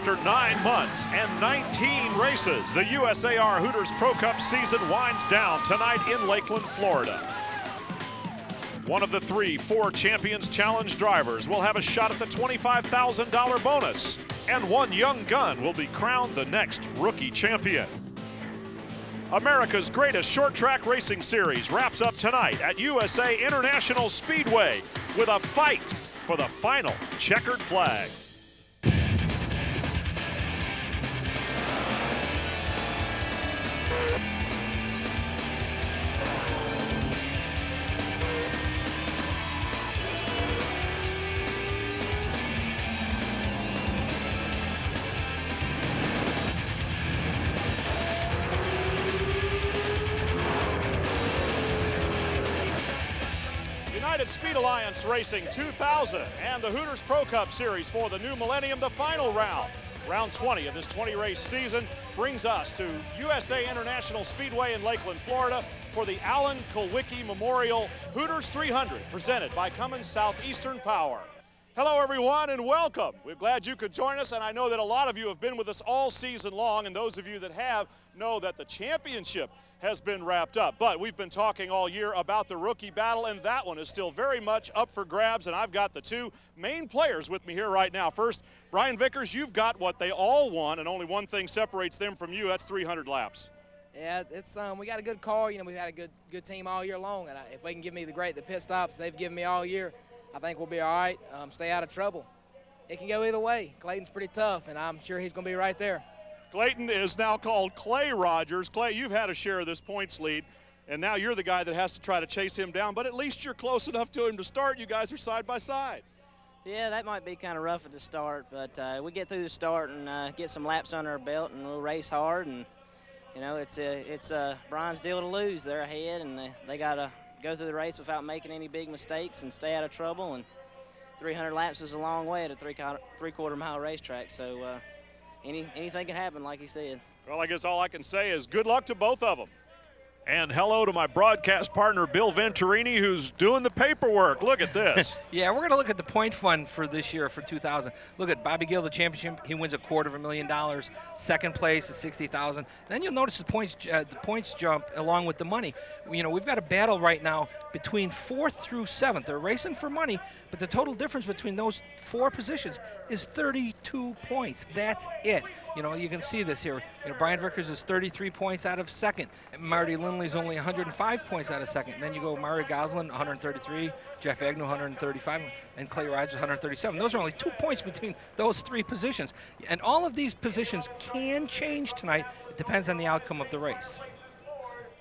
After 9 months and 19 races, the USAR Hooters Pro Cup season winds down tonight in Lakeland, Florida. One of the 3 Ford Champions Challenge drivers will have a shot at the $25,000 bonus, and one young gun will be crowned the next rookie champion. America's greatest short track racing series wraps up tonight at USA International Speedway with a fight for the final checkered flag. United Speed Alliance Racing 2000 and the Hooters Pro Cup Series for the new millennium, the final round. Round 20 of this 20-race season brings us to USA International Speedway in Lakeland, Florida for the Alan Kulwicki Memorial Hooters 300 presented by Cummins Southeastern Power. Hello everyone and welcome. We're glad you could join us, and I know that a lot of you have been with us all season long, and those of you that have know that the championship has been wrapped up. But we've been talking all year about the rookie battle, and that one is still very much up for grabs, and I've got the 2 main players with me here right now. First, Brian Vickers, you've got what they all won, and only one thing separates them from you. That's 300 laps. Yeah, it's we got a good car. You know, we've had a good team all year long, and if they can give me the pit stops they've given me all year, I think we'll be all right. Stay out of trouble. It can go either way. Clayton's pretty tough, and I'm sure he's going to be right there. Clayton is now called Clay Rogers. Clay, you've had a share of this points lead, and now you're the guy that has to try to chase him down, but at least you're close enough to him to start. You guys are side by side. Yeah, that might be kind of rough at the start, but we get through the start and get some laps under our belt, and we'll race hard. And you know, it's Brian's deal to lose. They're ahead, and they got to go through the race without making any big mistakes and stay out of trouble. And 300 laps is a long way at a three-quarter mile racetrack, so anything can happen, like he said. Well, I guess all I can say is good luck to both of them. And hello to my broadcast partner, Bill Venturini, who's doing the paperwork. Look at this. Yeah, we're going to look at the point fund for this year for 2000. Look at Bobby Gill, the championship. He wins $250,000. Second place is $60,000. Then you'll notice the points jump along with the money. You know, we've got a battle right now between 4th through 7th. They're racing for money, but the total difference between those 4 positions is 32 points. That's it. You know, you can see this here. You know, Brian Vickers is 33 points out of 2nd. Marty Lindley's only 105 points out of 2nd. And then you go Mario Goslin, 133, Jeff Agnew, 135, and Clay Rogers, 137. Those are only 2 points between those 3 positions. And all of these positions can change tonight. It depends on the outcome of the race.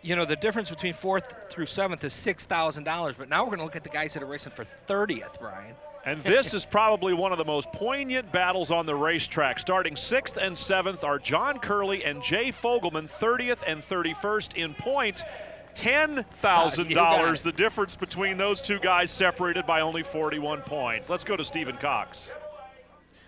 You know, the difference between 4th through 7th is $6,000, but now we're going to look at the guys that are racing for 30th, Brian. And this is probably one of the most poignant battles on the racetrack. Starting 6th and 7th are John Curley and Jay Fogelman, 30th and 31st in points. $10,000, the difference between those 2 guys separated by only 41 points. Let's go to Stephen Cox.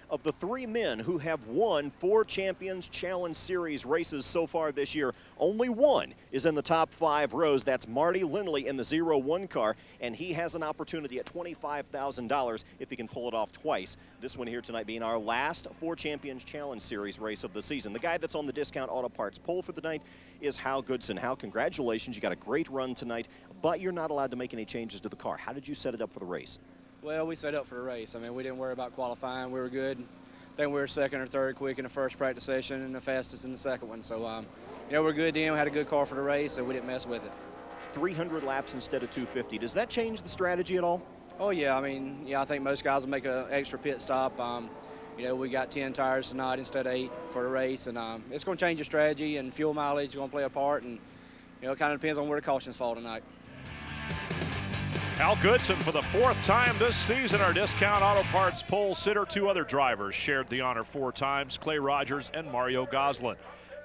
Of the 3 men who have won 4 Champions Challenge Series races so far this year, only one is in the top 5 rows. That's Marty Lindley in the 0-1 car, and he has an opportunity at $25,000 if he can pull it off twice. This one here tonight being our last 4 Champions Challenge Series race of the season. The guy that's on the Discount Auto Parts pole for the night is Hal Goodson. Hal, congratulations. You got a great run tonight, but you're not allowed to make any changes to the car. How did you set it up for the race? Well, we set up for the race. I mean, we didn't worry about qualifying. We were good. I think we were 2nd or 3rd quick in the first practice session and the fastest in the 2nd one. So, you know, we're good then. We had a good car for the race, so we didn't mess with it. 300 laps instead of 250. Does that change the strategy at all? Oh, yeah. I mean, yeah, I think most guys will make an extra pit stop. You know, we got 10 tires tonight instead of 8 for the race, and it's going to change the strategy, and fuel mileage is going to play a part, and, you know, it kind of depends on where the cautions fall tonight. Hal Goodson for the 4th time this season, our Discount Auto Parts pole sitter. 2 other drivers shared the honor 4 times, Clay Rogers and Mario Goslin.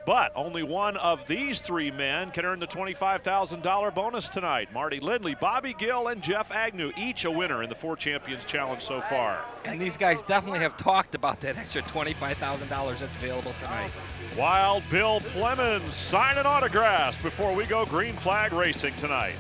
But only one of these 3 men can earn the $25,000 bonus tonight. Marty Lindley, Bobby Gill, and Jeff Agnew, each a winner in the 4 Champions Challenge so far. And these guys definitely have talked about that extra $25,000 that's available tonight. Wild Bill Plemons signing autographs before we go green flag racing tonight.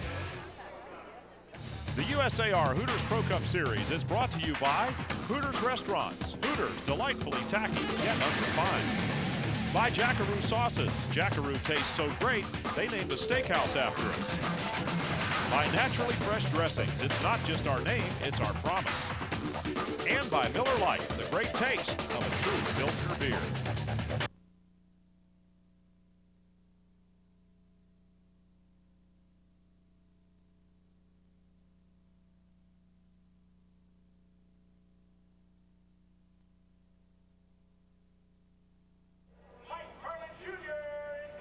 The USAR Hooters Pro Cup Series is brought to you by Hooters Restaurants. Hooters, delightfully tacky yet unrefined. By Jackaroo Sauces. Jackaroo tastes so great, they named a steakhouse after us. By Naturally Fresh Dressings. It's not just our name, it's our promise. And by Miller Lite, the great taste of a true Pilsner beer.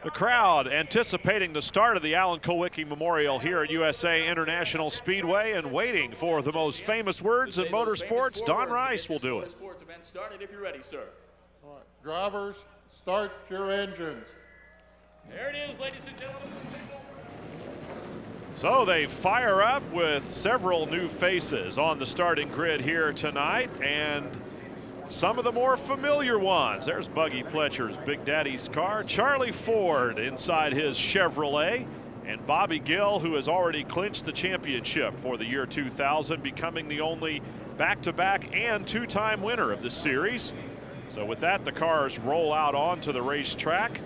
The crowd anticipating the start of the Alan Kulwicki Memorial here at USA International Speedway and waiting for the most famous words in motorsports. Don Rice will do it. Sports event started if you're ready, sir. All right, drivers, start your engines. There it is, ladies and gentlemen. So they fire up with several new faces on the starting grid here tonight, and some of the more familiar ones. There's Buggy Pletcher's Big Daddy's car, Charlie Ford inside his Chevrolet, and Bobby Gill, who has already clinched the championship for the year 2000, becoming the only back-to-back and two-time winner of the series. So with that, the cars roll out onto the racetrack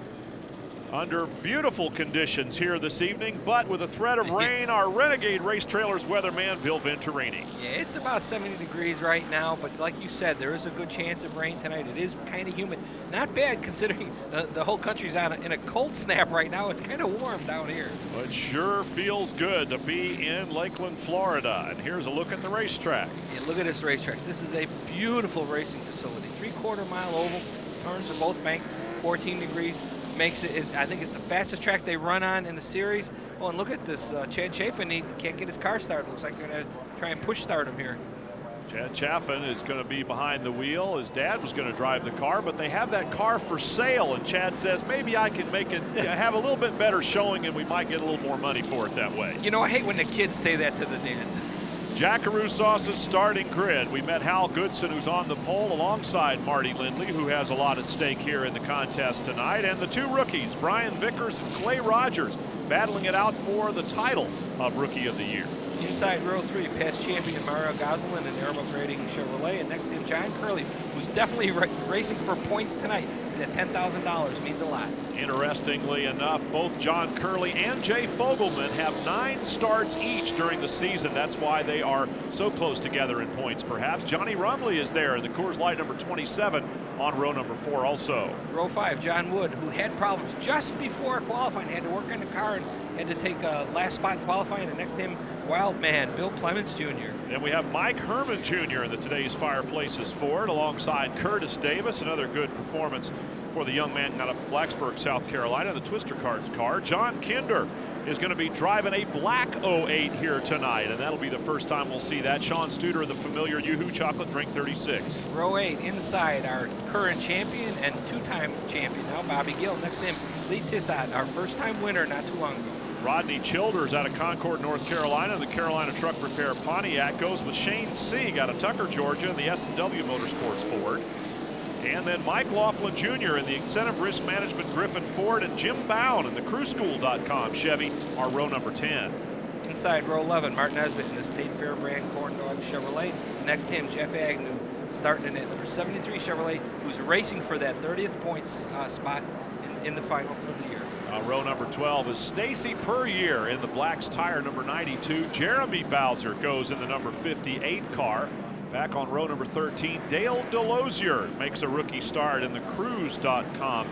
under beautiful conditions here this evening, but with a threat of rain, our Renegade Race Trailers weatherman, Bill Venturini. Yeah, it's about 70 degrees right now, but like you said, there is a good chance of rain tonight. It is kind of humid. Not bad considering the whole country's in a cold snap right now. It's kind of warm down here. But sure feels good to be in Lakeland, Florida. And here's a look at the racetrack. Yeah, look at this racetrack. This is a beautiful racing facility. 3/4 mile oval, turns are both banked, 14 degrees. Makes it, I think it's the fastest track they run on in the series. Oh, and look at this, Chad Chaffin, he can't get his car started. Looks like they're gonna try and push start him here. Chad Chaffin is going to be behind the wheel. His dad was going to drive the car, but they have that car for sale, and Chad says maybe I can make it have a little bit better showing, and we might get a little more money for it that way. You know, I hate when the kids say that to the dads. Jackaroo Sauce's starting grid. We met Hal Goodson, who's on the pole alongside Marty Lindley, who has a lot at stake here in the contest tonight. And the two rookies, Brian Vickers and Clay Rogers, battling it out for the title of Rookie of the Year. Inside row 3, past champion Mario Gosselin and Airbook Rating Chevrolet. And next to him, John Curley, who's definitely racing for points tonight. He's at $10,000, means a lot. Interestingly enough, both John Curley and Jay Fogelman have 9 starts each during the season. That's why they are so close together in points, perhaps. Johnny Rumley is there in the Coors Light number 27 on row number 4 also. Row 5, John Wood, who had problems just before qualifying, had to work on the car and had to take a last spot in qualifying. And next to him, wild man, Bill Clements Jr. And we have Mike Herman Jr. in the today's Fireplaces Ford alongside Curtis Davis. Another good performance for the young man out of Blacksburg, South Carolina, the Twister Cards car. John Kinder is going to be driving a black 08 here tonight, and that'll be the first time we'll see that. Sean Studer, the familiar Yoo-Hoo Chocolate Drink 36. Row 8, inside our current champion and two-time champion now, Bobby Gill. Next to him, Lee Tissot, our first-time winner not too long ago. Rodney Childers out of Concord, North Carolina. The Carolina Truck Repair Pontiac goes with Shane Sieg out of Tucker, Georgia, in the S&W Motorsports Ford. And then Mike Laughlin Jr. in the Incentive Risk Management Griffin Ford, and Jim Bound in the CrewSchool.com Chevy are row number 10. Inside row 11, Martin Nesbitt in the State Fair brand Corn Dog Chevrolet. Next to him, Jeff Agnew starting in at number 73 Chevrolet, who's racing for that 30th points spot in the final for the year. Row number 12 is Stacy Puryear in the Black's Tire number 92. Jeremy Bowser goes in the number 58 car. Back on row number 13, Dale Delosier makes a rookie start in the Cruise.com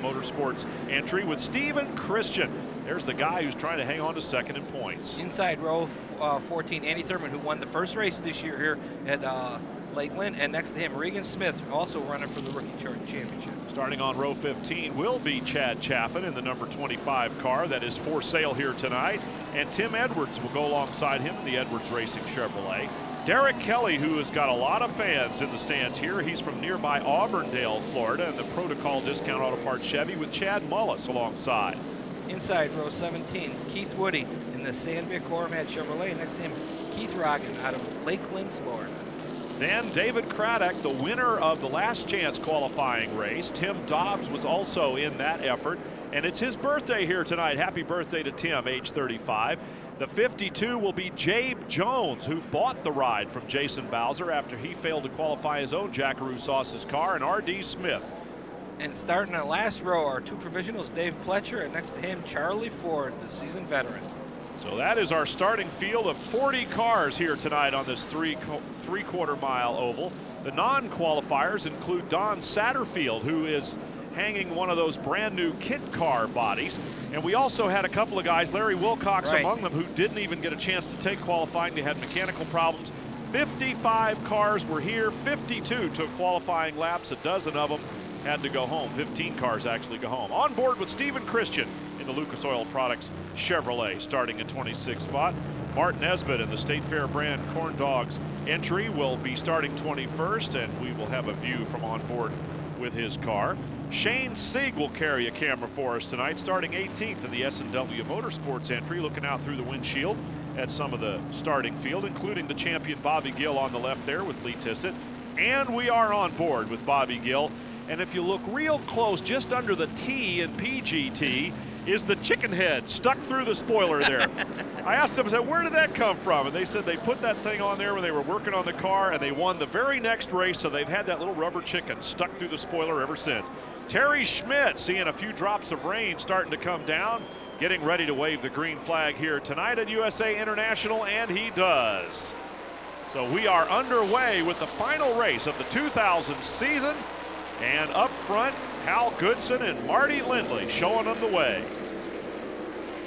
Motorsports entry with Steven Christian. There's the guy who's trying to hang on to second in points. Inside row 14, Andy Thurman, who won the first race this year here at Lakeland. And next to him, Regan Smith, also running for the Rookie Championship. Starting on row 15 will be Chad Chaffin in the number 25 car that is for sale here tonight. And Tim Edwards will go alongside him in the Edwards Racing Chevrolet. Derek Kelly, who has got a lot of fans in the stands here. He's from nearby Auburndale, Florida, and the Protocol Discount Auto Parts Chevy with Chad Mullis alongside. Inside row 17, Keith Woody in the Sandvik Coromat Chevrolet. Next to him, Keith Rogan out of Lakeland, Florida. Then David Craddock, the winner of the last chance qualifying race. Tim Dobbs was also in that effort. And it's his birthday here tonight. Happy birthday to Tim, age 35. The 52 will be Jabe Jones, who bought the ride from Jason Bowser after he failed to qualify his own Jackaroo Sauce's car, and R.D. Smith. And starting at last row are 2 provisionals, Dave Pletcher, and next to him, Charlie Ford, the seasoned veteran. So that is our starting field of 40 cars here tonight on this three-quarter mile oval. The non-qualifiers include Don Satterfield, who is hanging one of those brand new kit car bodies. And we also had a couple of guys, Larry Wilcox among them, who didn't even get a chance to take qualifying. They had mechanical problems. 55 cars were here, 52 took qualifying laps, a dozen of them had to go home. 15 cars actually go home. On board with Stephen Christian in the Lucas Oil Products Chevrolet, starting at 26th spot. Martin Nesbitt in the State Fair brand Corn Dogs entry will be starting 21st, and we will have a view from on board with his car. Shane Sieg will carry a camera for us tonight, starting 18th in the S&W Motorsports entry, looking out through the windshield at some of the starting field, including the champion Bobby Gill on the left there with Lee Tissett. And we are on board with Bobby Gill. And if you look real close, just under the T in PGT is the chicken head stuck through the spoiler there. I asked them, I said, where did that come from? And they said they put that thing on there when they were working on the car, and they won the very next race, so they've had that little rubber chicken stuck through the spoiler ever since. Terry Schmidt seeing a few drops of rain starting to come down, getting ready to wave the green flag here tonight at USA International, and he does. So we are underway with the final race of the 2000 season. And up front, Hal Goodson and Marty Lindley showing them the way.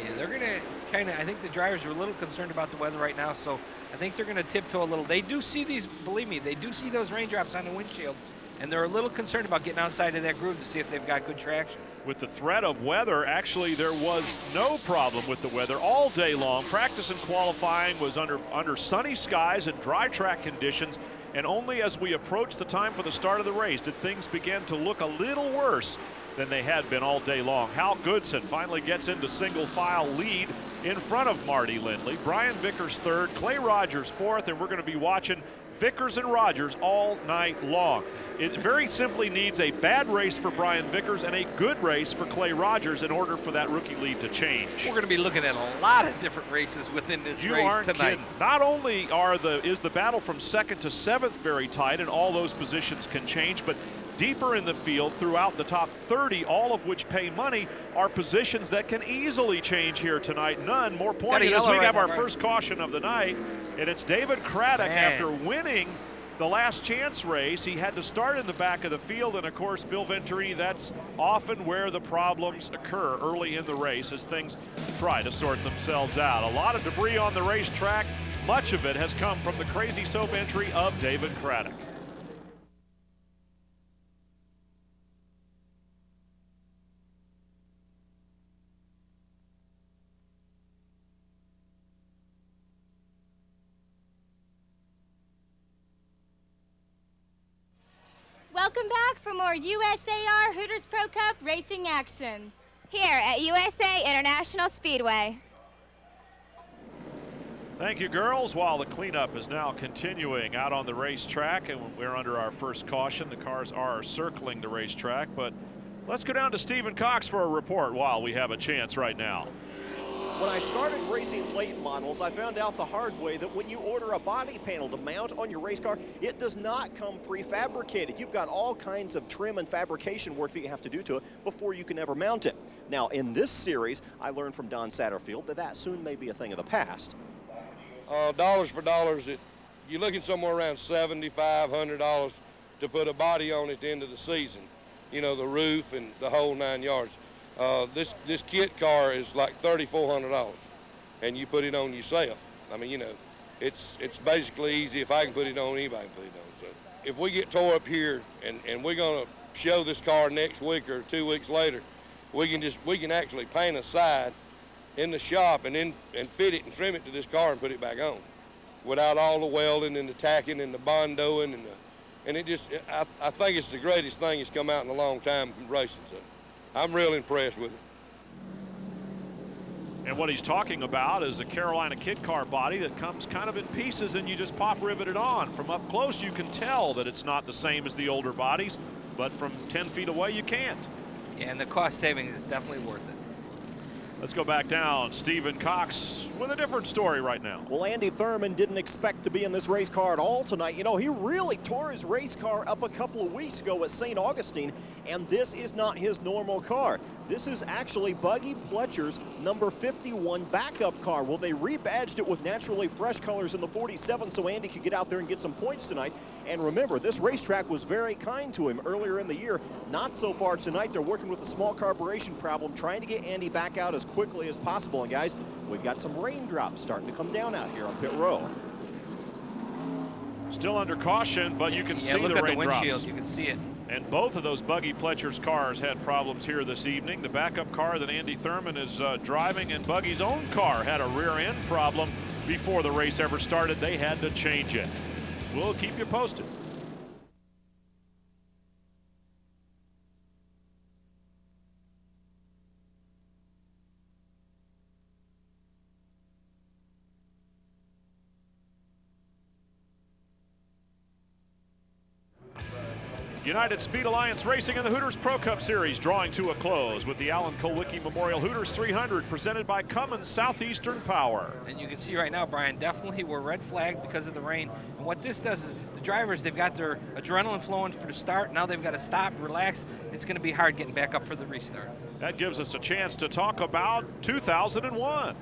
Yeah, they're going to kind of, I think the drivers are a little concerned about the weather right now, so I think they're going to tiptoe a little. They do see these, believe me, they do see those raindrops on the windshield, and they're a little concerned about getting outside of that groove to see if they've got good traction. With the threat of weather, actually there was no problem with the weather all day long. Practice and qualifying was under sunny skies and dry track conditions. And only as we approached the time for the start of the race did things begin to look a little worse than they had been all day long. Hal Goodson finally gets into single file lead in front of Marty Lindley. Brian Vickers third, Clay Rogers fourth, and we're going to be watching Vickers and Rogers all night long. It very simply needs a bad race for Brian Vickers and a good race for Clay Rogers in order for that rookie lead to change. We're going to be looking at a lot of different races within this race tonight. Kidding. Not only is the battle from 2nd to 7th very tight, and all those positions can change, but deeper in the field throughout the top 30, all of which pay money, are positions that can easily change here tonight. None more poignant as we have our first caution of the night, and it's David Craddock. After winning the last chance race, he had to start in the back of the field, and of course, Bill Venturini, that's often where the problems occur early in the race as things try to sort themselves out. A lot of debris on the racetrack. Much of it has come from the Crazy Soap entry of David Craddock. Welcome back for more USAR Hooters Pro Cup racing action here at USA International Speedway. Thank you, girls. While the cleanup is now continuing out on the racetrack, and we're under our first caution, the cars are circling the racetrack, but let's go down to Stephen Cox for a report while we have a chance right now. When I started racing late models, I found out the hard way that when you order a body panel to mount on your race car, it does not come prefabricated. You've got all kinds of trim and fabrication work that you have to do to it before you can ever mount it. Now, in this series, I learned from Don Satterfield that soon may be a thing of the past. Dollars for dollars, you're looking somewhere around $7,500 to put a body on at the end of the season. You know, the roof and the whole 9 yards. This kit car is like $3,400, and you put it on yourself. I mean, you know, it's basically easy. If I can put it on, anybody can put it on. So if we get tore up here and we're gonna show this car next week or 2 weeks later, we can actually paint a side in the shop and fit it and trim it to this car and put it back on, without all the welding and the tacking and the bondoing and it just, I think it's the greatest thing that's come out in a long time from racing. So I'm real impressed with it. And what he's talking about is a Carolina kit car body that comes kind of in pieces and you just pop rivet it on. From up close you can tell that it's not the same as the older bodies, but from 10 feet away you can't. Yeah, and the cost saving is definitely worth it. Let's go back down. Stephen Cox with a different story right now. Well, Andy Thurman didn't expect to be in this race car at all tonight. You know, he really tore his race car up a couple of weeks ago at St. Augustine, and this is not his normal car. This is actually Buggy Pletcher's number 51 backup car. Well, they rebadged it with naturally fresh colors in the 47 so Andy could get out there and get some points tonight. And remember, this racetrack was very kind to him earlier in the year. Not so far tonight. They're working with a small carburation problem, trying to get Andy back out as quickly as possible. And guys, we've got some raindrops starting to come down out here on pit row. Still under caution, but you can see look the at raindrops. the windshield. You can see it. And both of those Buggy Pletcher's cars had problems here this evening. The backup car that Andy Thurman is driving, and Buggy's own car had a rear end problem before the race ever started. They had to change it. We'll keep you posted. United Speed Alliance Racing in the Hooters Pro Cup Series drawing to a close with the Alan Kulwicki Memorial Hooters 300 presented by Cummins Southeastern Power. And you can see right now, Brian, definitely we're red flagged because of the rain. And what this does is the drivers, they've got their adrenaline flowing for the start. Now they've got to stop, relax. It's going to be hard getting back up for the restart. That gives us a chance to talk about 2001.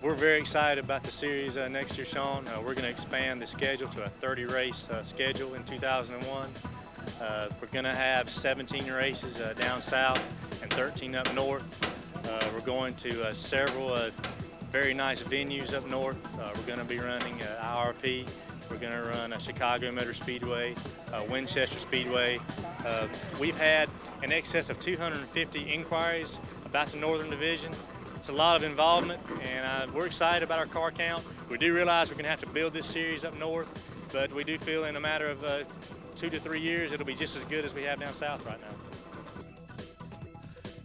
We're very excited about the series next year, Sean. We're going to expand the schedule to a 30-race schedule in 2001. We're going to have 17 races down south and 13 up north. We're going to several very nice venues up north. We're going to be running IRP. We're going to run Chicago Motor Speedway, Winchester Speedway. We've had in excess of 250 inquiries about the Northern Division. It's a lot of involvement, and we're excited about our car count. We do realize we're going to have to build this series up north, but we do feel in a matter of 2 to 3 years it'll be just as good as we have down south right now.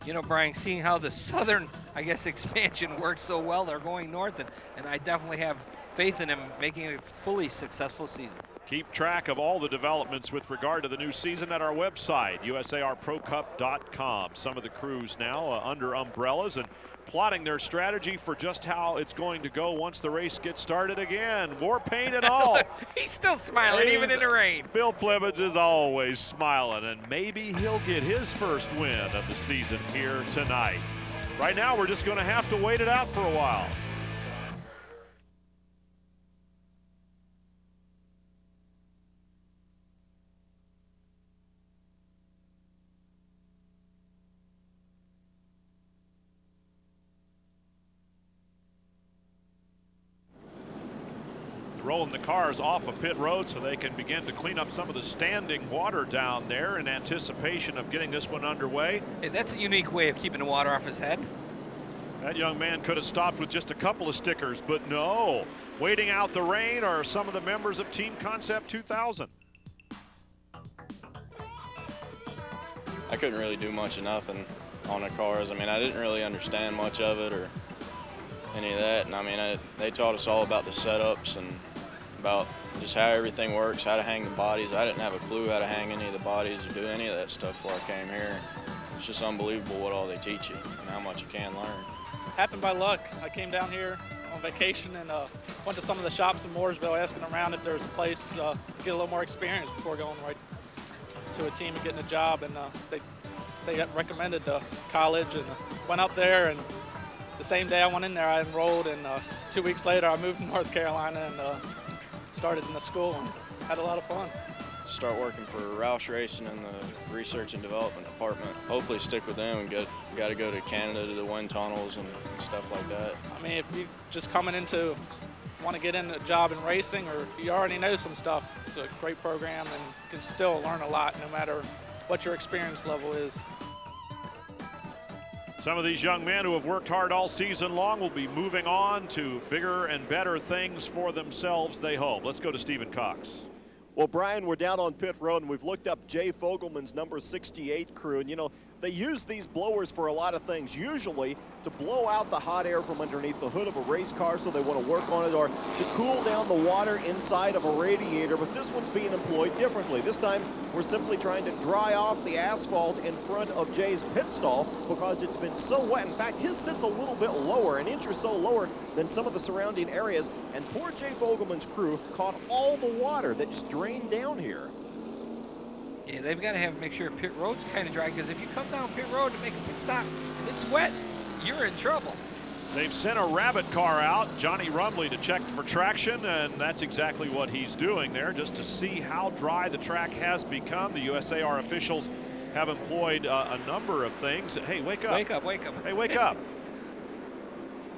You know, Brian, seeing how the southern, I guess, expansion works so well, they're going north, and I definitely have faith in him making a fully successful season. Keep track of all the developments with regard to the new season at our website, USARProCup.com. Some of the crews now under umbrellas and plotting their strategy for just how it's going to go once the race gets started again. More paint and all. He's still smiling even in the rain. Bill Plivens is always smiling, and maybe he'll get his first win of the season here tonight. Right now, we're just going to have to wait it out for a while. Rolling the cars off of pit road so they can begin to clean up some of the standing water down there in anticipation of getting this one underway. Hey, that's a unique way of keeping the water off his head. That young man could have stopped with just a couple of stickers, but no. Waiting out the rain are some of the members of Team Concept 2000. I couldn't really do much of nothing on the cars. I mean, I didn't really understand much of it or any of that. And I mean, they taught us all about the setups and about just how everything works, how to hang the bodies. I didn't have a clue how to hang any of the bodies or do any of that stuff before I came here. It's just unbelievable what all they teach you and how much you can learn. Happened by luck. I came down here on vacation and went to some of the shops in Mooresville asking around if there was a place to get a little more experience before going right to a team and getting a job. And they got recommended to college and went up there, and the same day I went in there I enrolled, and 2 weeks later I moved to North Carolina and started in the school and had a lot of fun. Start working for Roush Racing in the research and development department. Hopefully stick with them and got to go to Canada to the wind tunnels and stuff like that. I mean, if you just coming into want to get in a job in racing, or you already know some stuff, it's a great program and you can still learn a lot no matter what your experience level is. Some of these young men who have worked hard all season long will be moving on to bigger and better things for themselves, they hope. Let's go to Stephen Cox. Well, Brian, we're down on pit road, and we've looked up Jay Fogelman's number 68 crew. And, you know, They use these blowers for a lot of things, usually to blow out the hot air from underneath the hood of a race car, so they want to work on it, or to cool down the water inside of a radiator, but this one's being employed differently. This time, we're simply trying to dry off the asphalt in front of Jay's pit stall because it's been so wet. In fact, his sits a little bit lower, an inch or so lower than some of the surrounding areas, and poor Jay Fogelman's crew caught all the water that just drained down here. Yeah, they've got to make sure pit road's kind of dry, because if you come down pit road to make a pit stop and it's wet, you're in trouble. They've sent a rabbit car out, Johnny Rumley, to check for traction, and that's exactly what he's doing there, just to see how dry the track has become. The USAR officials have employed a number of things. Hey, wake up. Wake up, wake up. Hey, wake up.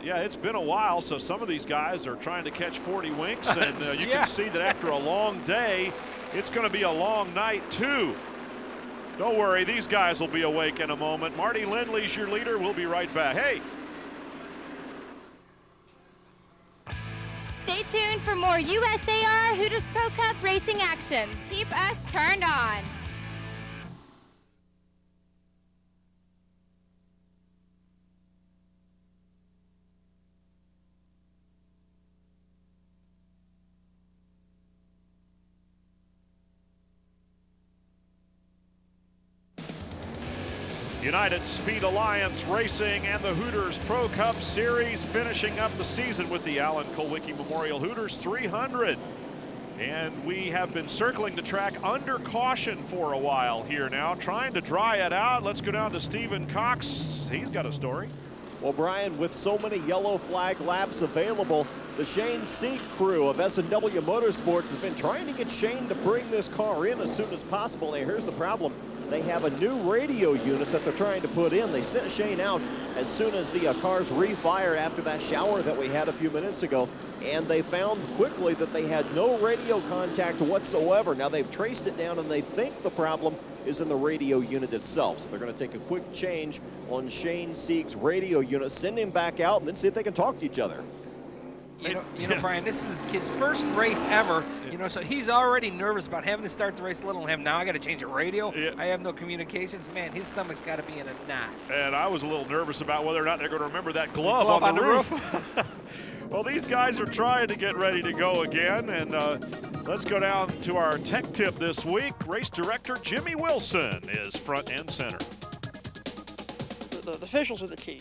Yeah, it's been a while, so some of these guys are trying to catch 40 winks, and you can see that after a long day, it's going to be a long night, too. Don't worry, these guys will be awake in a moment. Marty Lindley's your leader. We'll be right back. Hey! Stay tuned for more USAR Hooters Pro Cup racing action. Keep us turned on. United Speed Alliance Racing and the Hooters Pro Cup Series finishing up the season with the Alan Kulwicki Memorial Hooters 300. And we have been circling the track under caution for a while here now, trying to dry it out. Let's go down to Stephen Cox. He's got a story. Well, Brian, with so many yellow flag laps available, the Shane Seek crew of S&W Motorsports has been trying to get Shane to bring this car in as soon as possible. And here's the problem. They have a new radio unit that they're trying to put in. They sent Shane out as soon as the cars refired after that shower that we had a few minutes ago. And they found quickly that they had no radio contact whatsoever. Now they've traced it down and they think the problem is in the radio unit itself. So they're going to take a quick change on Shane Seek's radio unit, send him back out, and then see if they can talk to each other. You know, Brian, this is his kid's first race ever, you know, so he's already nervous about having to start the race, let alone him. Now I got to change a radio. Yeah. I have no communications. Man, his stomach's got to be in a knot. And I was a little nervous about whether or not they're going to remember that glove on the roof. Well, these guys are trying to get ready to go again, and let's go down to our tech tip this week. Race director Jimmy Wilson is front and center. The officials are the key.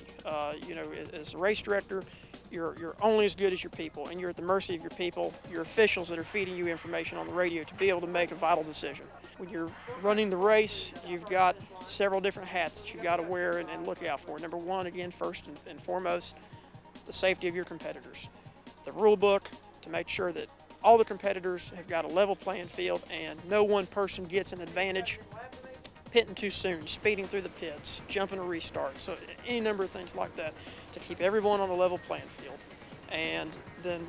You know, as a race director, you're only as good as your people, and you're at the mercy of your people, your officials that are feeding you information on the radio to be able to make a vital decision. When you're running the race, you've got several different hats that you've got to wear and look out for. Number one, again, first and foremost, the safety of your competitors. The rule book to make sure that all the competitors have got a level playing field and no one person gets an advantage pitting too soon, speeding through the pits, jumping a restart. So any number of things like that to keep everyone on a level playing field. And then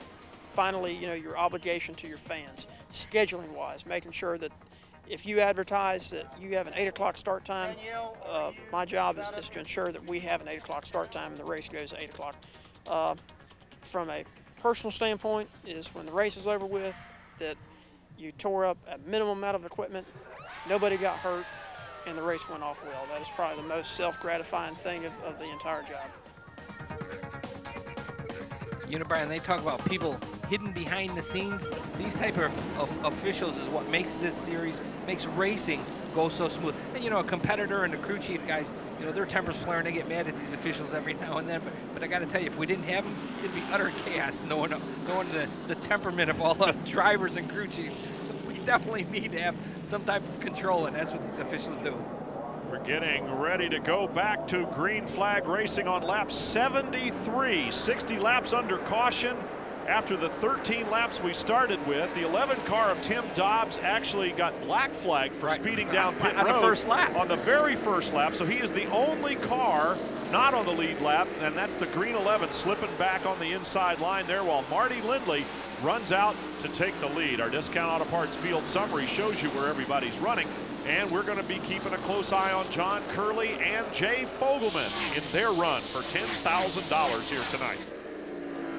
finally, you know, your obligation to your fans, scheduling wise, making sure that if you advertise that you have an 8 o'clock start time, my job is to ensure that we have an 8 o'clock start time and the race goes at 8 o'clock. From a personal standpoint is when the race is over with, that you tore up a minimum amount of equipment, nobody got hurt, and the race went off well. That is probably the most self-gratifying thing of the entire job. You know, Brian, they talk about people hidden behind the scenes. These type of officials is what makes this series, makes racing go so smooth. And, you know, a competitor and the crew chief guys, you know, their tempers flare and they get mad at these officials every now and then. But I got to tell you, if we didn't have them, it'd be utter chaos knowing the temperament of all the drivers and crew chiefs. We definitely need to have some type of control, and that's what these officials do. We're getting ready to go back to green flag racing on lap 73, 60 laps under caution. After the 13 laps we started with, the 11 car of Tim Dobbs actually got black flagged for speeding down pit road on the first lap. On the very first lap, so he is the only car not on the lead lap, and that's the green 11 slipping back on the inside line there while Marty Lindley runs out to take the lead. Our Discount Auto Parts field summary shows you where everybody's running, and we're going to be keeping a close eye on John Curley and Jay Fogelman in their run for $10,000 here tonight.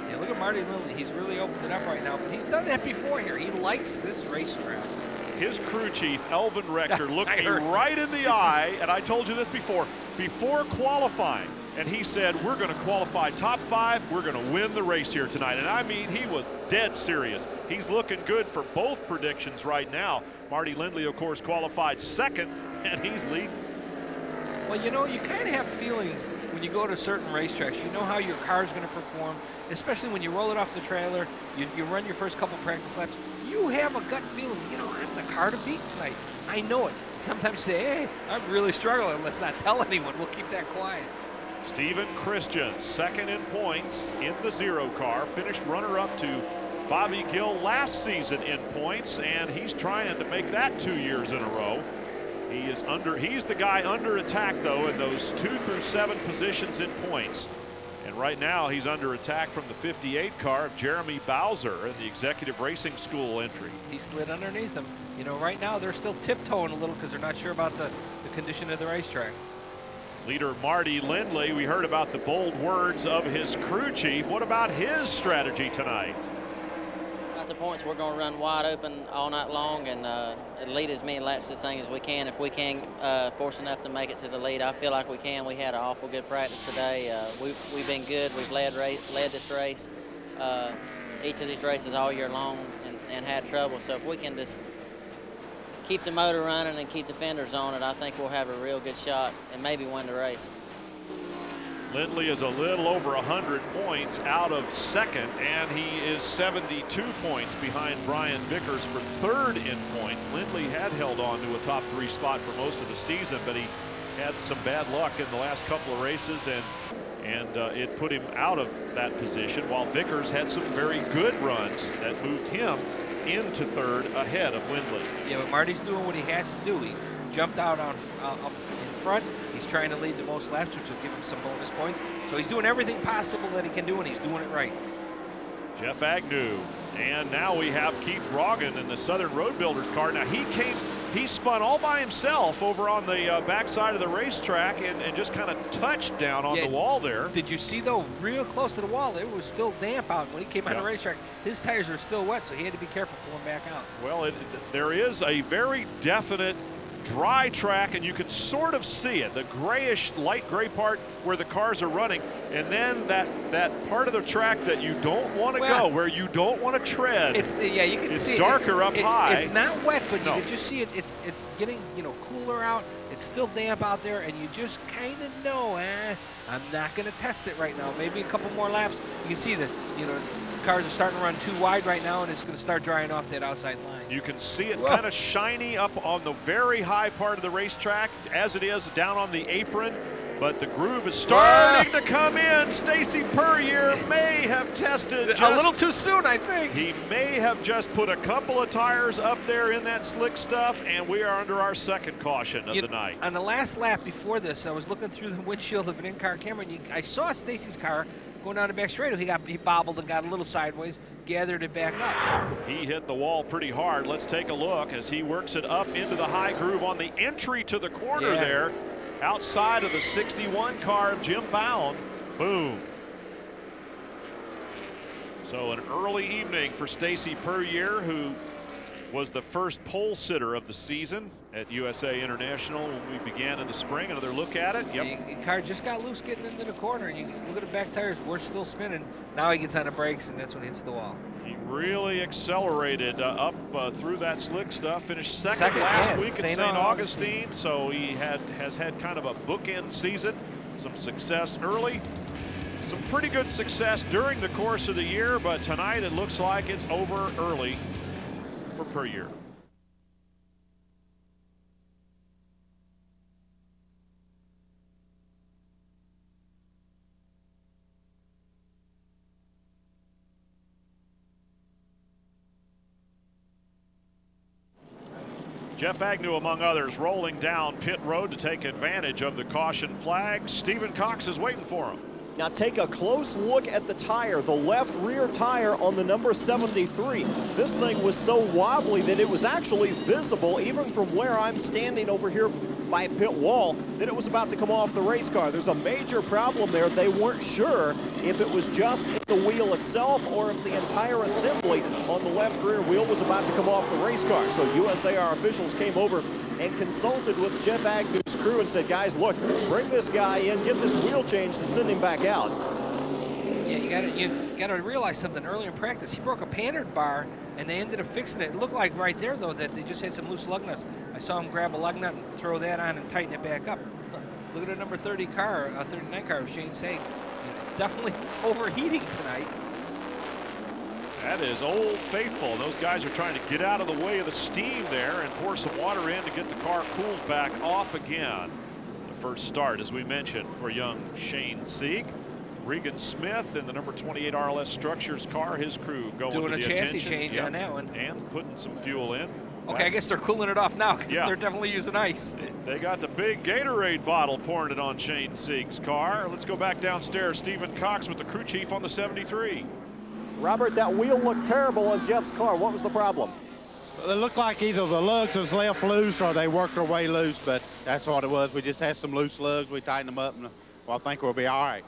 Yeah, look at Marty Lindley. He's really opened it up right now, but he's done that before here. He likes this racetrack. his crew chief, Elvin Rector, looked me right in the eye, and I told you this before qualifying, and he said, we're going to qualify top 5, we're going to win the race here tonight. And I mean, he was dead serious. He's looking good for both predictions right now. Marty Lindley, of course, qualified 2nd, and he's leading. Well, you know, you kind of have feelings when you go to certain racetracks. You know how your car's going to perform, especially when you roll it off the trailer, you run your first couple practice laps. You have a gut feeling, you know, I'm the car to beat tonight. I know it. Sometimes you say, hey, I'm really struggling. Let's not tell anyone. We'll keep that quiet. Stephen Christian, 2nd in points in the 0 car, finished runner-up to Bobby Gill last season in points, and he's trying to make that 2 years in a row. He's the guy under attack, though, in those 2 through 7 positions in points. And right now, he's under attack from the 58 car of Jeremy Bowser in the Executive Racing School entry. He slid underneath him. You know, right now, they're still tiptoeing a little because they're not sure about the condition of the racetrack. Leader Marty Lindley, we heard about the bold words of his crew chief. What about his strategy tonight? At the points, we're going to run wide open all night long and lead as many laps this thing as we can. If we can force enough to make it to the lead, I feel like we can. We had an awful good practice today. We've been good. We've led this race, each of these races all year long, and had trouble. So if we can just keep the motor running and keep the fenders on it, I think we'll have a real good shot and maybe win the race. Lindley is a little over 100 points out of 2nd, and he is 72 points behind Brian Vickers for 3rd in points. Lindley had held on to a top 3 spot for most of the season, but he had some bad luck in the last couple of races, and it put him out of that position, while Vickers had some very good runs that moved him into 3rd ahead of Lindley. Yeah, but Marty's doing what he has to do. He jumped out up in front. He's trying to lead the most laps, which will give him some bonus points. So he's doing everything possible that he can do, and he's doing it right. Jeff Agnew, and now we have Keith Rogan in the Southern Road Builders car. Now he spun all by himself over on the backside of the racetrack and just kind of touched down on the wall there. Did you see, though, real close to the wall, it was still damp out. When he came out of the racetrack, his tires were still wet, so he had to be careful pulling back out. Well, there is a very definite dry track, and you can sort of see it, the grayish, light gray part where the cars are running, and then that part of the track that you don't want to go, where you don't want to tread. You can see it's darker up high. It's not wet, but you can just see it. It's getting, you know, cooler out. It's still damp out there, and you just kind of know, I'm not going to test it right now. Maybe a couple more laps. You can see that, you know, the cars are starting to run too wide right now, and it's going to start drying off that outside line. You can see it kind of shiny up on the very high part of the racetrack, as it is down on the apron. But the groove is starting to come in. Stacy Puryear may have tested a little too soon, I think. He may have just put a couple of tires up there in that slick stuff, and we are under our 2nd caution of the night. On the last lap before this, I was looking through the windshield of an in-car camera, and I saw Stacy's car going down the back straight. He bobbled and got a little sideways, gathered it back up. He hit the wall pretty hard. Let's take a look as he works it up into the high groove on the entry to the corner there. Outside of the 61 car of Jim Bound. Boom. So an early evening for Stacy Puryear, who was the first pole sitter of the season at USA International when we began in the spring. Another look at it. Yep. The car just got loose getting into the corner. You look at the back tires, we're still spinning. Now he gets on the brakes, and that's when he hits the wall. He really accelerated up through that slick stuff. Finished second last week at St. Augustine. So he has had kind of a bookend season. Some success early. Some pretty good success during the course of the year. But tonight it looks like it's over early for Puryear. Jeff Agnew, among others, rolling down pit road to take advantage of the caution flag. Stephen Cox is waiting for him. Now take a close look at the tire, the left rear tire on the number 73. This thing was so wobbly that it was actually visible even from where I'm standing over here by pit wall that it was about to come off the race car. There's a major problem there. They weren't sure if it was just the wheel itself or if the entire assembly on the left rear wheel was about to come off the race car. So USAR officials came over and consulted with Jeff Agnew's crew and said, guys, look, bring this guy in, get this wheel changed, and send him back out. Yeah, you gotta realize something. Earlier in practice, he broke a pattern bar, and they ended up fixing it. It looked like right there, though, that they just had some loose lug nuts. I saw him grab a lug nut and throw that on and tighten it back up. Look at a number 30 car, 39 car of Shane Sieg. Definitely overheating tonight. That is Old Faithful. Those guys are trying to get out of the way of the steam there and pour some water in to get the car cooled back off again. The first start, as we mentioned, for young Shane Sieg. Regan Smith in the number 28 RLS Structures car, his crew going doing to the a chassis attention. change on that one. And putting some fuel in. Okay, I guess they're cooling it off now. Yeah. They're definitely using ice. They got the big Gatorade bottle pouring it on Shane Sieg's car. Let's go back downstairs. Stephen Cox with the crew chief on the 73. Robert, that wheel looked terrible on Jeff's car. What was the problem? Well, it looked like either the lugs was left loose or they worked their way loose, but that's what it was. We just had some loose lugs. We tightened them up, and well, I think we'll be all right.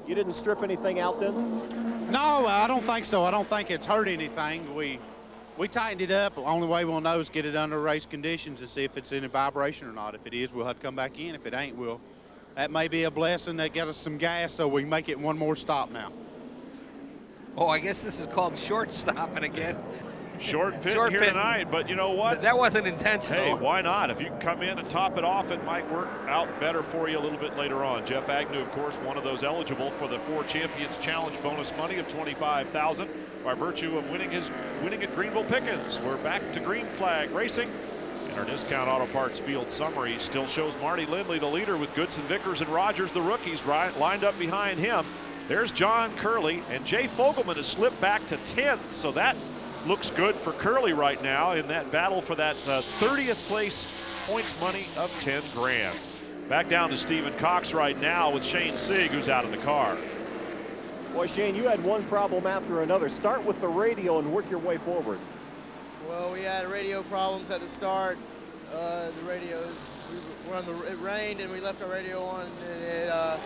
You didn't strip anything out then? No, I don't think so. I don't think it's hurt anything. We tightened it up. The only way we'll know is get it under race conditions and see if it's in a vibration or not. If it is, we'll have to come back in. If it ain't, that may be a blessing that get us some gas so we can make it one more stop now. Oh, I guess this is called short stopping again. Short pit Short here pit. tonight, but you know what? That wasn't intentional. Hey, why not? If you can come in and top it off, it might work out better for you a little bit later on. Jeff Agnew, of course, one of those eligible for the 4 Champions Challenge bonus money of $25,000 by virtue of winning at Greenville Pickens. We're back to Green Flag Racing. And our Discount Auto Parts field summary still shows Marty Lindley, the leader, with Goodson, Vickers, and Rogers, the rookies, lined up behind him. There's John Curley, and Jay Fogelman has slipped back to 10th, so that looks good for Curley right now in that battle for that 30th place points money of 10 grand. Back down to Stephen Cox right now with Shane Sieg, who's out of the car. Boy, Shane, you had one problem after another. Start with the radio and work your way forward. Well, we had radio problems at the start. The radios, it rained and we left our radio on, and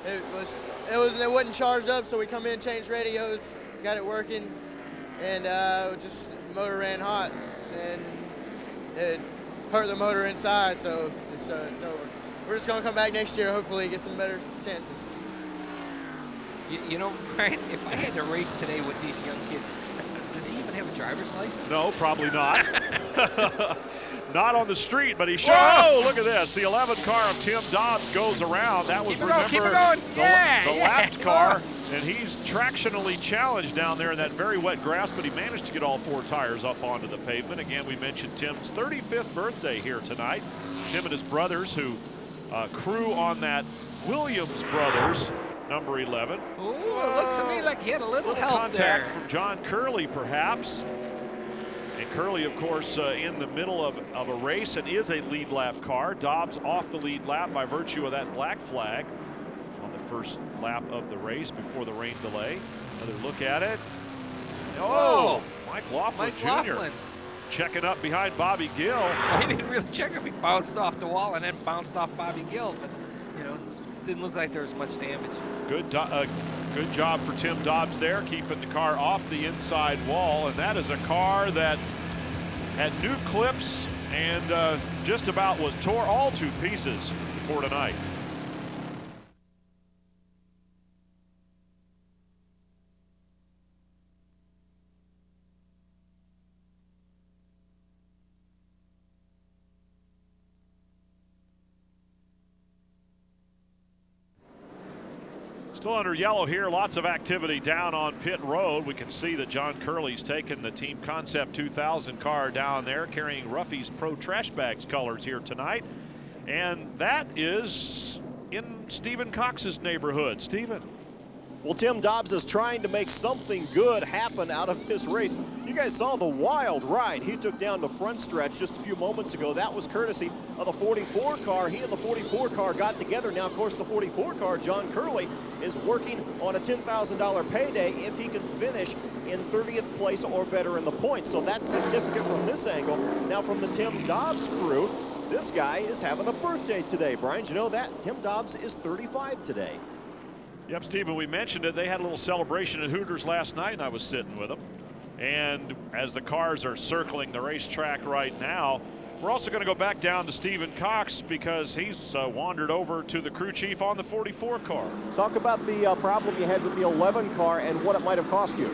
it wasn't charged up, so we come in, changed radios, got it working, and just motor ran hot, and it hurt the motor inside, so it's over. We're just gonna come back next year, hopefully get some better chances. You know, Brian, if I had to race today with these young kids, does he even have a driver's license? No, probably not. Not on the street, but he should. Oh, look at this. The 11 car of Tim Dobbs goes around. That was, remember, the lapped car. And he's tractionally challenged down there in that very wet grass, but he managed to get all 4 tires up onto the pavement. Again, we mentioned Tim's 35th birthday here tonight. Tim and his brothers who crew on that Williams Brothers, number 11. Ooh, it looks to me like he had a little help contact there. from John Curley, perhaps. And Curley, of course, in the middle of a race and is a lead lap car. Dobbs off the lead lap by virtue of that black flag on the first lap of the race before the rain delay. Another look at it. Oh, Mike Laughlin Jr. checking up behind Bobby Gill. Well, he didn't really check him. He bounced off the wall and then bounced off Bobby Gill, but you know, didn't look like there was much damage. Good job for Tim Dobbs there, keeping the car off the inside wall, and that is a car that had new clips and just about was tore all to pieces before tonight. Still under yellow here, lots of activity down on pit road. We can see that John Curley's taken the Team Concept 2000 car down there, carrying Ruffy's Pro Trash Bags colors here tonight. And that is in Stephen Cox's neighborhood. Stephen. Well, Tim Dobbs is trying to make something good happen out of this race. You guys saw the wild ride he took down the front stretch just a few moments ago. That was courtesy of the 44 car. He and the 44 car got together. Now, of course, the 44 car, John Curley, is working on a $10,000 payday if he can finish in 30th place or better in the points. So that's significant from this angle. Now, from the Tim Dobbs crew, this guy is having a birthday today. Brian, you know that? Tim Dobbs is 35 today. Yep, Stephen, we mentioned it. They had a little celebration at Hooters last night, and I was sitting with them. And as the cars are circling the racetrack right now, we're also going to go back down to Stephen Cox because he's wandered over to the crew chief on the 44 car. Talk about the problem you had with the 11 car and what it might have cost you.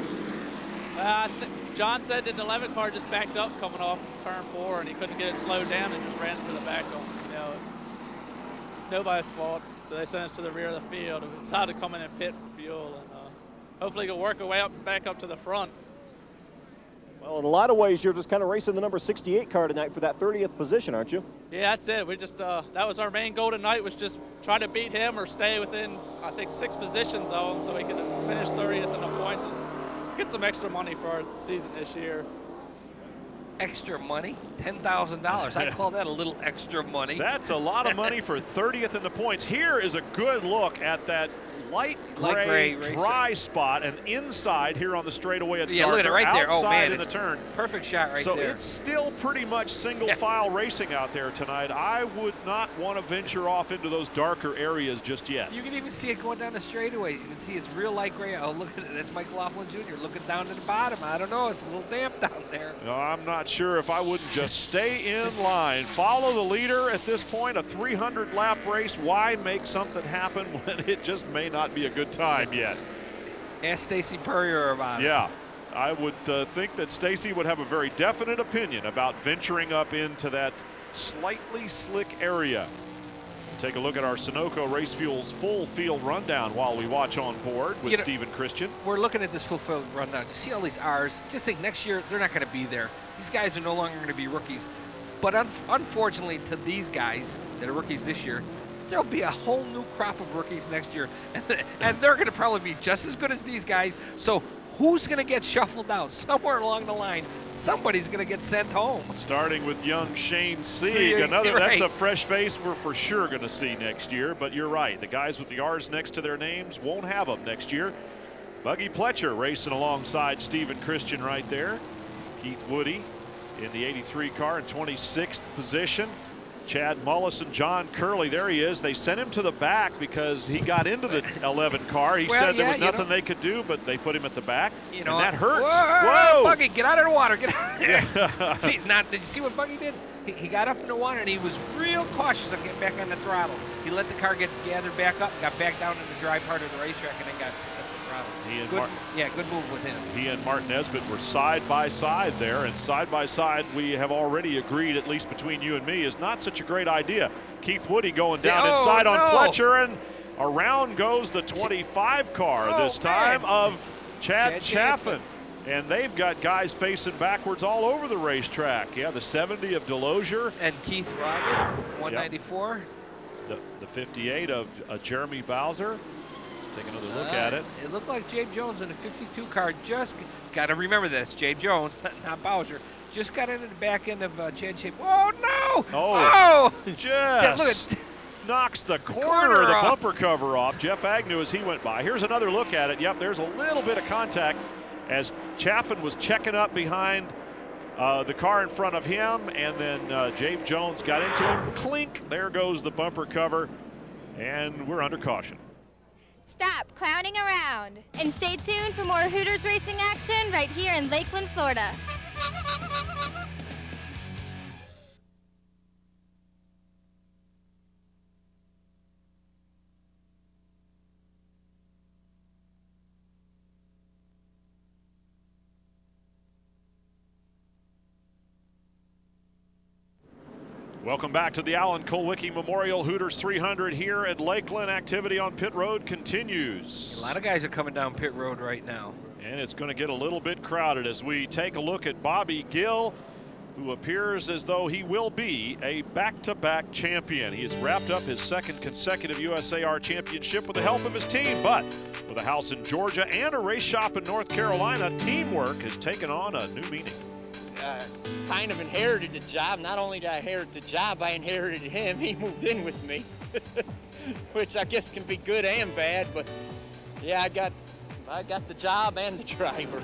John said that the 11 car just backed up coming off turn 4, and he couldn't get it slowed down and just ran into the back of him. You know, it's nobody's fault. So they sent us to the rear of the field. We decided to come in and pit for fuel, and hopefully he'll work our way up and back up to the front. Well, in a lot of ways, you're just kind of racing the number 68 car tonight for that 30th position, aren't you? Yeah, that's it. We just that was our main goal tonight, was just try to beat him or stay within, I think, 6 positions of him, so we can finish 30th in the points and get some extra money for our season this year. Extra money? $10,000. I call that a little extra money. That's a lot of money for 30th in the points. Here is a good look at that light gray dry spot, and inside here on the straightaway it's darker. Look at it right there. Oh man, in the turn. Perfect shot right there. So it's still pretty much single file racing out there tonight. I would not want to venture off into those darker areas just yet. You can even see it going down the straightaways. You can see it's real light gray. Oh, look at it. That's Mike Laughlin Jr. looking down to the bottom. I don't know. It's a little damp down there. No, I'm not sure if I wouldn't just stay in line. Follow the leader at this point. A 300-lap race. Why make something happen when it just may not be a good time yet? Ask Stacy Purrier about it. Yeah, I would think that Stacy would have a very definite opinion about venturing up into that slightly slick area. Take a look at our Sunoco Race Fuels full field rundown while we watch on board with Stephen Christian. We're looking at this full field rundown. You see all these R's. Just think next year they're not going to be there. These guys are no longer going to be rookies. But unfortunately to these guys that are rookies this year, there'll be a whole new crop of rookies next year, and they're going to probably be just as good as these guys. So who's going to get shuffled out? Somewhere along the line, somebody's going to get sent home. Starting with young Shane Sieg. That's a fresh face we're for sure going to see next year, but you're right. The guys with the R's next to their names won't have them next year. Buggy Pletcher racing alongside Stephen Christian right there. Keith Woody in the 83 car in 26th position. Chad Mullis and John Curley, there he is. They sent him to the back because he got into the 11 car. He said there was nothing they could do, but they put him at the back, and that hurts. Whoa! Buggy, get out of the water. Get out of there. See, now, did you see what Buggy did? He got up in the water, and he was real cautious on getting back on the throttle. He let the car get gathered back up, got back down in the dry part of the racetrack, and then got good move with him. He and Martin Nesbitt were side by side there, and side by side we have already agreed, at least between you and me, is not such a great idea. Keith Woody going down inside on Pletcher, and around goes the 25 car this time of Chad Chaffin. And they've got guys facing backwards all over the racetrack. Yeah, the 70 of Delosier. And Keith Rogan, 194. Yep. The 58 of Jeremy Bowser. Take another look at it. It looked like Jabe Jones in the 52 car. Just got to remember this, Jabe Jones, not Bowser. Just got into the back end of Chad Shape. Oh no! Oh! Just knocks the corner of the bumper cover off. Jeff Agnew as he went by. Here's another look at it. Yep, there's a little bit of contact as Chaffin was checking up behind the car in front of him, and then Jabe Jones got into him. Clink! There goes the bumper cover, and we're under caution. Stop clowning around and stay tuned for more Hooters racing action right here in Lakeland, Florida. Welcome back to the Alan Kulwicki Memorial Hooters 300 here at Lakeland. Activity on pit road continues. A lot of guys are coming down pit road right now. And it's going to get a little bit crowded as we take a look at Bobby Gill, who appears as though he will be a back-to-back champion. He has wrapped up his second consecutive USAR championship with the help of his team, but with a house in Georgia and a race shop in North Carolina, teamwork has taken on a new meaning. Kind of inherited the job. Not only did I inherit the job, I inherited him. He moved in with me, which I guess can be good and bad, but yeah, I got the job and the driver.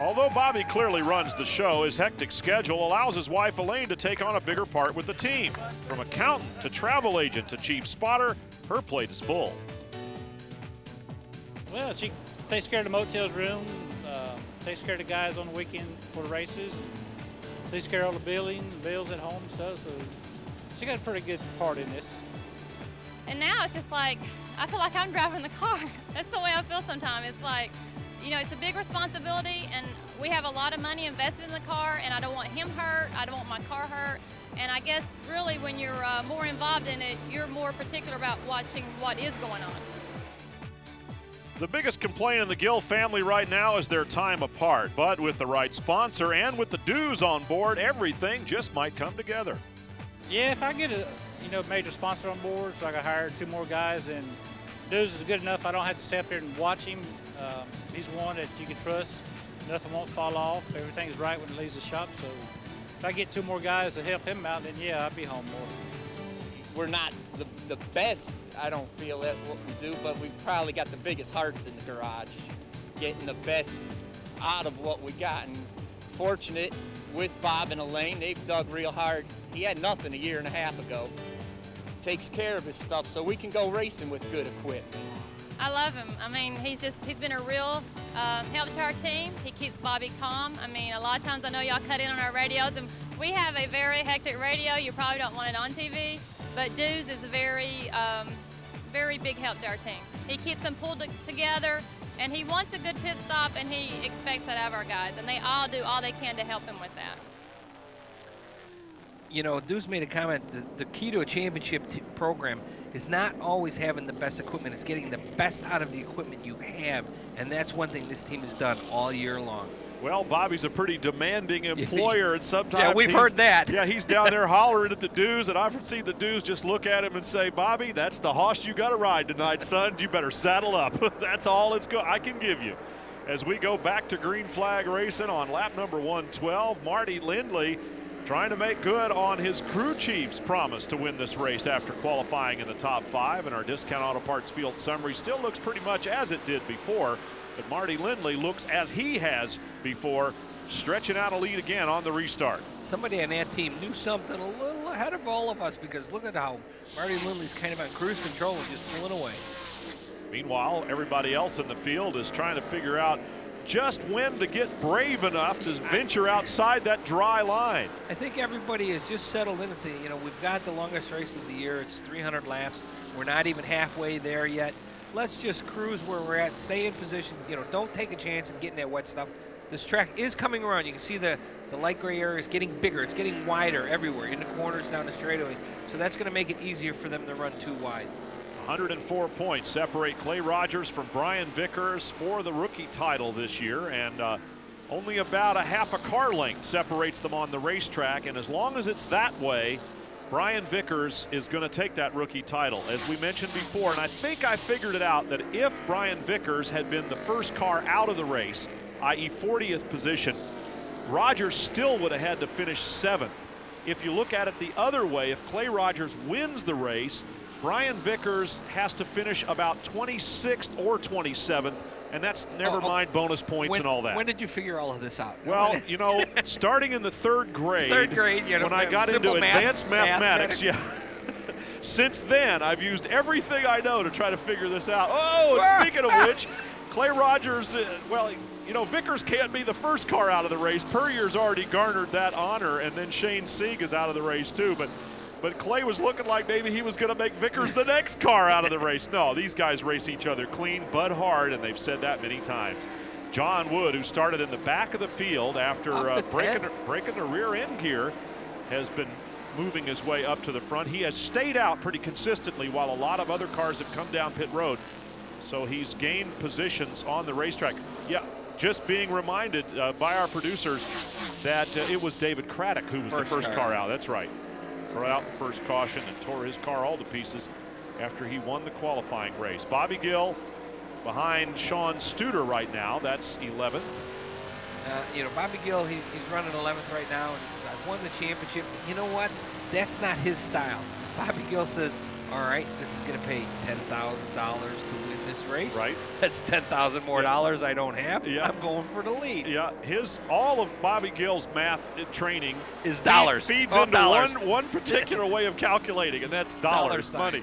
Although Bobby clearly runs the show, his hectic schedule allows his wife Elaine to take on a bigger part with the team. From accountant to travel agent to chief spotter, her plate is full. Well, she takes care of the motels room, takes care of the guys on the weekend for the races, and takes care of all the bills at home and stuff, so she got a pretty good part in this. And now it's just like, I feel like I'm driving the car. That's the way I feel sometimes. It's like, you know, it's a big responsibility, and we have a lot of money invested in the car, and I don't want him hurt, I don't want my car hurt, and I guess really when you're more involved in it, you're more particular about watching what is going on. The biggest complaint in the Gill family right now is their time apart, but with the right sponsor and with the dues on board, everything just might come together. Yeah, if I get a major sponsor on board, so I can hire 2 more guys, and dues is good enough. I don't have to stay up there and watch him. He's one that you can trust. Nothing won't fall off. Everything's right when it leaves the shop. So if I get 2 more guys to help him out, then yeah, I'll be home more. We're not the best, I don't feel, at what we do, but we've probably got the biggest hearts in the garage, getting the best out of what we got. And fortunate with Bob and Elaine, they've dug real hard. He had nothing a year and a half ago. Takes care of his stuff so we can go racing with good equipment. I love him. I mean, he's been a real help to our team. He keeps Bobby calm. I mean, a lot of times I know y'all cut in on our radios, and we have a very hectic radio. You probably don't want it on TV, but Dews is a very, very big help to our team. He keeps them pulled together, and he wants a good pit stop, and he expects that out of our guys, and they all do all they can to help him with that. You know, Dews made a comment that the key to a championship program is not always having the best equipment. It's getting the best out of the equipment you have, and that's one thing this team has done all year long. Well, Bobby's a pretty demanding employer, and sometimes yeah, we've heard that. Yeah, he's down there hollering at the Dews, and I've seen the Dews just look at him and say, Bobby, that's the hoss you got to ride tonight, son. You better saddle up. That's all I can give you. As we go back to green flag racing on lap number 112, Marty Lindley trying to make good on his crew chief's promise to win this race after qualifying in the top 5. And our Discount Auto Parts field summary still looks pretty much as it did before, but Marty Lindley looks as he has before, stretching out a lead again on the restart. Somebody on that team knew something a little ahead of all of us, because look at how Marty Lindley's kind of on cruise control and just pulling away. Meanwhile, everybody else in the field is trying to figure out just when to get brave enough to venture outside that dry line. I think everybody has just settled in and say, you know, we've got the longest race of the year. It's 300 laps. We're not even halfway there yet. Let's just cruise where we're at, stay in position. You know, don't take a chance in getting that wet stuff. This track is coming around. You can see the light gray area is getting bigger. It's getting wider everywhere, in the corners, down the straightaway. So that's going to make it easier for them to run too wide. 104 points separate Clay Rogers from Brian Vickers for the rookie title this year, and only about a half a car length separates them on the racetrack. And as long as it's that way, Brian Vickers is going to take that rookie title. As we mentioned before, and I think I figured it out, that if Brian Vickers had been the first car out of the race, i.e. 40th position, Rogers still would have had to finish 7th. If you look at it the other way, if Clay Rogers wins the race, Brian Vickers has to finish about 26th or 27th, and that's never mind bonus points and all that. When did you figure all of this out? Well, you know, starting in the third grade, you know, when I got into advanced mathematics, yeah. Since then, I've used everything I know to try to figure this out. Oh, and speaking of which, Clay Rogers, well, you know, Vickers can't be the first car out of the race. Puryear's already garnered that honor, and then Shane Sieg is out of the race too. But Clay was looking like maybe he was going to make Vickers the next car out of the race. No, these guys race each other clean but hard, and they've said that many times. John Wood, who started in the back of the field after breaking the rear end gear, has been moving his way up to the front. He has stayed out pretty consistently while a lot of other cars have come down pit road. So he's gained positions on the racetrack. Yeah, just being reminded by our producers that it was David Craddock who was the first car out. That's right. Brought out the first caution and tore his car all to pieces after he won the qualifying race. Bobby Gill behind Sean Studer right now. That's 11th. You know, Bobby Gill, he's running 11th right now, and he says, I've won the championship. You know what? That's not his style. Bobby Gill says, all right, this is going to pay $10,000 to win this race. Right. That's $10,000 more dollars I don't have. Yeah. I'm going for the lead. Yeah, all of Bobby Gill's math training is dollars. Feeds into one particular way of calculating, and that's dollars, money.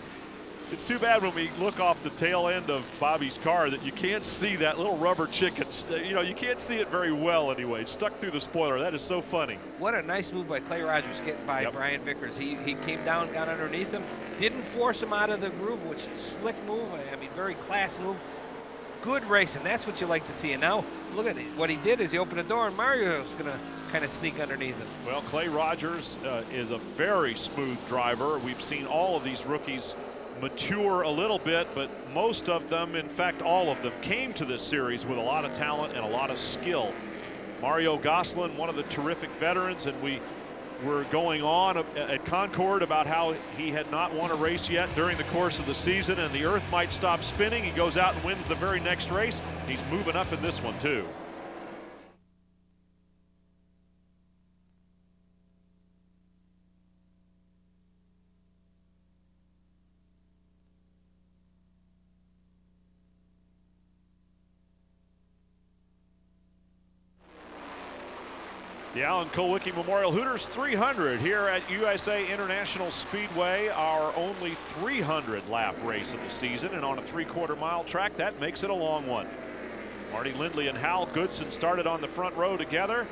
It's too bad when we look off the tail end of Bobby's car that you can't see that little rubber chicken. You can't see it very well anyway. It's stuck through the spoiler. That is so funny. What a nice move by Clay Rogers getting by Brian Vickers. He came down, got underneath him, didn't force him out of the groove, which is a slick move. I mean, very class move. Good racing. That's what you like to see. And now, look at it. What he did is he opened the door, and Mario's going to kind of sneak underneath him. Well, Clay Rogers is a very smooth driver. We've seen all of these rookies mature a little bit, but most of them, in fact all of them, came to this series with a lot of talent and a lot of skill. Mario Gosselin, one of the terrific veterans, and we were going on at Concord about how he had not won a race yet during the course of the season, and the earth might stop spinning. He goes out and wins the very next race. He's moving up in this one too. The Alan Kulwicki Memorial Hooters 300 here at USA International Speedway, our only 300 lap race of the season, and on a 3/4 mile track that makes it a long one. Marty Lindley and Hal Goodson started on the front row together,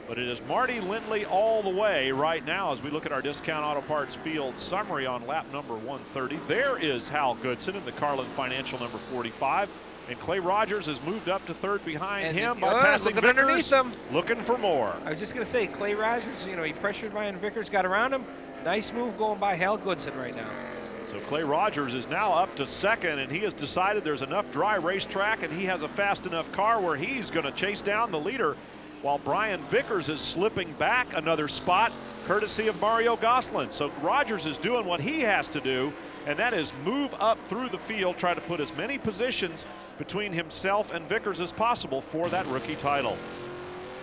but it is Marty Lindley all the way right now as we look at our Discount Auto Parts field summary on lap number 130. There is Hal Goodson in the Carlin Financial number 45. And Clay Rogers has moved up to third behind him by passing Vickers, underneath him. Looking for more. I was just going to say, Clay Rogers, he pressured Brian Vickers, got around him. Nice move going by Hal Goodson right now. So Clay Rogers is now up to second, and he has decided there's enough dry racetrack, and he has a fast enough car where he's going to chase down the leader, while Brian Vickers is slipping back another spot, courtesy of Mario Gosselin. So Rogers is doing what he has to do, and that is move up through the field, try to put as many positions between himself and Vickers as possible for that rookie title.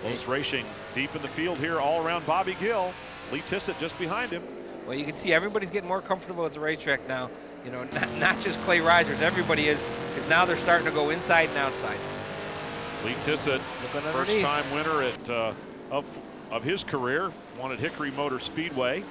Close racing deep in the field here all around Bobby Gill. Lee Tissett just behind him. Well, you can see everybody's getting more comfortable at the racetrack now. Not just Clay Rogers, everybody is, because now they're starting to go inside and outside. Lee Tissett, first-time winner of his career, won at Hickory Motor Speedway.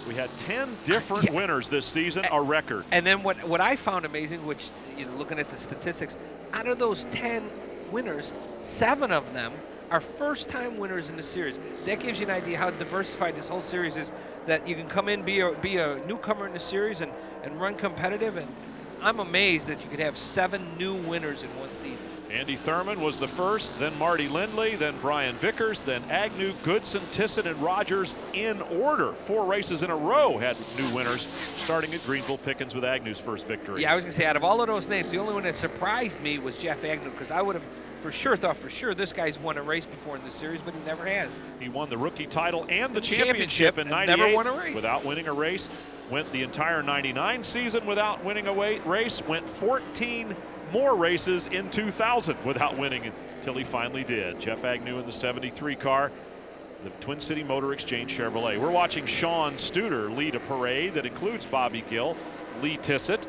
We had 10 different winners this season, a record. And then what I found amazing, which, looking at the statistics, out of those 10 winners, 7 of them are first-time winners in the series. That gives you an idea how diversified this whole series is, that you can come in, be a newcomer in the series and run competitive. And I'm amazed that you could have 7 new winners in one season. Andy Thurman was the first, then Marty Lindley, then Brian Vickers, then Agnew, Goodson, Tissett, and Rogers in order. 4 races in a row had new winners, starting at Greenville Pickens with Agnew's first victory. Yeah, I was going to say, out of all of those names, the only one that surprised me was Jeff Agnew, because I would have thought for sure this guy's won a race before in this series, but he never has. He won the rookie title and the championship in '98 never won a race. Without winning a race. Went the entire '99 season without winning a race. Went 14 more races in 2000 without winning until he finally did. Jeff Agnew in the 73 car, the Twin City Motor Exchange Chevrolet. We're watching Sean Studer lead a parade that includes Bobby Gill, Lee Tissett,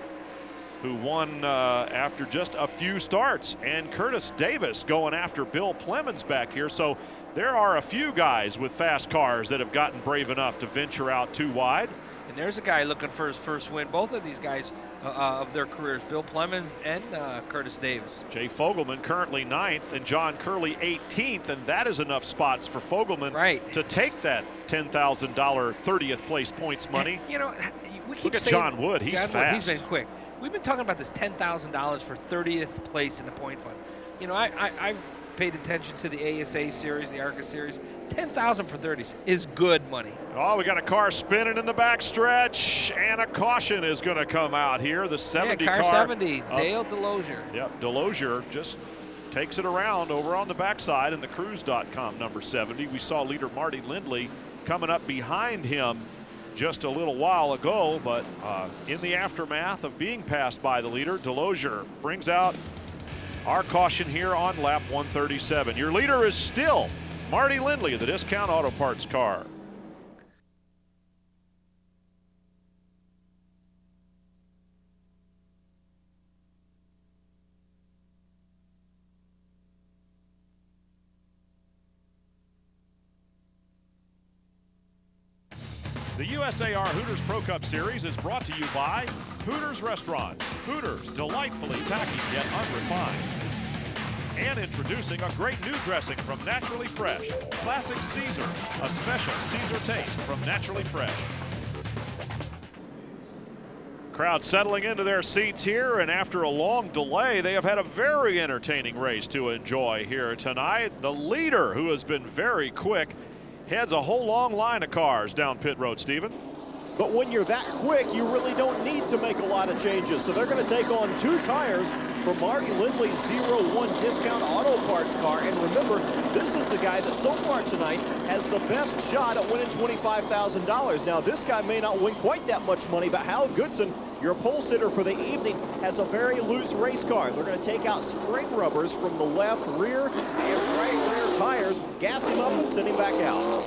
who won after just a few starts, and Curtis Davis going after Bill Plemons back here. So there are a few guys with fast cars that have gotten brave enough to venture out too wide. And there's a guy looking for his first win. Both of these guys of their careers, Bill Plemons and Curtis Davis. Jay Fogelman currently 9th and John Curley 18th, and that is enough spots for Fogelman to take that $10,000 30th place points money. We keep Look at saying, John Wood. He's fast. Wood, he's been quick. We've been talking about this $10,000 for 30th place in the point fund. I've paid attention to the ASA series, the ARCA series. $10,000 for 30s is good money. Oh, we got a car spinning in the backstretch, and a caution is going to come out here. The 70 car. 70, Dale Delosier. Delosier. Yep, Delosier just takes it around over on the backside in the Cruise.com number 70. We saw leader Marty Lindley coming up behind him just a little while ago, but in the aftermath of being passed by the leader, Delosier brings out our caution here on lap 137. Your leader is still Marty Lindley of the Discount Auto Parts car. The USAR Hooters Pro Cup Series is brought to you by Hooters Restaurants. Hooters, delightfully tacky yet unrefined. And introducing a great new dressing from Naturally Fresh, Classic Caesar, a special Caesar taste from Naturally Fresh. Crowd settling into their seats here, and after a long delay, they have had a very entertaining race to enjoy here tonight. The leader, who has been very quick, heads a whole long line of cars down pit road, Stephen. But when you're that quick, you really don't need to make a lot of changes. So they're going to take on 2 tires for Marty Lindley's 01 discount auto parts car. And remember, this is the guy that so far tonight has the best shot at winning $25,000. Now, this guy may not win quite that much money, but Hal Goodson, your pole sitter for the evening, has a very loose race car. They're going to take out spring rubbers from the left rear and right rear tires, gas him up and send him back out.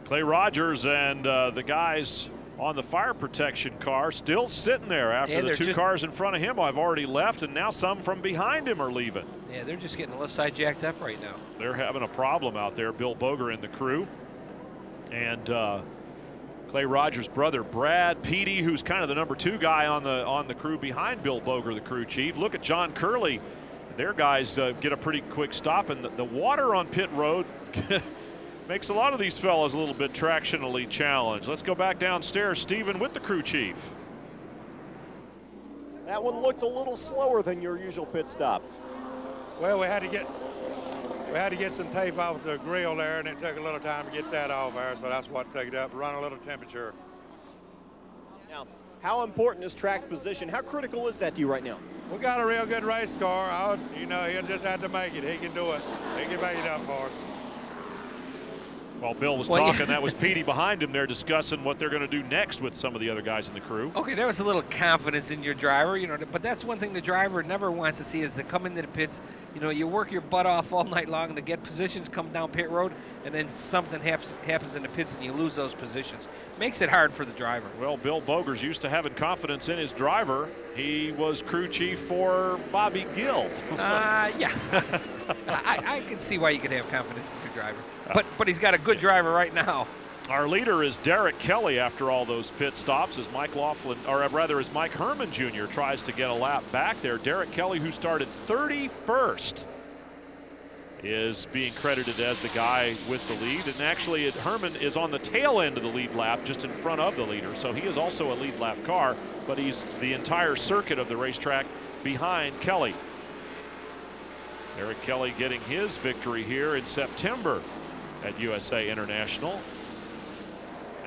Clay Rogers and the guys on the fire protection car still sitting there after the 2 cars in front of him have already left, and now some from behind him are leaving. Yeah, they're just getting the left side jacked up right now. They're having a problem out there. Bill Boger and the crew. And Clay Rogers' brother, Brad Petey, who's kind of the number 2 guy on the crew behind Bill Boger, the crew chief. Look at John Curley. Their guys get a pretty quick stop, and the water on pit road makes a lot of these fellas a little bit tractionally challenged. Let's go back downstairs, Stephen, with the crew chief. That one looked a little slower than your usual pit stop. Well, we had to get some tape off the grill there, and it took a little time to get that off there, so that's what took it up, run a little temperature. Now, how important is track position? How critical is that to you right now? We got a real good race car. You know, he'll just have to make it. He can do it. He can make it up for us. While Bill was talking, that was Petey behind him there discussing what they're going to do next with some of the other guys in the crew. Okay, there was a little confidence in your driver, you know, but that's one thing the driver never wants to see is to come into the pits. You know, you work your butt off all night long to get positions, come down pit road, and then something happens in the pits and you lose those positions. Makes it hard for the driver. Well, Bill Boger's used to having confidence in his driver. He was crew chief for Bobby Gill. Yeah. I can see why you could have confidence in your driver. But he's got a good driver right now. Our leader is Derek Kelly after all those pit stops as Mike Herman Jr. tries to get a lap back there. Derek Kelly, who started 31st, is being credited as the guy with the lead. And actually, Herman is on the tail end of the lead lap, just in front of the leader. So he is also a lead lap car, but he's the entire circuit of the racetrack behind Kelly. Derek Kelly getting his victory here in September at USA International.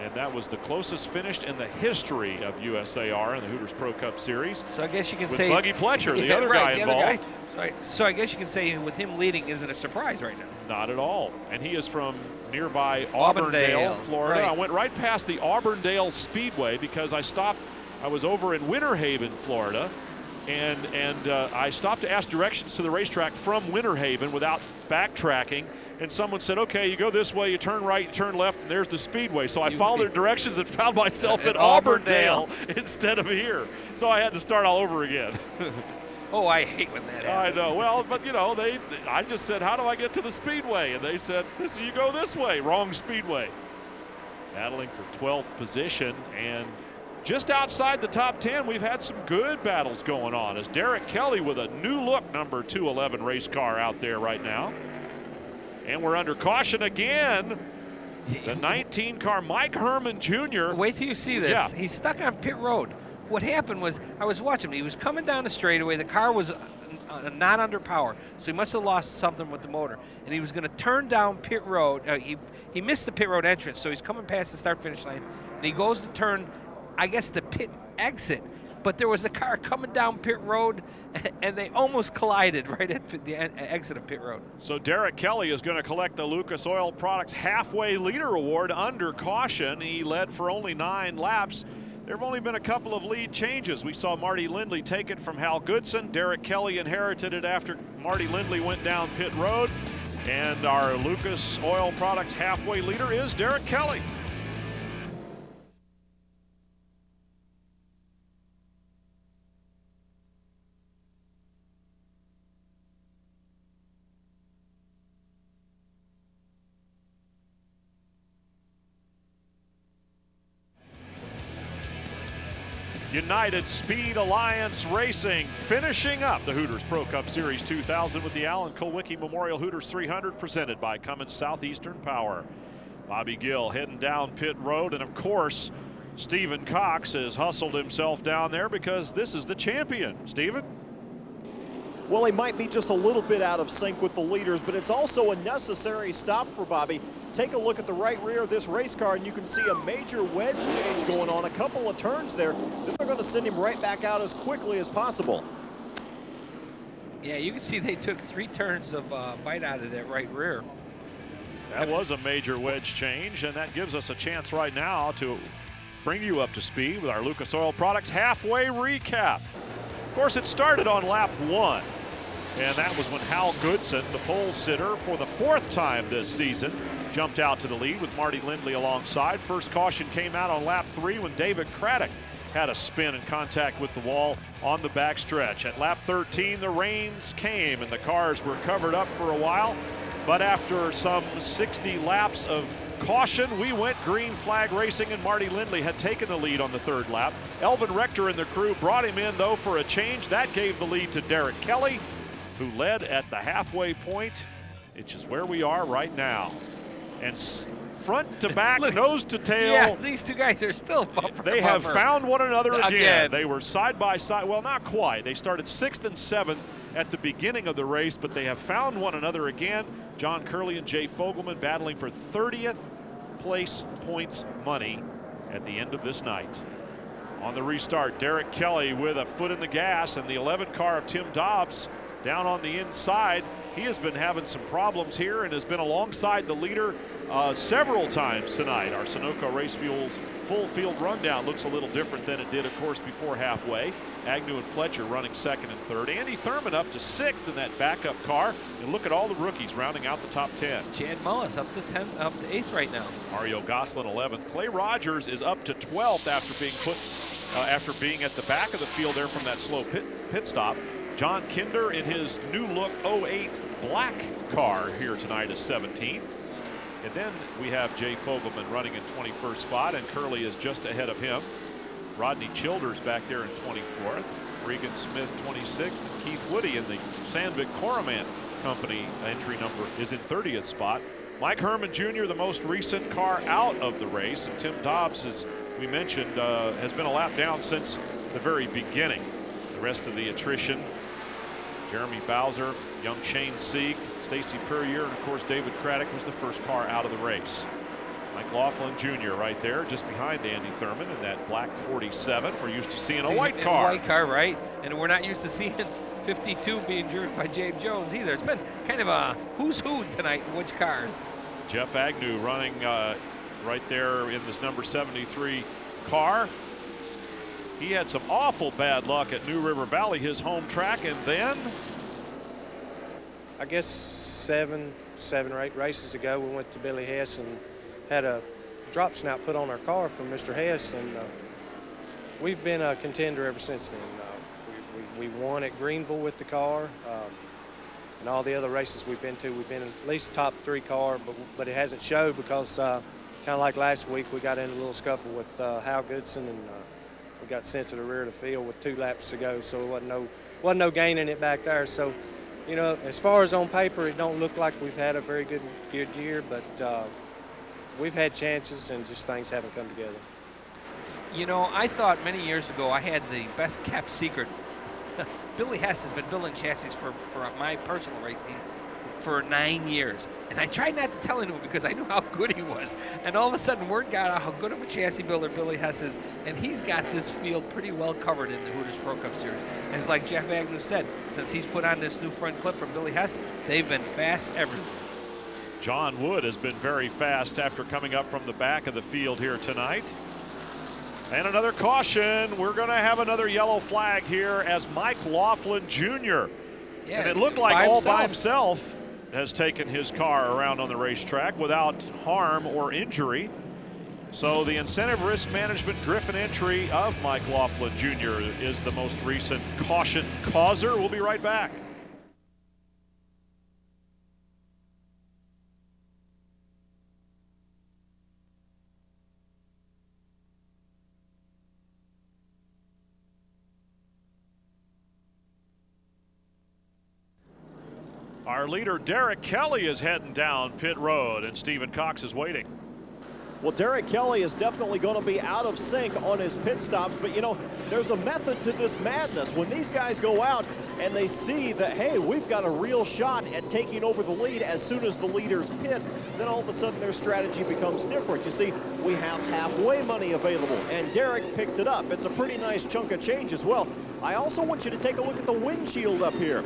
And that was the closest finished in the history of USAR in the Hooters Pro Cup Series. So I guess you can with say Buggy Pletcher, the other guy involved. Right. So I guess you can say with him leading isn't a surprise right now. Not at all. And he is from nearby Auburndale, Florida. Right. I went right past the Auburndale Speedway because I was over in Winter Haven, Florida, and I stopped to ask directions to the racetrack from Winter Haven without backtracking. And someone said, okay, you go this way, you turn right, you turn left, and there's the speedway. So I followed their directions and found myself at Auburndale instead of here. So I had to start all over again. Oh, I hate when that happens. I know. Well, but you know, I just said, how do I get to the speedway? And they said, you go this way, wrong speedway. Battling for 12th position, and just outside the top 10, we've had some good battles going on as Derek Kelly with a new look number 211 race car out there right now. And we're under caution again. The 19 car, Mike Herman Jr. Wait till you see this. Yeah. He's stuck on pit road. What happened was, I was watching him. He was coming down the straightaway. The car was not under power, so he must have lost something with the motor. And he was going to turn down pit road. He missed the pit road entrance, so he's coming past the start-finish line. And he goes to turn, I guess, the pit exit. But there was a car coming down pit road, and they almost collided right at the exit of pit road. So Derek Kelly is going to collect the Lucas Oil Products Halfway Leader Award under caution. He led for only 9 laps. There have only been a couple of lead changes. We saw Marty Lindley take it from Hal Goodson. Derek Kelly inherited it after Marty Lindley went down pit road. And our Lucas Oil Products Halfway Leader is Derek Kelly. United Speed Alliance Racing finishing up the Hooters Pro Cup Series 2000 with the Alan Kulwicki Memorial Hooters 300 presented by Cummins Southeastern Power. Bobby Gill heading down pit road, and of course Stephen Cox has hustled himself down there because this is the champion. Stephen? Well, he might be just a little bit out of sync with the leaders, but it's also a necessary stop for Bobby. Take a look at the right rear of this race car, and you can see a major wedge change going on, a couple of turns there. Then they're going to send him right back out as quickly as possible. Yeah, you can see they took 3 turns of bite out of that right rear. That was a major wedge change, and that gives us a chance right now to bring you up to speed with our Lucas Oil Products halfway recap. Of course, it started on lap 1, and that was when Hal Goodson, the pole sitter for the 4th time this season, jumped out to the lead with Marty Lindley alongside. First caution came out on lap 3 when David Craddock had a spin and contact with the wall on the backstretch. At lap 13, the rains came and the cars were covered up for a while, but after some 60 laps of caution, we went green flag racing, and Marty Lindley had taken the lead on the 3rd lap. Elvin Rector and the crew brought him in, though, for a change. That gave the lead to Derek Kelly, who led at the halfway point, which is where we are right now. And front to back, Look, nose to tail. Yeah, these two guys are still bumper They have found one another again. They were side by side. Well, not quite. They started 6th and 7th at the beginning of the race, but they have found one another again. John Curley and Jay Fogelman battling for 30th place points money at the end of this night. On the restart, Derek Kelly with a foot in the gas, and the 11 car of Tim Dobbs down on the inside. He has been having some problems here and has been alongside the leader several times tonight. Our Sunoco Race Fuels full field rundown looks a little different than it did, of course, before halfway. Agnew and Pletcher running 2nd and 3rd. Andy Thurman up to 6th in that backup car. And look at all the rookies rounding out the top 10. Chad Mullis up to 10th, up to 8th right now. Mario Gosselin 11th. Clay Rogers is up to 12th after being at the back of the field there from that slow pit stop. John Kinder in his new look 08 black car here tonight is 17th. And then we have Jay Fogelman running in 21st spot, and Curley is just ahead of him. Rodney Childers back there in 24th. Regan Smith 26th, and Keith Woody in the Sandvik Coromant Company entry number is in 30th spot. Mike Herman Jr., the most recent car out of the race, and Tim Dobbs, as we mentioned, has been a lap down since the very beginning. The rest of the attrition: Jeremy Bowser, young Shane Sieg, Stacy Purrier, and of course David Craddock was the first car out of the race. Mike Laughlin Jr. right there, just behind Andy Thurman in that black 47. We're used to seeing a white car. A white car, right? And we're not used to seeing 52 being jerked by Jabe Jones either. It's been kind of a who's who tonight in which cars. Jeff Agnew running right there in this number 73 car. He had some awful bad luck at New River Valley, his home track, and then I guess seven or eight races ago, we went to Billy Hess and had a drop snout put on our car from Mr. Hess, and we've been a contender ever since then. We won at Greenville with the car, and all the other races we've been to, we've been at least top 3 car, but it hasn't showed because kind of like last week, we got in a little scuffle with Hal Goodson, and we got sent to the rear of the field with 2 laps to go, so it wasn't no gaining it back there. So, you know, as far as on paper, it don't look like we've had a very good year, but we've had chances and just things haven't come together. You know, I thought many years ago I had the best kept secret. Billy Hess has been building chassis for my personal race team for 9 years. And I tried not to tell anyone because I knew how good he was. And all of a sudden word got out how good of a chassis builder Billy Hess is. And he's got this field pretty well covered in the Hooters Pro Cup Series. And it's like Jeff Agnew said, since he's put on this new front clip from Billy Hess, they've been fast everywhere. John Wood has been very fast after coming up from the back of the field here tonight. And another caution. We're going to have another yellow flag here as Mike Laughlin Jr. Yeah, and it looked like all by himself has taken his car around on the racetrack without harm or injury. So the incentive risk management Griffin entry of Mike Laughlin Jr. is the most recent caution causer. We'll be right back. Our leader, Derek Kelly, is heading down pit road, and Stephen Cox is waiting. Well, Derek Kelly is definitely going to be out of sync on his pit stops, but you know, there's a method to this madness. When these guys go out and they see that, hey, we've got a real shot at taking over the lead as soon as the leaders pit, then all of a sudden their strategy becomes different. You see, we have halfway money available, and Derek picked it up. It's a pretty nice chunk of change as well. I also want you to take a look at the windshield up here.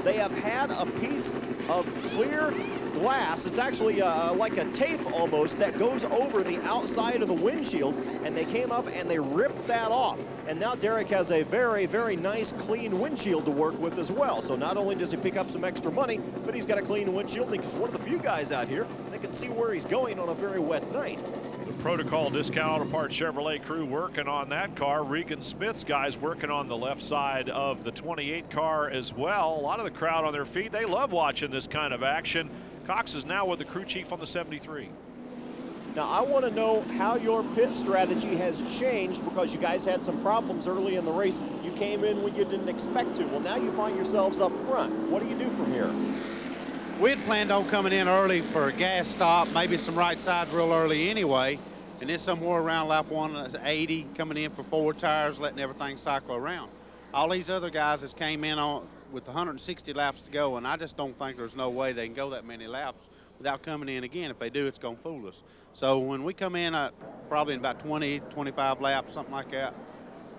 They have had a piece of clear glass. It's actually like a tape almost that goes over the outside of the windshield, and they came up and they ripped that off. And now Derek has a very, very nice clean windshield to work with as well. So not only does he pick up some extra money, but he's got a clean windshield. He's one of the few guys out here that can see where he's going on a very wet night. The Protocol Discount Auto Parts Chevrolet crew working on that car. Regan Smith's guys working on the left side of the 28 car as well. A lot of the crowd on their feet. They love watching this kind of action. Cox is now with the crew chief on the 73. Now, I want to know how your pit strategy has changed, because you guys had some problems early in the race. You came in when you didn't expect to. Well, now you find yourselves up front. What do you do from here? We had planned on coming in early for a gas stop, maybe some right sides real early anyway, and then somewhere around lap 180, coming in for 4 tires, letting everything cycle around. All these other guys that came in on with 160 laps to go, and I just don't think there's no way they can go that many laps without coming in again. If they do, it's going to fool us. So when we come in probably in about 20, 25 laps, something like that,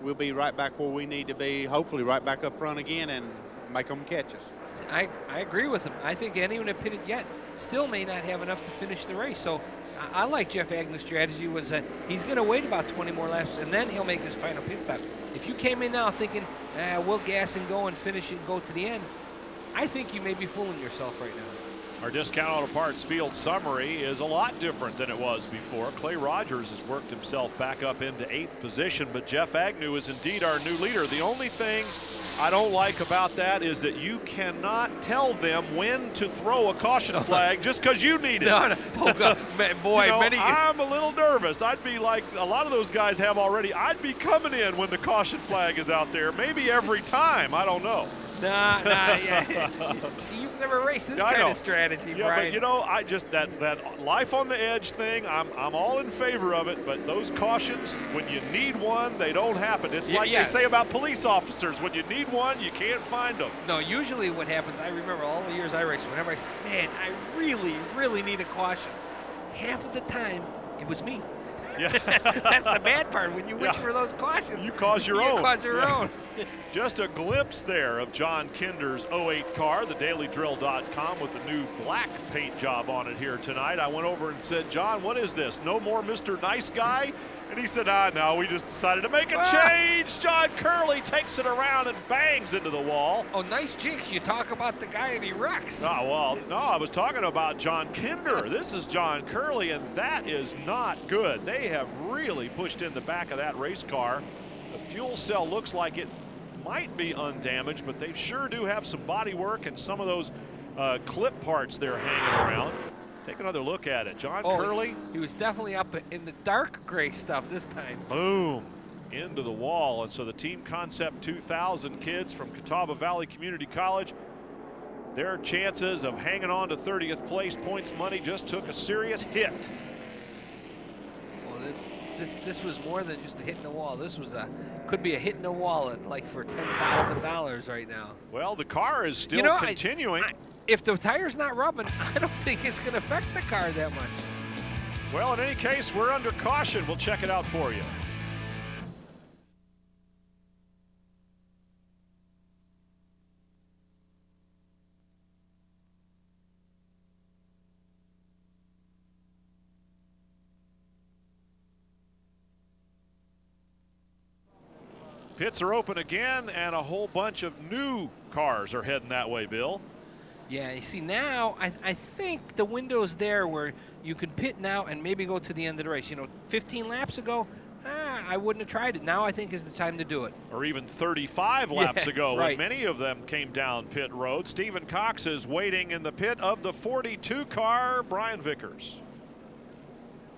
we'll be right back where we need to be, hopefully right back up front again and make them catch us. I agree with him. I think anyone that pitted yet still may not have enough to finish the race. So I like Jeff Agnew's strategy was that he's going to wait about 20 more laps, and then he'll make his final pit stop. If you came in now thinking, we'll gas and go and finish it and go to the end, I think you may be fooling yourself right now. Our Discount Auto Parts field summary is a lot different than it was before. Clay Rogers has worked himself back up into 8th position, but Jeff Agnew is indeed our new leader. The only thing I don't like about that is that you cannot tell them when to throw a caution flag just because you need it. No. Oh, God. Boy, you know, many. I'm a little nervous. I'd be like a lot of those guys have already. I'd be coming in when the caution flag is out there, maybe every time. I don't know. Nah, yeah. See, you've never raced this kind of strategy, yeah, Brian. But you know, I just that life on the edge thing, I'm all in favor of it, but those cautions, when you need one, they don't happen. It's like they say about police officers, when you need one, you can't find them. No, usually what happens, I remember all the years I raced, whenever I said, man, I really, really need a caution, half of the time, it was me. Yeah. That's the bad part. When you wish for those cautions, you cause your own. You cause your own. Just a glimpse there of John Kinder's 08 car, the dailydrill.com, with the new black paint job on it here tonight. I went over and said, John, what is this? No more Mr. Nice Guy? And he said, no, we just decided to make a change. John Curley takes it around and bangs into the wall. Oh, nice jinx. You talk about the guy and he wrecks. Oh, well, no, I was talking about John Kinder. This is John Curley, and that is not good. They have really pushed in the back of that race car. The fuel cell looks like it might be undamaged, but they sure do have some body work and some of those clip parts they're hanging around. Take another look at it. John Curley. He was definitely up in the dark gray stuff this time. Boom. Into the wall. And so the Team Concept 2000 kids from Catawba Valley Community College, their chances of hanging on to 30th place points money just took a serious hit. Well, this was more than just a hit in the wall. This was could be a hit in the wallet, like for $10,000 right now. Well, the car is still continuing. If the tire's not rubbing, I don't think it's going to affect the car that much. Well, in any case, we're under caution. We'll check it out for you. Pits are open again, and a whole bunch of new cars are heading that way, Bill. Yeah, you see now, I think the window's there where you can pit now and maybe go to the end of the race. You know, 15 laps ago, I wouldn't have tried it. Now I think is the time to do it. Or even 35 laps ago, when many of them came down pit road. Stephen Cox is waiting in the pit of the 42 car, Brian Vickers.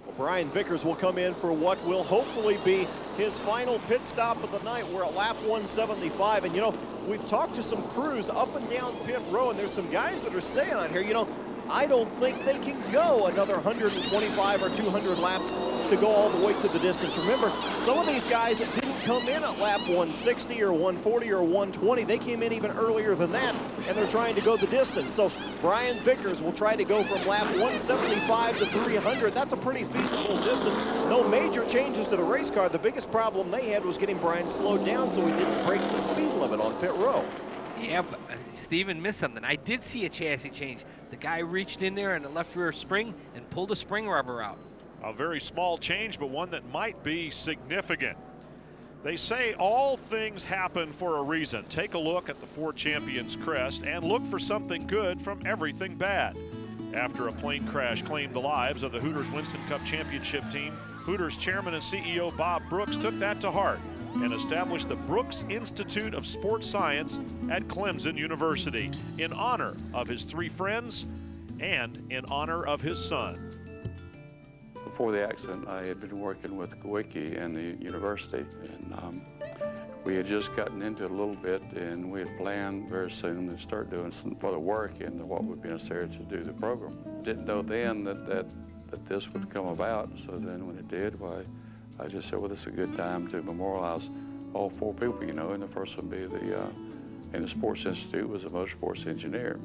Well, Brian Vickers will come in for what will hopefully be his final pit stop of the night. We're at lap 175, and you know, we've talked to some crews up and down pit row, and there's some guys that are saying on here, you know, I don't think they can go another 125 or 200 laps to go all the way to the distance. Remember, some of these guys that didn't come in at lap 160 or 140 or 120, they came in even earlier than that, and they're trying to go the distance. So Brian Vickers will try to go from lap 175 to 300. That's a pretty feasible distance. No major changes to the race car. The biggest problem they had was getting Brian slowed down so he didn't break the speed limit on pit row. Yeah, but Steven missed something. I did see a chassis change. The guy reached in there in the left rear spring and pulled the spring rubber out. A very small change, but one that might be significant. They say all things happen for a reason. Take a look at the 4 Champions crest and look for something good from everything bad. After a plane crash claimed the lives of the Hooters Winston Cup Championship team, Hooters chairman and CEO Bob Brooks took that to heart and established the Brooks Institute of Sports Science at Clemson University in honor of his 3 friends and in honor of his son. Before the accident, I had been working with Kulwicki and the university, and we had just gotten into it a little bit, and we had planned very soon to start doing some further work into what would be necessary to do the program. Didn't know then that this would come about, so then when it did, why, I just said, well, this is a good time to memorialize all 4 people, you know, and the first one would be in the Sports Institute was a motorsports engineer.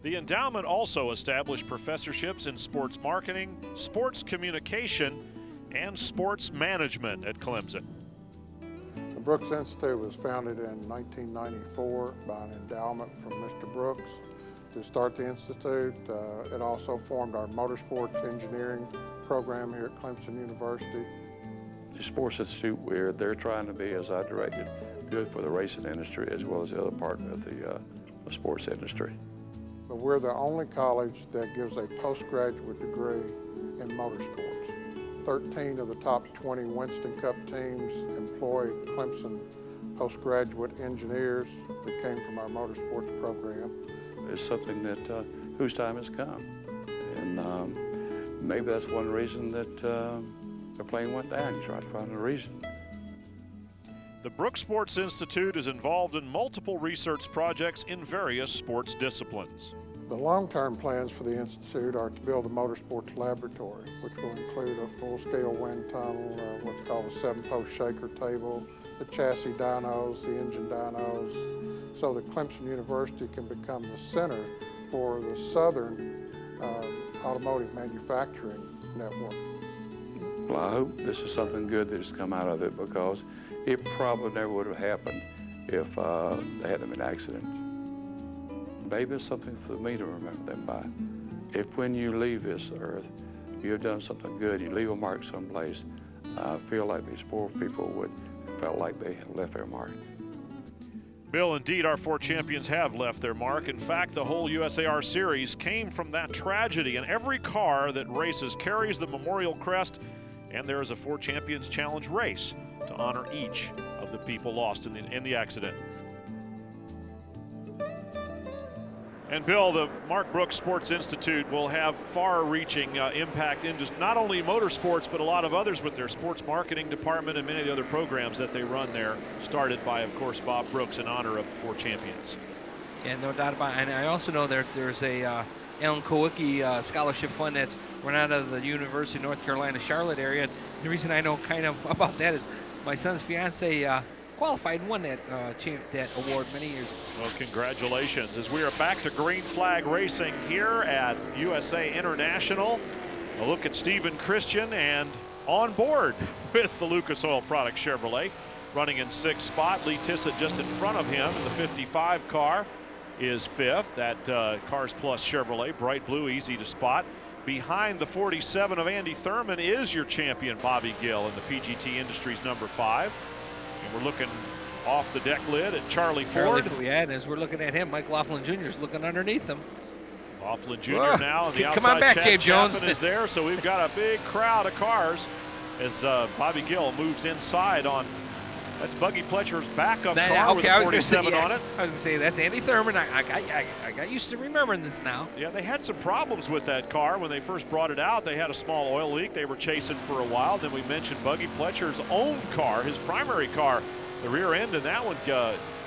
The endowment also established professorships in sports marketing, sports communication, and sports management at Clemson. The Brooks Institute was founded in 1994 by an endowment from Mr. Brooks to start the Institute. It also formed our motorsports engineering program here at Clemson University. The Sports Institute, where they're trying to be, as I directed, good for the racing industry as well as the other part of the sports industry. But we're the only college that gives a postgraduate degree in motorsports. 13 of the top 20 Winston Cup teams employ Clemson postgraduate engineers that came from our motorsports program. It's something that whose time has come. And maybe that's one reason that the plane went down. You try to find a reason. The Brooks Sports Institute is involved in multiple research projects in various sports disciplines. The long-term plans for the Institute are to build a motorsports laboratory, which will include a full-scale wind tunnel, what's called a 7-post shaker table, the chassis dynos, the engine dynos, so that Clemson University can become the center for the southern automotive manufacturing network. Well, I hope this is something good that has come out of it, because it probably never would have happened if there hadn't been an accident. Maybe it's something for me to remember them by. If when you leave this earth, you have done something good, you leave a mark someplace, I feel like these 4 people would felt like they had left their mark. Bill, indeed, our 4 champions have left their mark. In fact, the whole USAR series came from that tragedy, and every car that races carries the memorial crest, and there is a 4 Champions Challenge race to honor each of the people lost in the accident. And Bill, the Mark Brooks Sports Institute will have far-reaching impact in just not only motorsports, but a lot of others with their sports marketing department and many of the other programs that they run there, started by, of course, Bob Brooks in honor of the 4 champions. Yeah, no doubt about it. And I also know there's a Alan Kulwicki scholarship fund that's run out of the University of North Carolina, Charlotte area. And the reason I know kind of about that is my son's fiance qualified and won that award many years ago. Well, congratulations. As we are back to green flag racing here at USA International, a look at Stephen Christian and on board with the Lucas Oil Products Chevrolet, running in 6th spot. Lee Tissett just in front of him in the 55 car is 5th. That Cars Plus Chevrolet, bright blue, easy to spot. Behind the 47 of Andy Thurman is your champion Bobby Gill in the PGT Industries number 5. And we're looking off the deck lid at Charlie Ford. Yeah, and as we're looking at him, Mike Laughlin Jr. is looking underneath him. Laughlin Jr. now on the outside. Come on back, Chad Dave Jones Chapman is there, so we've got a big crowd of cars as Bobby Gill moves inside on. That's Buggy Pletcher's backup car with a 47 on it. I was going to say, that's Andy Thurman. I got used to remembering this now. Yeah, they had some problems with that car when they first brought it out. They had a small oil leak they were chasing for a while. Then we mentioned Buggy Pletcher's own car, his primary car, The rear end in that one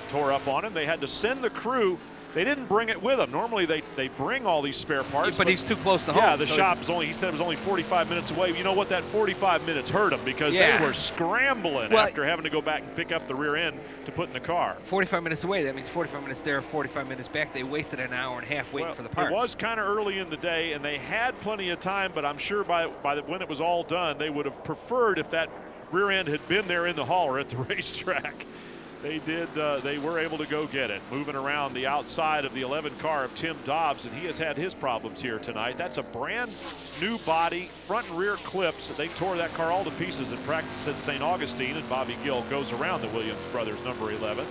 tore up on him. They had to send the crew. They didn't bring it with them. Normally they bring all these spare parts. But he's too close to home. Yeah, the shop's only, he said it was only 45 minutes away. You know what, that 45 minutes hurt them because they were scrambling after having to go back and pick up the rear end to put in the car. 45 minutes away, that means 45 minutes there, 45 minutes back. They wasted an hour and a half waiting for the parts. It was kind of early in the day, and they had plenty of time, but I'm sure when it was all done, they would have preferred if that rear end had been there in the hauler at the racetrack. They did. They were able to go get it. Moving around the outside of the 11 car of Tim Dobbs, and he has had his problems here tonight. That's a brand new body, front and rear clips. They tore that car all to pieces in practice at St. Augustine, and Bobby Gill goes around the Williams brothers, number 11.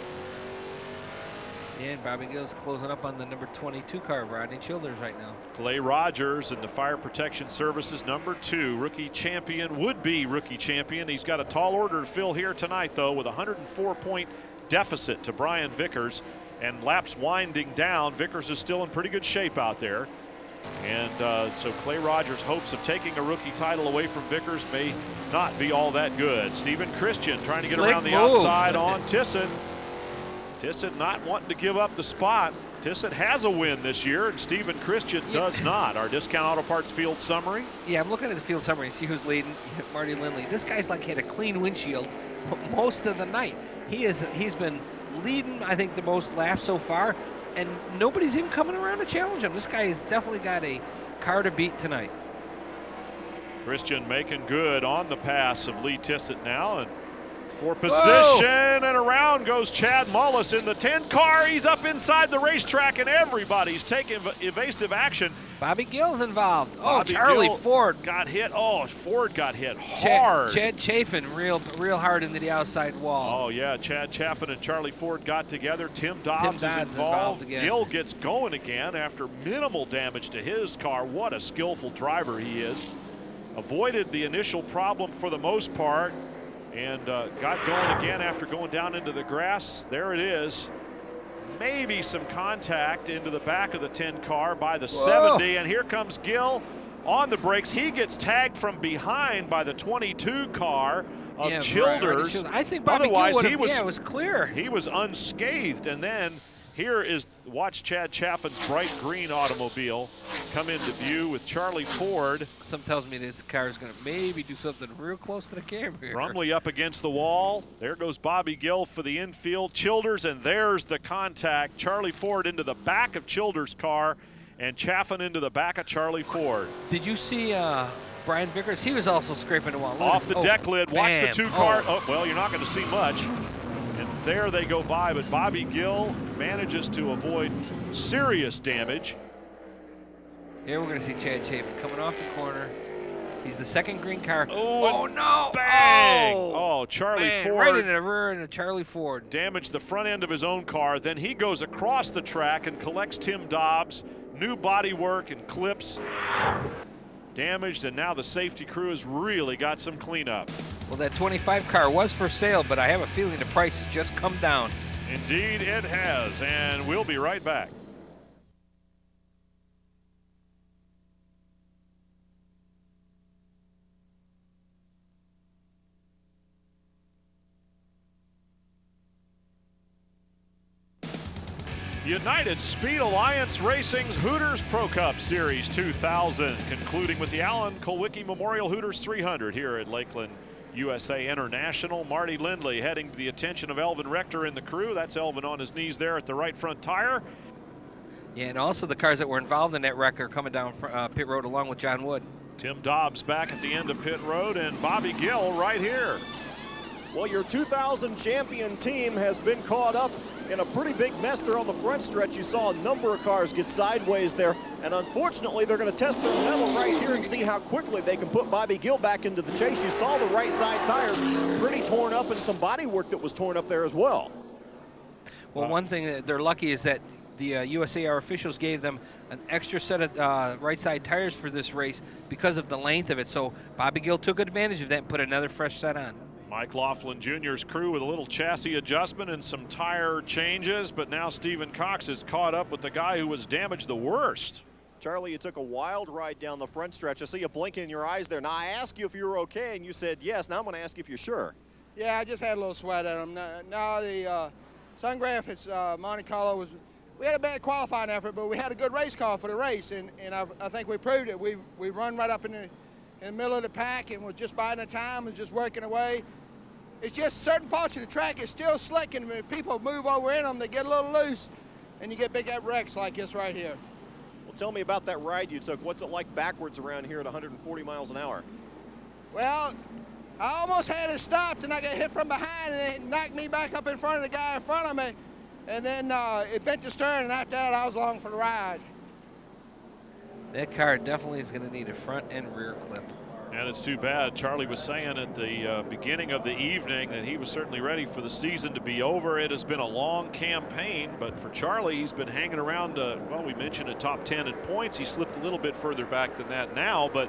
And Bobby Gill's closing up on the number 22 car of Rodney Childers right now. Clay Rogers in the Fire Protection Services, number 2, rookie champion, would-be rookie champion. He's got a tall order to fill here tonight, though, with a 104-point deficit to Brian Vickers. And laps winding down, Vickers is still in pretty good shape out there. And so Clay Rogers' hopes of taking a rookie title away from Vickers may not be all that good. Stephen Christian trying to get around the outside on Tissot. Tissot not wanting to give up the spot. Tissot has a win this year, and Stephen Christian does not. Our Discount Auto Parts field summary. Yeah, I'm looking at the field summary. See who's leading. Marty Lindley. This guy's like had a clean windshield most of the night. He's been leading, I think, the most laps so far, and nobody's even coming around to challenge him. This guy has definitely got a car to beat tonight. Christian making good on the pass of Lee Tissot now, and for position, and around goes Chad Mullis in the 10 car. He's up inside the racetrack, and everybody's taking evasive action. Bobby Gill's involved. Charlie Ford got hit. Ford got hit hard. Chad Chafin real hard into the outside wall. Oh yeah, Chad Chaffin and Charlie Ford got together. Tim Dobbs is involved again. Gill gets going again after minimal damage to his car. What a skillful driver he is. Avoided the initial problem for the most part, and got going again after going down into the grass. There it is. Maybe some contact into the back of the 10 car by the 70, and here comes Gill on the brakes. He gets tagged from behind by the 22 car of Childers. I think Bobby Gill he was, it was clear. He was unscathed, and then here is, watch Chad Chaffin's bright green automobile come into view with Charlie Ford. Something tells me this car is going to maybe do something real close to the camera here. Brumley up against the wall. There goes Bobby Gill for the infield. Childers, and there's the contact. Charlie Ford into the back of Childers' car, and Chaffin into the back of Charlie Ford. Did you see Brian Vickers? He was also scraping the wall. Off the deck lid. Watch the 2 car. Oh, well, you're not going to see much. And there they go by, but Bobby Gill manages to avoid serious damage. Here we're going to see Chad Chafin coming off the corner. He's the second green car. Oh no! Bang! Oh, Charlie Ford. Right into the rear end of Charlie Ford. Damaged the front end of his own car. Then he goes across the track and collects Tim Dobbs. New body work and clips damaged, and now the safety crew has really got some cleanup. Well, that 25 car was for sale, but I have a feeling the price has just come down. Indeed it has, and we'll be right back. United Speed Alliance Racing's Hooters Pro Cup Series 2000, concluding with the Alan Kulwicki Memorial Hooters 300 here at Lakeland, USA International. Marty Lindley heading to the attention of Elvin Rector and the crew. That's Elvin on his knees there at the right front tire. Yeah, and also the cars that were involved in that wreck are coming down pit road along with John Wood. Tim Dobbs back at the end of pit road, and Bobby Gill right here. Well, your 2000 champion team has been caught up in a pretty big mess there on the front stretch. You saw a number of cars get sideways there, and unfortunately they're going to test their mettle right here and see how quickly they can put Bobby Gill back into the chase. You saw the right side tires pretty torn up, and some body work that was torn up there as well. Well, one thing that they're lucky is that the USAR officials gave them an extra set of right side tires for this race because of the length of it. So Bobby Gill took advantage of that and put another fresh set on. Mike Laughlin Jr.'s crew with a little chassis adjustment and some tire changes, but now Stephen Cox is caught up with the guy who was damaged the worst. Charlie, you took a wild ride down the front stretch. I see you blinking in your eyes there. Now, I asked you if you were okay, and you said yes. Now I'm going to ask you if you're sure. Yeah, I just had a little sweat at them. No, the Sun Graphics Monte Carlo we had a bad qualifying effort, but we had a good race car for the race, and I think we proved it. We run right up in the middle of the pack and was just buying the time and just working away. It's just certain parts of the track is still slick, and when people move over in them, they get a little loose, and you get big wrecks like this right here. Well, tell me about that ride you took. What's it like backwards around here at 140 miles an hour? Well, I almost had it stopped, and I got hit from behind, and it knocked me back up in front of the guy in front of me. And then it bent the stern, and after that, I was along for the ride. That car definitely is going to need a front and rear clip. And it's too bad. Charlie was saying at the beginning of the evening that he was certainly ready for the season to be over. It has been a long campaign, but for Charlie, he's been hanging around, well, we mentioned a top 10 in points. He slipped a little bit further back than that now, but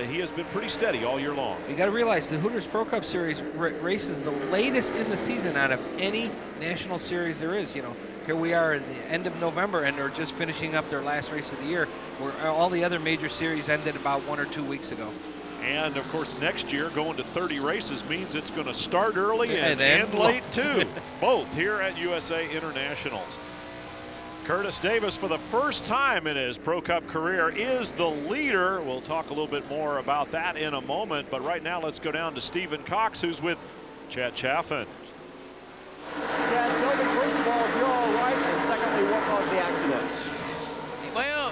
he has been pretty steady all year long. You got to realize the Hooters Pro Cup Series races the latest in the season out of any national series there is. You know, here we are at the end of November, and they're just finishing up their last race of the year, where all the other major series ended about 1 or 2 weeks ago. And of course, next year going to 30 races means it's going to start early and end late too. Both here at USA Internationals. Curtis Davis, for the first time in his Pro Cup career, is the leader. We'll talk a little bit more about that in a moment, but right now let's go down to Stephen Cox, who's with Chad Chaffin. Chad, tell me first of all if you're all right, and secondly, what caused the accident? Well,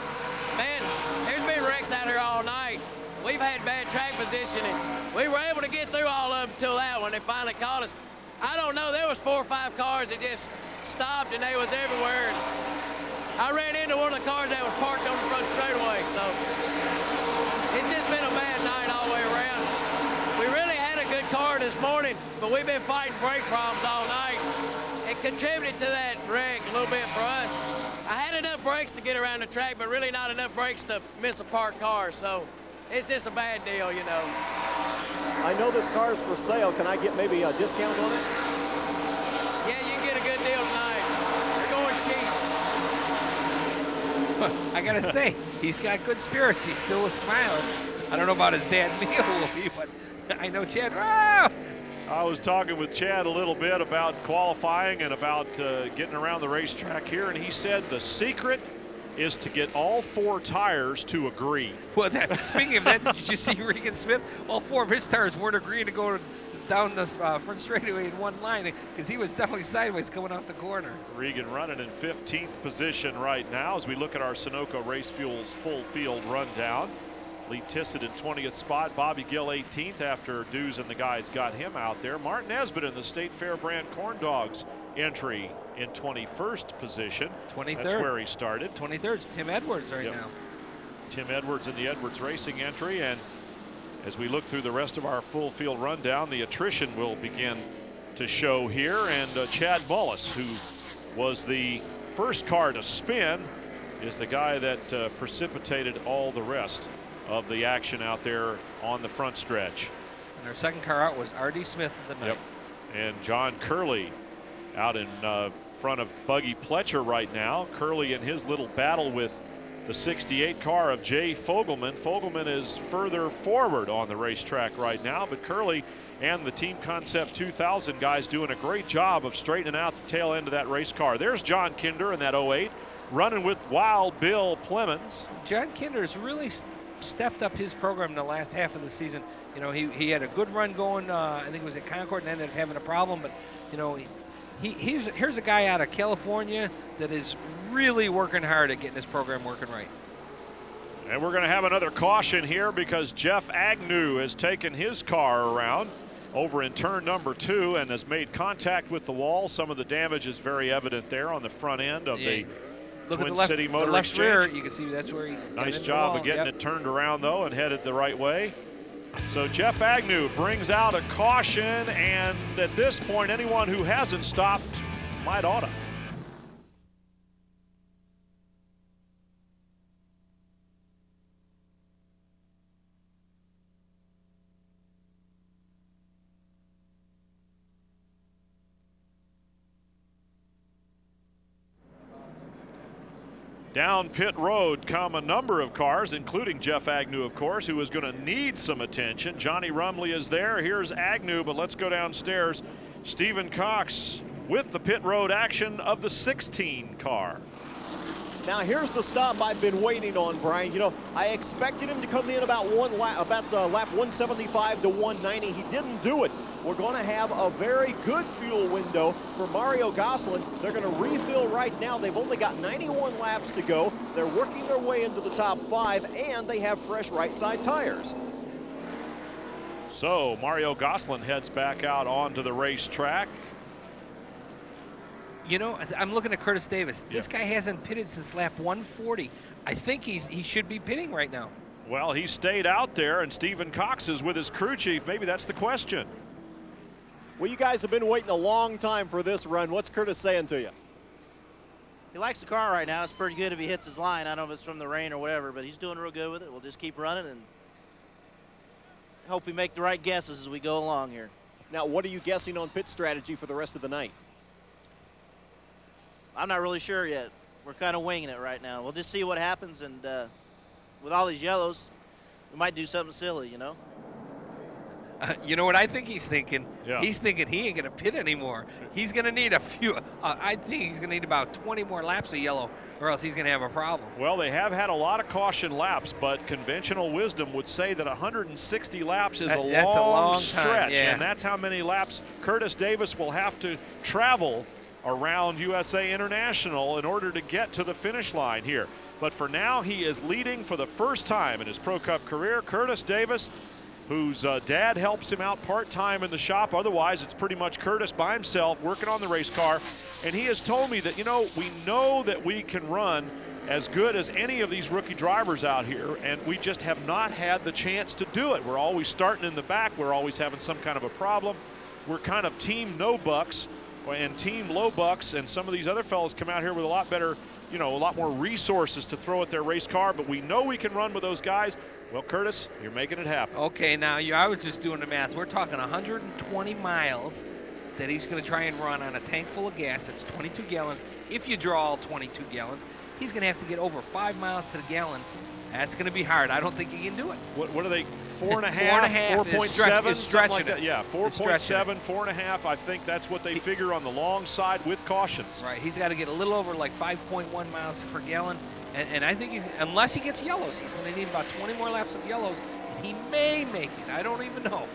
man, there's been wrecks out here all night. We've had bad track positioning. We were able to get through all of them until that when they finally caught us. I don't know, there was 4 or 5 cars that just stopped and they was everywhere. I ran into one of the cars that was parked on the front straightaway, so it's just been a bad night all the way around. We really had a good car this morning, but we've been fighting brake problems all night. It contributed to that wreck a little bit for us. I had enough brakes to get around the track, but really not enough brakes to miss a parked car, so it's just a bad deal, you know. I know this car is for sale. Can I get maybe a discount on it? Yeah, you can get a good deal tonight. They're going cheap. I gotta say, he's got good spirits. He's still smiling. I don't know about his dad Neil will be, but I know Chad. I was talking with Chad a little bit about qualifying and about getting around the racetrack here, and he said the secret is to get all 4 tires to agree. Well, speaking of that, did you see Regan Smith? All 4 of his tires weren't agreeing to go down the front straightaway in one line, because he was definitely sideways coming off the corner. Regan running in 15th position right now as we look at our Sunoco Race Fuels full field rundown. Lee Tissett in 20th spot, Bobby Gill 18th after Dews and the guys got him out there. Martin Nesbitt in the State Fair brand Corn Dogs entry in 21st position. 23rd. That's where he started. 23rd is Tim Edwards right now. Tim Edwards in the Edwards Racing entry, and as we look through the rest of our full field rundown, the attrition will begin to show here, and Chad Mullis, who was the first car to spin, is the guy that precipitated all the rest of the action out there on the front stretch. And our second car out was R.D. Smith of the night. And John Curley out in front of Buggy Pletcher right now. Curley in his little battle with the 68 car of Jay Fogelman. Fogelman is further forward on the racetrack right now, but Curley and the Team Concept 2000 guys doing a great job of straightening out the tail end of that race car. There's John Kinder in that 08, running with Wild Bill Plemons. John Kinder has really stepped up his program in the last half of the season. You know, he had a good run going, I think it was at Concord, and ended up having a problem, but, you know, here's a guy out of California that is really working hard at getting his program working right. And we're going to have another caution here because Jeff Agnew has taken his car around over in turn number 2 and has made contact with the wall. Some of the damage is very evident there on the front end of the Twin City Motor Exchange. Rear, you can see that's where he nice job of getting it turned around though and headed the right way. So Jeff Agnew brings out a caution, and at this point anyone who hasn't stopped might oughta. Down pit road come a number of cars, including Jeff Agnew, of course, who is going to need some attention. Johnny Rumley is there. Here's Agnew, but let's go downstairs. Stephen Cox with the pit road action of the 16 car. Now here's the stop I've been waiting on, Brian. You know, I expected him to come in about lap 175 to 190. He didn't do it. We're going to have a very good fuel window for Mario Gosselin. They're going to refill right now. They've only got 91 laps to go. They're working their way into the top 5, and they have fresh right side tires. So Mario Gosselin heads back out onto the racetrack. You know, I'm looking at Curtis Davis. This guy hasn't pitted since lap 140. I think he should be pitting right now. Well, he stayed out there, and Stephen Cox is with his crew chief. Maybe that's the question. Well, you guys have been waiting a long time for this run. What's Curtis saying to you? He likes the car right now. It's pretty good if he hits his line. I don't know if it's from the rain or whatever, but he's doing real good with it. We'll just keep running and hope we make the right guesses as we go along here. Now, what are you guessing on pit strategy for the rest of the night? I'm not really sure yet. We're kind of winging it right now. We'll just see what happens, and with all these yellows, we might do something silly, you know? You know what I think he's thinking? Yeah. He's thinking he ain't going to pit anymore. He's going to need a few. I think he's going to need about 20 more laps of yellow, or else he's going to have a problem. Well, they have had a lot of caution laps, but conventional wisdom would say that 160 laps is that's a long stretch, yeah. and that's how many laps Curtis Davis will have to travel around USA International in order to get to the finish line here. But for now, he is leading for the first time in his Pro Cup career. Curtis Davis, whose dad helps him out part-time in the shop. Otherwise, it's pretty much Curtis by himself working on the race car. And he has told me that, you know, we know that we can run as good as any of these rookie drivers out here, and we just have not had the chance to do it. We're always starting in the back. We're always having some kind of a problem. We're kind of team no bucks and team low bucks, and some of these other fellas come out here with a lot better, you know, a lot more resources to throw at their race car, but we know we can run with those guys. Well, Curtis, you're making it happen. Okay, now I was just doing the math. We're talking 120 miles that he's going to try and run on a tank full of gas. It's 22 gallons. If you draw all 22 gallons, he's going to have to get over 5 miles to the gallon. That's going to be hard. I don't think he can do it. What are they, 4.5, 4.7? Something like that. Yeah, 4.7, 4.5. I think that's what they figure on the long side with cautions. Right, he's got to get a little over like 5.1 miles per gallon. And I think unless he gets yellows, he's going to need about 20 more laps of yellows, and he may make it. I don't even know.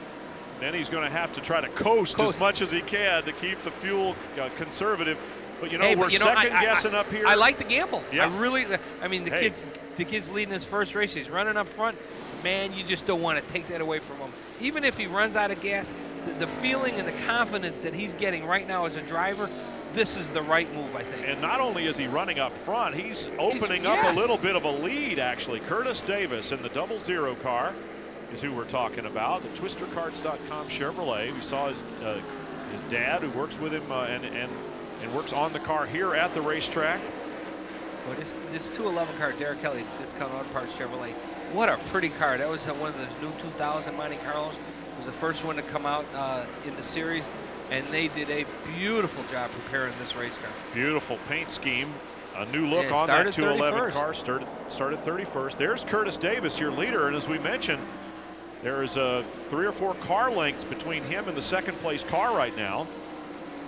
Then he's going to have to try to coast as much as he can to keep the fuel conservative. But you know, we're second guessing up here. I like the gamble. Yeah. I mean, the kid's leading his first race. He's running up front. Man, you just don't want to take that away from him. Even if he runs out of gas, the feeling and the confidence that he's getting right now as a driver, this is the right move, I think. And not only is he running up front, he's opening up a little bit of a lead, actually. Curtis Davis in the 00 car is who we're talking about. The twistercarts.com Chevrolet. We saw his dad, who works with him and works on the car here at the racetrack. Well, this 211 car, Derek Kelly, Discount Auto Parts Chevrolet. What a pretty car. That was one of those new 2000 Monte Carlos. It was the first one to come out in the series. And they did a beautiful job preparing this race car. Beautiful paint scheme. A new look on that 211 car. Started 31st. There's Curtis Davis, your leader. And as we mentioned, there's 3 or 4 car lengths between him and the second place car right now.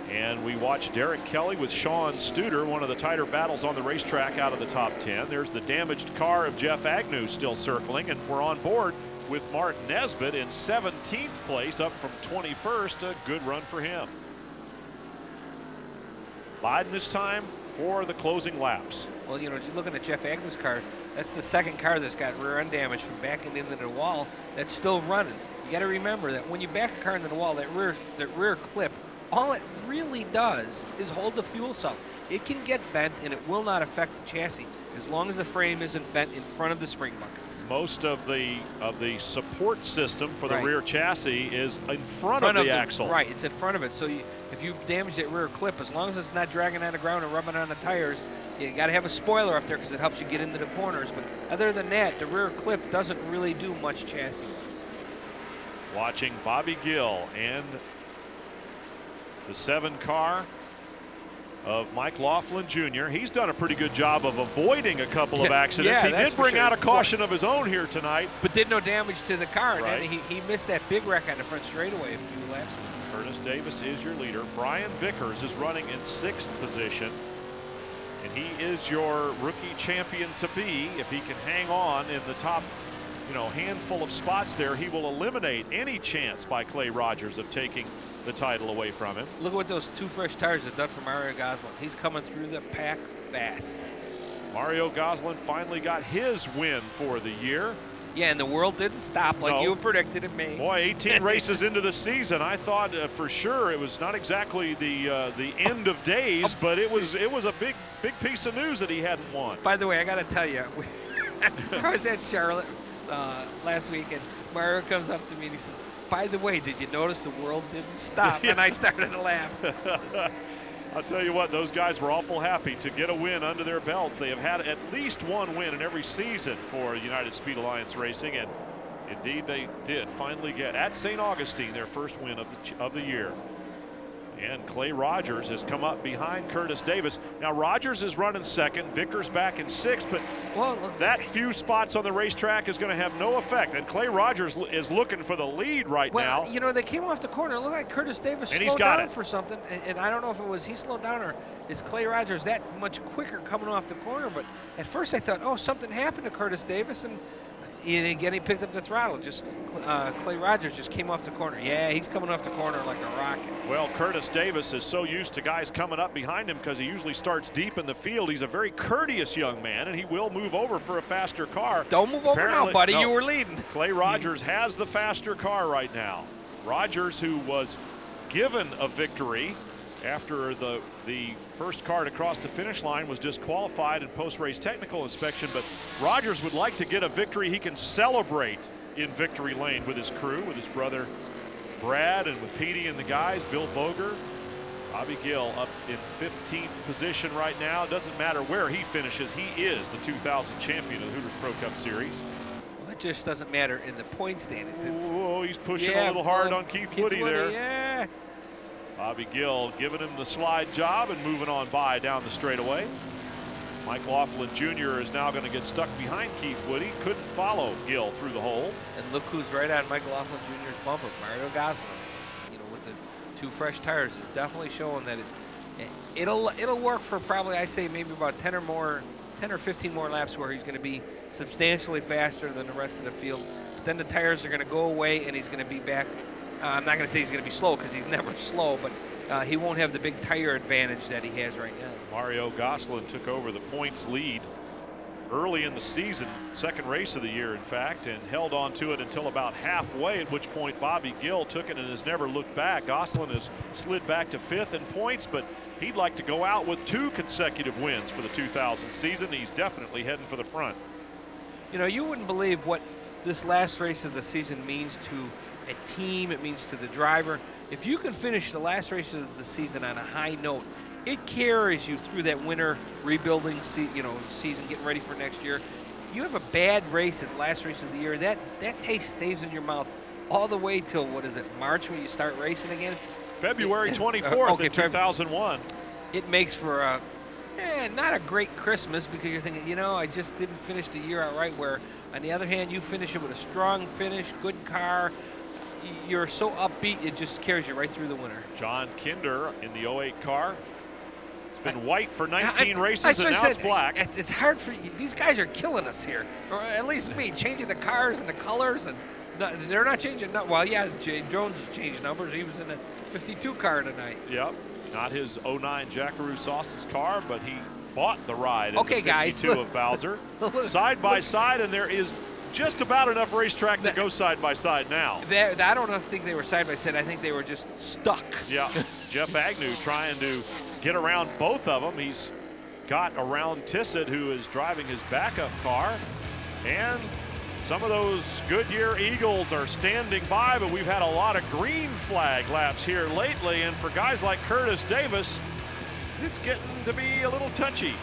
And we watch Derek Kelly with Sean Studer, one of the tighter battles on the racetrack, out of the top 10. There's the damaged car of Jeff Agnew still circling, and we're on board with Mark Nesbitt in 17th place, up from 21st. A good run for him. Biden this time for the closing laps. Well, you know, just looking at Jeff Agnew's car, that's the second car that's got rear end damage from backing into the wall that's still running. You got to remember that when you back a car into the wall, that rear clip, all it really does is hold the fuel cell. It can get bent and it will not affect the chassis as long as the frame isn't bent in front of the spring buckets. Most of the support system for the rear chassis is in front of the axle. Right, it's in front of it. So if you damage that rear clip, as long as it's not dragging on the ground and rubbing on the tires, you got to have a spoiler up there because it helps you get into the corners. But other than that, the rear clip doesn't really do much chassis-wise. Watching Bobby Gill and the 7 car of Mike Laughlin Jr. He's done a pretty good job of avoiding a couple of accidents. Yeah, he did bring out a caution of his own here tonight. But did no damage to the car. Right. And he missed that big wreck on the front straightaway a few laps ago. Curtis Davis is your leader. Brian Vickers is running in 6th position. And he is your rookie champion to be. If he can hang on in the top, handful of spots there, he will eliminate any chance by Clay Rogers of taking the title away from him. Look at what those 2 fresh tires have done for Mario Gosselin. He's coming through the pack fast. Mario Gosselin finally got his win for the year. Yeah, and the world didn't stop like you predicted it may. Boy, 18 races into the season, I thought for sure it was not exactly the end of days, but it was a big piece of news that he hadn't won. By the way, I got to tell you, I was at Charlotte last week, and Mario comes up to me and he says, "By the way, did you notice the world didn't stop?" And I started to laugh. I'll tell you what, those guys were awful happy to get a win under their belts. They have had at least one win in every season for United Speed Alliance Racing, and indeed they did finally get at St. Augustine their first win of the year. And Clay Rogers has come up behind Curtis Davis. Now Rogers is running 2nd, Vickers back in 6th, but that few spots on the racetrack is going to have no effect. And Clay Rogers is looking for the lead right now. They came off the corner. It looked like Curtis Davis slowed down for something, and I don't know if it was he slowed down or is Clay Rogers that much quicker coming off the corner. But at first I thought, oh, something happened to Curtis Davis, and again he picked up the throttle. Just Clay Rogers just came off the corner. Yeah, he's coming off the corner like a rocket. Well, Curtis Davis is so used to guys coming up behind him because he usually starts deep in the field. He's a very courteous young man, and he will move over for a faster car. Don't move over now, buddy. You were leading. Clay Rogers has the faster car right now. Rogers, who was given a victory after the first car to cross the finish line, was disqualified in post-race technical inspection, but Rogers would like to get a victory he can celebrate in victory lane with his crew, with his brother Brad and with Petey and the guys, Bill Boger. Bobby Gill up in 15th position right now. Doesn't matter where he finishes, he is the 2000 champion of the Hooters Pro Cup Series. Well, it just doesn't matter in the point standings. Oh, he's pushing a little hard on Keith Woody there. Yeah. Bobby Gill giving him the slide job and moving on by down the straightaway. Mike Laughlin Jr. is now going to get stuck behind Keith Woody. Couldn't follow Gill through the hole. And look who's right on Mike Laughlin Jr.'s bumper, Mario Gosselin. With the 2 fresh tires, is definitely showing that it'll work for probably, I say, maybe about 10 or 15 more laps where he's going to be substantially faster than the rest of the field. But then the tires are going to go away and he's going to be back. I'm not going to say he's going to be slow because he's never slow, but he won't have the big tire advantage that he has right now. Mario Gosselin took over the points lead early in the season, 2nd race of the year, in fact, and held on to it until about halfway, at which point Bobby Gill took it and has never looked back. Gosselin has slid back to 5th in points, but he'd like to go out with 2 consecutive wins for the 2000 season. He's definitely heading for the front. You wouldn't believe what this last race of the season means to a team. It means to the driver. If you can finish the last race of the season on a high note, it carries you through that winter rebuilding season, getting ready for next year. You have a bad race at the last race of the year, that taste stays in your mouth all the way till, what is it, March, when you start racing again? February 24th in 2001. It makes for not a great Christmas, because you're thinking, I just didn't finish the year out right, where on the other hand, you finish it with a strong finish, good car. You're so upbeat, it just carries you right through the winter. John Kinder in the 08 car. It's been white for 19 races, and now it's black. It's hard for you. These guys are killing us here, or at least me, changing the cars and the colors, and they're not changing. Well, yeah, Jay Jones has changed numbers. He was in a 52 car tonight. Yep, not his 09 Jackaroo Sauce's car, but he bought the ride in the 52 guys. of Bowser. Side by side, and there is just about enough racetrack to go side by side now. I don't think they were side by side. I think they were just stuck. Yeah, Jeff Agnew trying to get around both of them. He's got around Tissot, who is driving his backup car. And some of those Goodyear Eagles are standing by, but we've had a lot of green flag laps here lately. And for guys like Curtis Davis, it's getting to be a little touchy.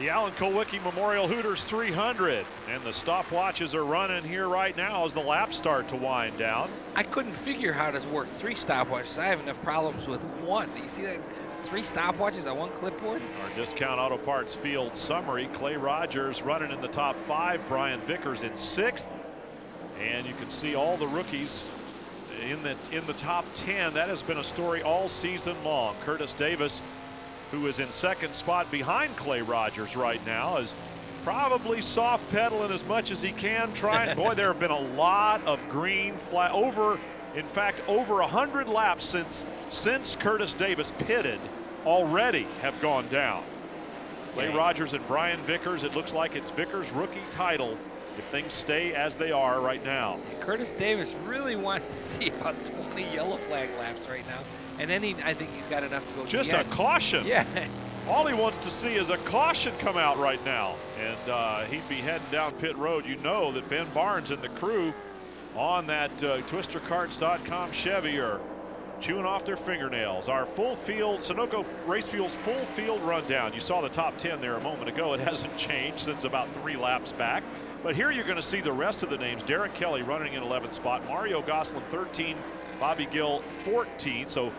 The Alan Kulwicki Memorial Hooters 300, and the stopwatches are running here right now as the laps start to wind down. I couldn't figure how to work 3 stopwatches. I have enough problems with 1. Do you see that? 3 stopwatches on 1 clipboard? Our Discount Auto Parts field summary: Clay Rogers running in the top 5, Brian Vickers in 6th, and you can see all the rookies in the top 10. That has been a story all season long. Curtis Davis, who is in 2nd spot behind Clay Rogers right now, is probably soft pedaling as much as he can, trying. Boy, there have been a lot of green flag in fact, over 100 laps since Curtis Davis pitted already have gone down. Clay Rogers and Brian Vickers, it looks like it's Vickers' rookie title if things stay as they are right now. Curtis Davis really wants to see about 20 yellow flag laps right now. And then I think he's got enough to go. Just a caution. Yeah. All he wants to see is a caution come out right now. And he'd be heading down pit road. You know that Ben Barnes and the crew on that twistercarts.com Chevy are chewing off their fingernails. Our full field, Sunoco Race Fuel's full field rundown. You saw the top 10 there a moment ago. It hasn't changed since about 3 laps back. But here you're going to see the rest of the names. Derek Kelly running in 11th spot. Mario Gosselin 13. Bobby Gill 14. So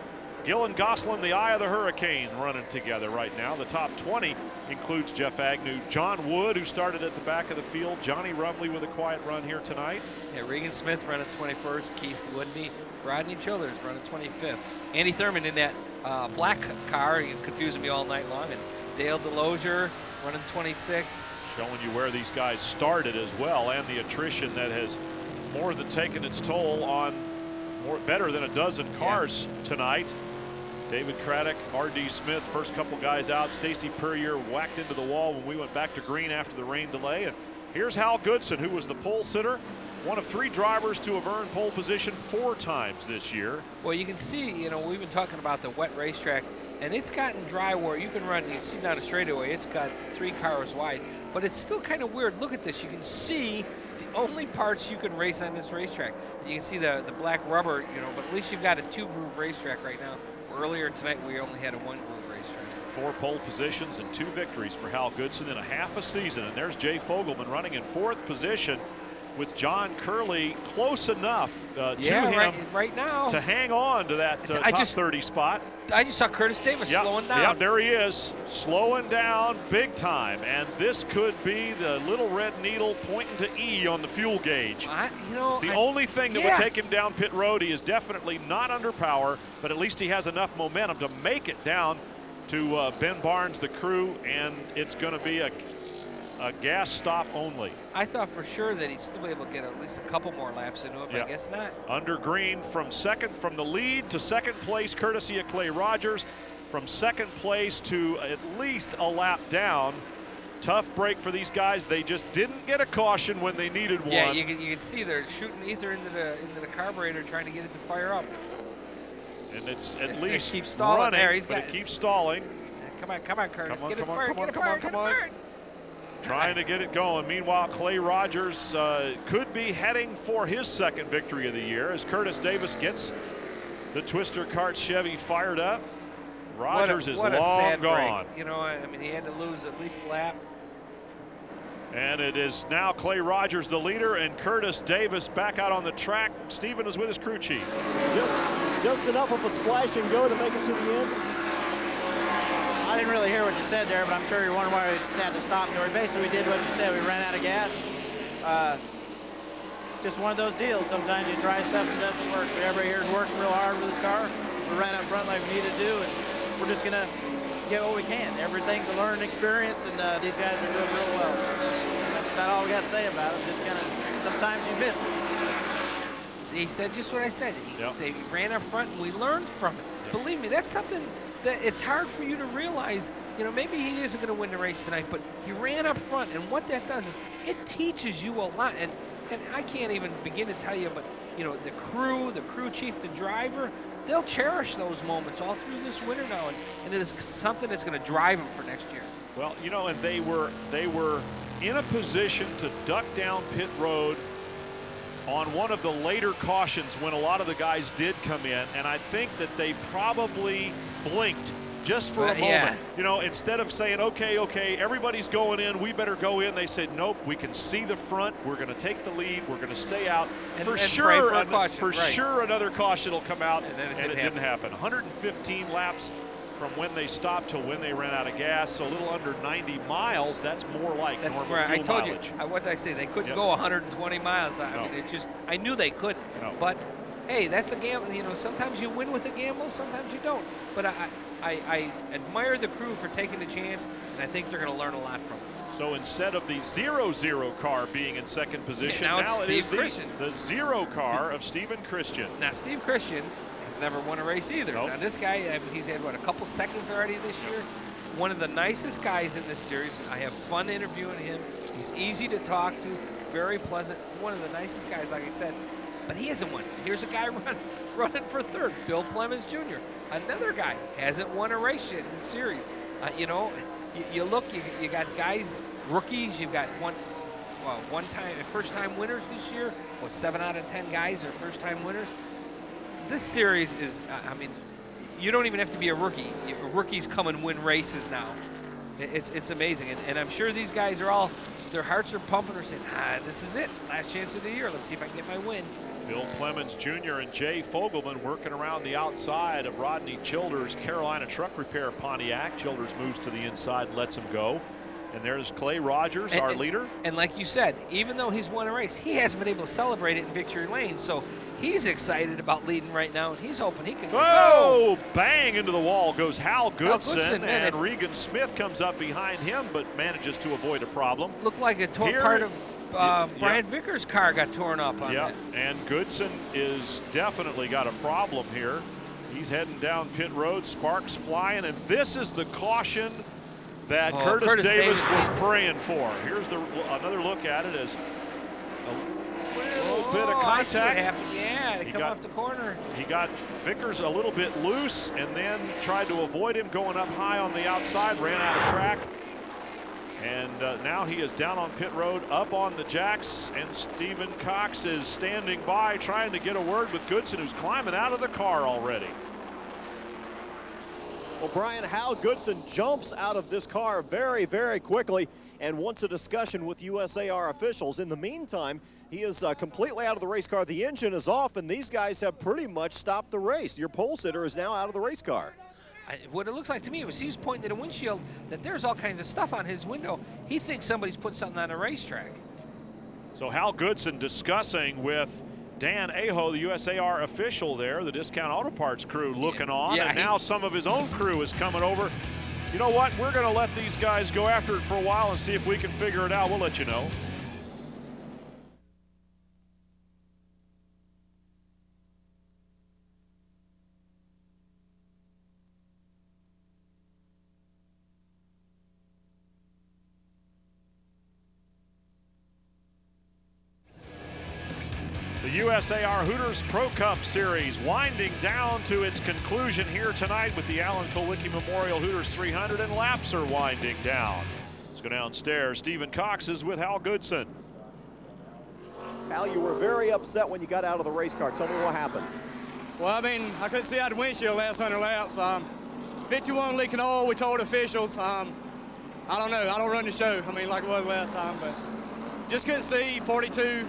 Gill and Gosselin, the eye of the hurricane, running together right now. The top 20 includes Jeff Agnew, John Wood, who started at the back of the field, Johnny Rumley with a quiet run here tonight. Yeah, Regan Smith running 21st, Keith Woodney, Rodney Childers running 25th. Andy Thurman in that black car, he confusing me all night long, and Dale DeLozier running 26th. Showing you where these guys started as well, and the attrition that has more than taken its toll on better than a dozen cars tonight. David Craddock, R.D. Smith, first couple guys out. Stacy Purrier whacked into the wall when we went back to green after the rain delay. And here's Hal Goodson, who was the pole sitter, one of 3 drivers to have earned pole position 4 times this year. Well, you can see, you know, we've been talking about the wet racetrack, and it's gotten dry where you can run, you see down the straightaway, it's got 3 cars wide, but it's still kind of weird. Look at this. You can see the only parts you can race on this racetrack. You can see the black rubber, you know, but at least you've got a 2-groove racetrack right now. Earlier tonight, we only had a 1-groove racetrack. 4 pole positions and 2 victories for Hal Goodson in a half a season. And there's Jay Fogelman running in 4th position with John Curley close enough to him right now to hang on to that top 30 spot. I just saw Curtis Davis slowing down. Yeah, there he is, slowing down big time. And this could be the little red needle pointing to E on the fuel gauge. It's the only thing that would take him down pit road. He is definitely not under power, but at least he has enough momentum to make it down to Ben Barnes, the crew, and it's going to be a gas stop only. I thought for sure that he'd still be able to get at least a couple more laps into it, but I guess not. Under green from the lead to 2nd place, courtesy of Clay Rogers. From 2nd place to at least a lap down. Tough break for these guys. They just didn't get a caution when they needed one. Yeah, you can see they're shooting ether into the carburetor, trying to get it to fire up. And it's at least keeps stalling running, there. but it keeps stalling. Come on, Curtis. Get it fired. Trying to get it going. Meanwhile, Clay Rogers could be heading for his 2nd victory of the year as Curtis Davis gets the Twister Kart Chevy fired up. Rogers is long gone. Break. You know, I mean, he had to lose at least a lap. And it is now Clay Rogers the leader and Curtis Davis back out on the track. Stephen is with his crew chief. Just enough of a splash and go to make it to the end. I didn't really hear what you said there, but I'm sure you're wondering why we had to stop there. Basically, we did what you said. We ran out of gas. Just one of those deals. Sometimes you try stuff and it doesn't work. But everybody here is working real hard with this car. We ran up front like we needed to do, and we're just going to get what we can. Everything's a learning experience, and these guys are doing real well. That's not all we got to say about it. Just kind of sometimes you miss it. He said just what I said. They ran up front, and we learned from it. Believe me, that's something that it's hard for you to realize. You know, maybe he isn't going to win the race tonight, but he ran up front, and what that does is it teaches you a lot. And I can't even begin to tell you, but you know, the crew chief, the driver, they'll cherish those moments all through this winter now, and it is something that's going to drive them for next year. Well, you know, and they were in a position to duck down pit road on one of the later cautions when a lot of the guys did come in, and I think that they probably blinked just for a moment. Yeah. You know, instead of saying, okay, everybody's going in, we better go in, they said, nope, we can see the front, we're going to take the lead, we're going to stay out. For sure, another caution will come out, and it didn't happen. 115 laps from when they stopped till when they ran out of gas, so a little under 90 miles. That's more like normal fuel I told mileage. you, what did I say? They couldn't go 120 miles. I mean, it just, I knew they couldn't. But hey, that's a gamble. You know, sometimes you win with a gamble, sometimes you don't. But I admire the crew for taking the chance, and I think they're going to learn a lot from it. So instead of the 0-0 car being in second position, now it is the 0 car of Stephen Christian. Now, Steve Christian has never won a race either. Now, this guy, I mean, he's had, what, a couple seconds already this year? One of the nicest guys in this series. I have fun interviewing him. He's easy to talk to, very pleasant. One of the nicest guys, like I said. But he hasn't won. Here's a guy running for third, Bill Clemens Jr. Another guy hasn't won a race yet in the series. You know, you look, you got guys, rookies. You've got first-time winners this year. Well, 7 out of 10 guys are first-time winners. This series is, I mean, you don't even have to be a rookie. Rookies come and win races now. It's amazing, and I'm sure these guys are all, their hearts are pumping. They're saying, this is it, last chance of the year. Let's see if I can get my win. Bill Clemens Jr. and Jay Fogelman working around the outside of Rodney Childers' Carolina Truck Repair Pontiac. Childers moves to the inside, lets him go. And there's Clay Rogers, our leader. And like you said, even though he's won a race, he hasn't been able to celebrate it in victory lane. So he's excited about leading right now, and he's hoping he can go. Bang into the wall goes Hal Goodson, and Regan Smith comes up behind him, but manages to avoid a problem. Looked like a part of Brian Vickers' car got torn up on that. And Goodson is definitely got a problem here. He's heading down pit road, sparks flying, and this is the caution that Curtis Davis was praying for. Here's another look at it as a little bit of contact. I see what happened. Yeah, they come off the corner. He got Vickers a little bit loose and then tried to avoid him going up high on the outside, ran out of track. And now he is down on pit road, up on the jacks, and Stephen Cox is standing by trying to get a word with Goodson, who's climbing out of the car already. Well, Brian, Hal Goodson jumps out of this car very, very quickly and wants a discussion with USAR officials. In the meantime, he is completely out of the race car. The engine is off, and these guys have pretty much stopped the race. Your pole sitter is now out of the race car. What it looks like to me was he was pointing at a windshield that there's all kinds of stuff on his window. He thinks somebody's put something on a racetrack. So Hal Goodson discussing with Dan Aho, the USAR official there, the Discount Auto Parts crew looking on, and now some of his own crew is coming over. You know what? We're going to let these guys go after it for a while and see if we can figure it out. We'll let you know. The USAR Hooters Pro Cup Series winding down to its conclusion here tonight with the Alan Kulwicki Memorial Hooters 300, and laps are winding down. Let's go downstairs. Stephen Cox is with Hal Goodson. Hal, you were very upset when you got out of the race car. Tell me what happened. Well, I mean, I couldn't see out the windshield last 100 laps. 51 leaking oil, we told officials. I don't know, I don't run the show. I mean, like it was last time, but just couldn't see 42.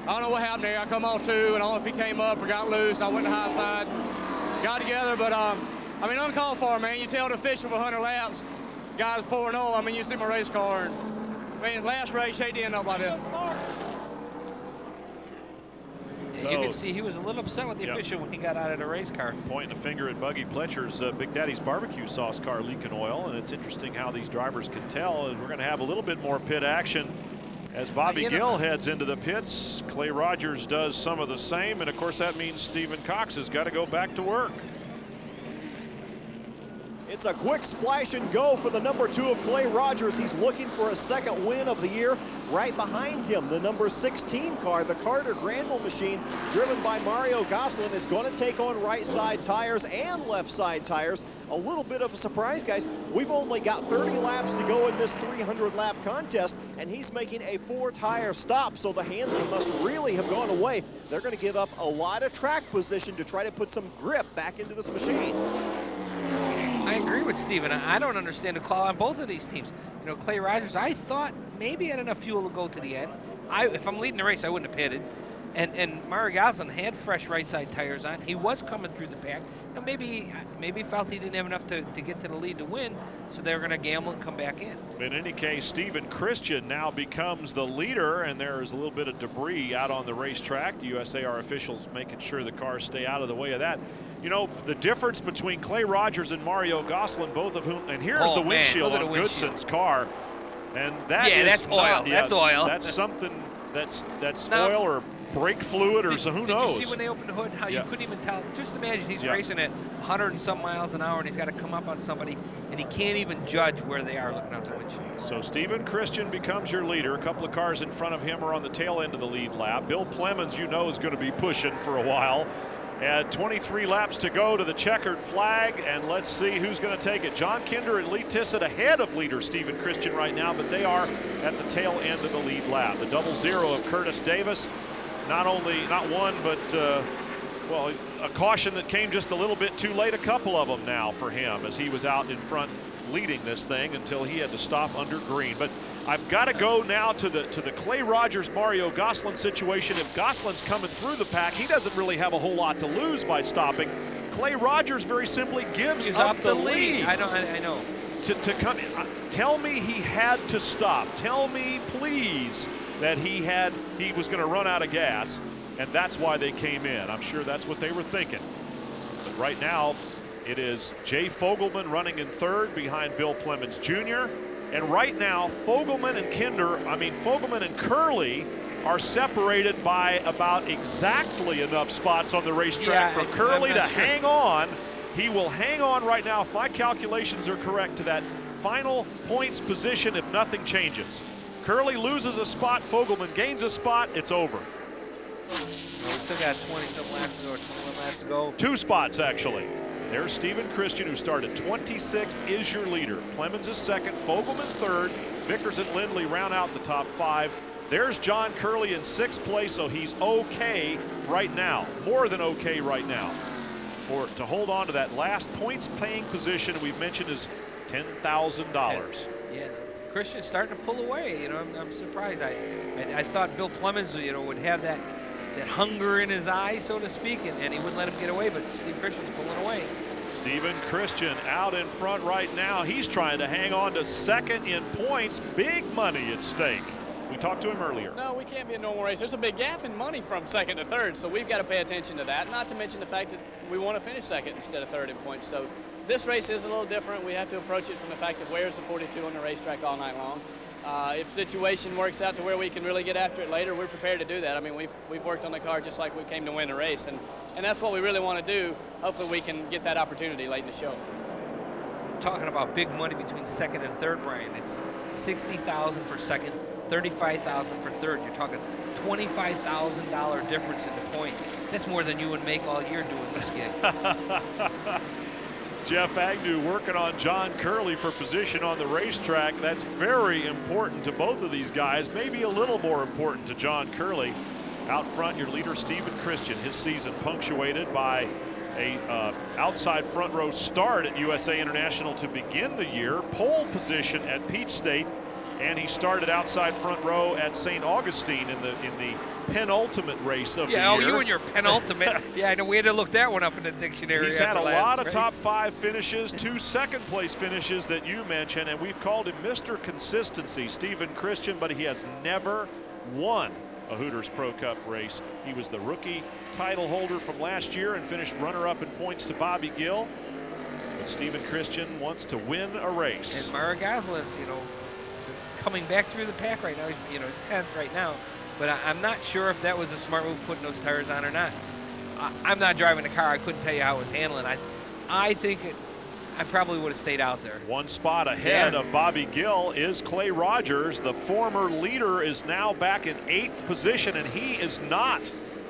I don't know what happened there. I come off 2, and I don't know if he came up or got loose. I went to high side, got together, but I mean, uncalled for, man. You tell the official for 100 laps, guys pouring oil. I mean, you see my race car, and I mean, last race, hate to end up like this. You can see he was a little upset with the official when he got out of the race car. Pointing a finger at Buggy Pletcher's Big Daddy's barbecue sauce car leaking oil, and it's interesting how these drivers can tell. We're going to have a little bit more pit action as Bobby Gill heads into the pits. Clay Rogers does some of the same, and of course that means Stephen Cox has got to go back to work. It's a quick splash and go for the number 2 of Clay Rogers. He's looking for a second win of the year. Right behind him, the number 16 car, the Carter Granville machine, driven by Mario Goslin, is going to take on right side tires and left side tires. A little bit of a surprise, guys. We've only got 30 laps to go in this 300-lap contest, and he's making a 4-tire stop, so the handling must really have gone away. They're going to give up a lot of track position to try to put some grip back into this machine. I agree with with Steven. I don't understand the call on both of these teams. You know, Clay Rogers, I thought maybe had enough fuel to go to the end. If I'm leading the race, I wouldn't have pitted. And Mario Goslin had fresh right side tires on. He was coming through the pack. Now maybe felt he didn't have enough to get to the lead to win, so they were going to gamble and come back in. In any case, Steven Christian now becomes the leader, and there is a little bit of debris out on the racetrack. The USAR officials making sure the cars stay out of the way of that. You know, the difference between Clay Rogers and Mario Goslin, both of whom, and here's the windshield on Goodson's car, and that is that's oil. That's oil. That's something that's now, oil or brake fluid or so who knows. Did you see when they opened the hood how you couldn't even tell? Just imagine he's racing at 100 and some miles an hour and he's got to come up on somebody and he can't even judge where they are looking out the windshield. So Steven Christian becomes your leader. A couple of cars in front of him are on the tail end of the lead lap. Bill Plemons, you know, is going to be pushing for a while. At 23 laps to go to the checkered flag, and let's see who's going to take it. John Kinder and Lee Tissett ahead of leader Steven Christian right now, but they are at the tail end of the lead lap. The 0-0 of Curtis Davis, not one, but well, a caution that came just a little bit too late. A couple of them now for him as he was out in front leading this thing until he had to stop under green. But I've got to go now to the Clay Rogers Mario Goslin situation. If Goslin's coming through the pack, he doesn't really have a whole lot to lose by stopping. Clay Rogers very simply gives up the lead. I know. To come in. Tell me he had to stop. Tell me, please, that he was going to run out of gas, and that's why they came in. I'm sure that's what they were thinking. But right now, it is Jay Fogelman running in third behind Bill Plemons Jr. And right now, Fogelman and Curley are separated by about exactly enough spots on the racetrack for Curley to hang on. He will hang on right now, if my calculations are correct, to that final points position if nothing changes. Curley loses a spot, Fogelman gains a spot, it's over. Well, we still got 20-some laps to go, 21 laps to go. 2 spots, actually. There's Steven Christian, who started 26th, is your leader. Plemons is second, Fogelman third, Vickers and Lindley round out the top 5. There's John Curley in 6th place, so he's okay right now, more than okay right now. To hold on to that last points-paying position we've mentioned is $10,000. Yeah, Christian's starting to pull away. You know, I'm surprised. I thought Bill Plemons, you know, would have that hunger in his eyes, so to speak, and he wouldn't let him get away, but Steve Christian's pulling away. Steven Christian out in front right now. He's trying to hang on to second in points. Big money at stake. We talked to him earlier. No, we can't be a normal race. There's a big gap in money from second to third, so we've got to pay attention to that, not to mention the fact that we want to finish second instead of third in points. So this race is a little different. We have to approach it from the fact of where's the 42 on the racetrack all night long. If the situation works out to where we can really get after it later, we're prepared to do that. I mean, we've worked on the car just like we came to win a race, and that's what we really want to do. Hopefully we can get that opportunity late in the show. Talking about big money between second and third, Brian. It's $60,000 for second, $35,000 for third. You're talking $25,000 difference in the points. That's more than you would make all year doing this gig. Jeff Agnew working on John Curley for position on the racetrack. That's very important to both of these guys, maybe a little more important to John Curley. Out front, your leader, Steven Christian, his season punctuated by a outside front row start at USA International to begin the year, pole position at Peach State, and he started outside front row at St. Augustine in the penultimate race of the year. Yeah, oh, you and your penultimate. Yeah, I know we had to look that one up in the dictionary. He's had a lot of top 5 finishes, 2 second-place finishes that you mentioned, and we've called him Mr. Consistency, Steven Christian, but he has never won a Hooters Pro Cup race. He was the rookie title holder from last year and finished runner-up in points to Bobby Gill. But Steven Christian wants to win a race. And Mario Goslin's, you know, coming back through the pack right now. He's, you know, 10th right now. But I'm not sure if that was a smart move putting those tires on or not. I'm not driving the car. I couldn't tell you how it was handling. I think I probably would have stayed out there. 1 spot ahead of Bobby Gill is Clay Rogers. The former leader is now back in 8th position, and he is not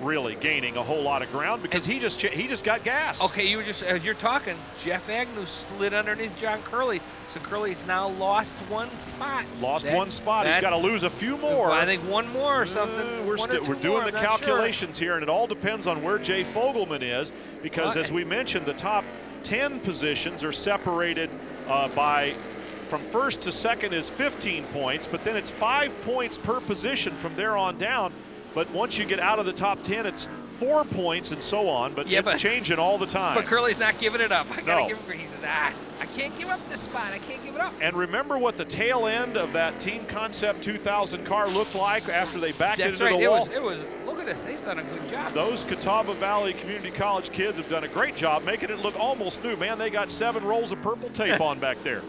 really gaining a whole lot of ground because he just got gas. Okay, as you're talking, Jeff Agnew slid underneath John Curley, so Curley's now lost 1 spot. Lost 1 spot. He's got to lose a few more. I think 1 more or something. We're doing the calculations here, and it all depends on where Jay Fogelman is, because as we mentioned, the top 10 positions are separated from first to second is 15 points, but then it's 5 points per position from there on down. But once you get out of the top 10, it's 4 points and so on, but it's changing all the time. But Curly's not giving it up. I gotta give him, he says, I can't give up this spot. I can't give it up. And remember what the tail end of that Team Concept 2000 car looked like after they backed it into the wall? It was, look at this, they've done a good job. Those Catawba Valley Community College kids have done a great job making it look almost new. Man, they got 7 rolls of purple tape on back there.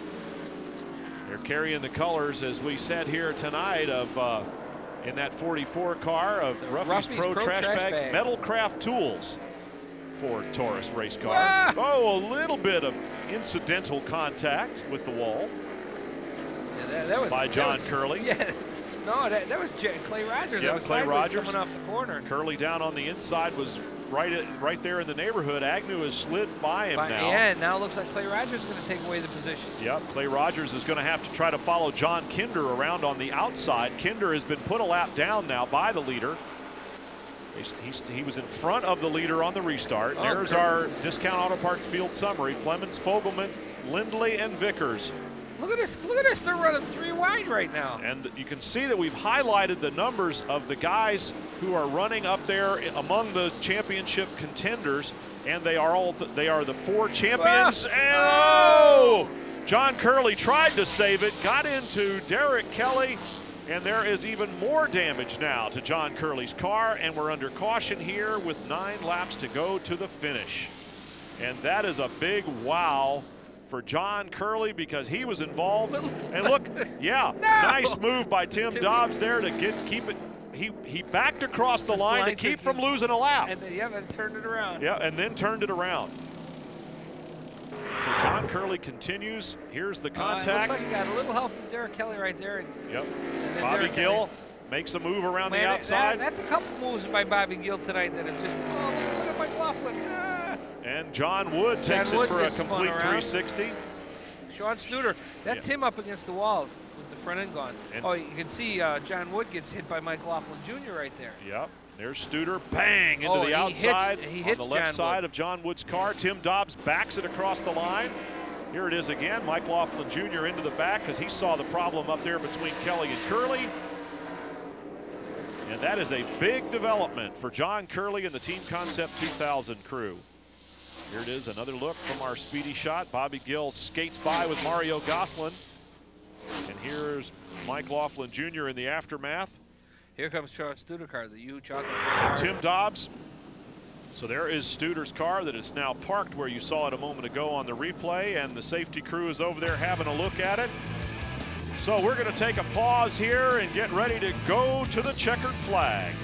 They're carrying the colors, as we said here tonight, of in that 44 car of Ruffy's Pro Trash Bags, Metalcraft Tools Ford Taurus race car. Ah! Oh, a little bit of incidental contact with the wall that was, by John Curley. Yeah, no, that was Clay Rogers. Yeah, that was Clay Rogers coming off the corner. Curley down on the inside was right there in the neighborhood. Agnew has slid by him now. Yeah, now it looks like Clay Rogers is going to take away the position. Yep, Clay Rogers is going to have to try to follow John Kinder around on the outside. Kinder has been put a lap down now by the leader. He was in front of the leader on the restart. Oh, there's our Discount Auto Parts field summary. Clemens, Fogelman, Lindley, and Vickers. Look at this. Look at this. They're running 3 wide right now. And you can see that we've highlighted the numbers of the guys who are running up there among the championship contenders, and they are the 4 champions. And John Curley tried to save it, got into Derek Kelly, and there is even more damage now to John Curley's car, and we're under caution here with 9 laps to go to the finish. And that is a big wow for John Curley, because he was involved. And look, yeah, nice move by Tim Dobbs there to keep it. He backed across the line to keep from losing a lap. And then, and turned it around. Yeah, and then turned it around. So John Curley continues. Here's the contact. Looks like he got a little help from Derek Kelly right there. And, yep. Bobby Gill makes a move around the outside. That's a couple moves by Bobby Gill tonight that have just, look at McLaughlin. And John Wood takes it for a complete 360. Sean Studer, that's him up against the wall with the front end gone. And you can see John Wood gets hit by Mike Laughlin Jr. right there. Yep. There's Studer, bang, into the outside on the left side of John Wood's car. Tim Dobbs backs it across the line. Here it is again. Mike Laughlin Jr. into the back because he saw the problem up there between Kelly and Curley. And that is a big development for John Curley and the Team Concept 2000 crew. Here it is, another look from our speedy shot. Bobby Gill skates by with Mario Goslin. And here's Mike Laughlin Jr. in the aftermath. Here comes Sean Studer car, the U chocolate. Tim Dobbs. So there is Studer's car that is now parked where you saw it a moment ago on the replay, and the safety crew is over there having a look at it. So we're going to take a pause here and get ready to go to the checkered flag.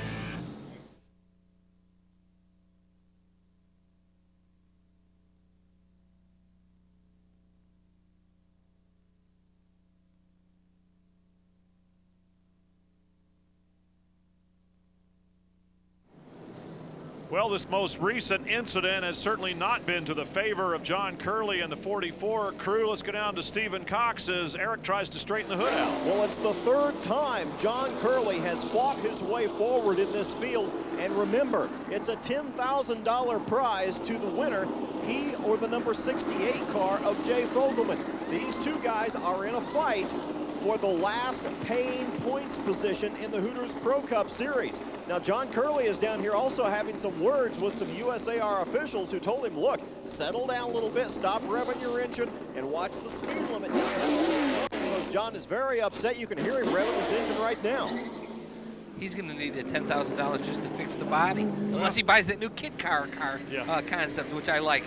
Well, this most recent incident has certainly not been to the favor of John Curley and the 44 crew. Let's go down to Stephen Cox as Eric tries to straighten the hood out. Well, it's the 3rd time John Curley has fought his way forward in this field. And remember, it's a $10,000 prize to the winner, he or the number 68 car of Jay Fogelman. These 2 guys are in a fight for the last paying points position in the Hooters Pro Cup Series. Now, John Curley is down here also having some words with some USAR officials who told him, look, settle down a little bit, stop revving your engine, and watch the speed limit. Because John is very upset. You can hear him revving his engine right now. He's going to need a $10,000 just to fix the body, unless he buys that new kit car concept, which I like.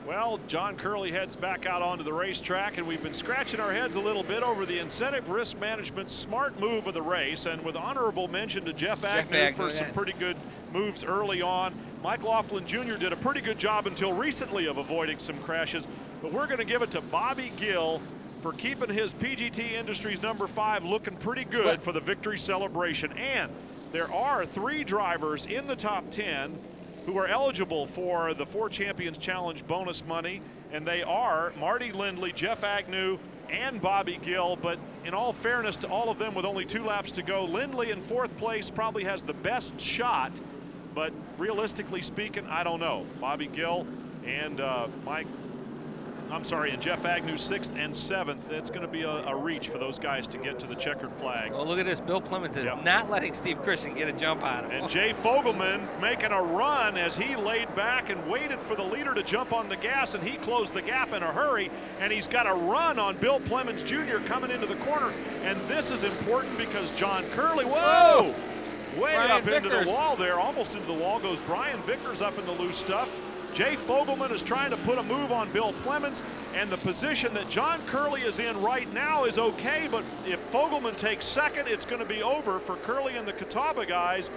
Well, John Curley heads back out onto the racetrack, and we've been scratching our heads a little bit over the incentive risk management smart move of the race, and with honorable mention to Jeff Agnew for some pretty good moves early on. Mike Laughlin Jr. did a pretty good job until recently of avoiding some crashes, but we're going to give it to Bobby Gill for keeping his PGT Industries number 5 looking pretty good for the victory celebration. And there are 3 drivers in the top 10 who are eligible for the 4 Champions Challenge bonus money, and they are Marty Lindley, Jeff Agnew, and Bobby Gill. But in all fairness to all of them, with only 2 laps to go, Lindley in 4th place probably has the best shot, but realistically speaking, I don't know. Bobby Gill and and Jeff Agnew 6th and 7th. It's going to be a reach for those guys to get to the checkered flag. Well, look at this. Bill Clemens is not letting Steve Christian get a jump on him. And Jay Fogelman making a run as he laid back and waited for the leader to jump on the gas, and he closed the gap in a hurry, and he's got a run on Bill Clemens Jr. coming into the corner. And this is important because John Curley, whoa! Way Brian up Vickers. into the wall there, almost into the wall goes Brian Vickers up in the loose stuff. Jay Fogelman is trying to put a move on Bill Clemens, and the position that John Curley is in right now is okay, but if Fogelman takes second, it's going to be over for Curley and the Catawba guys.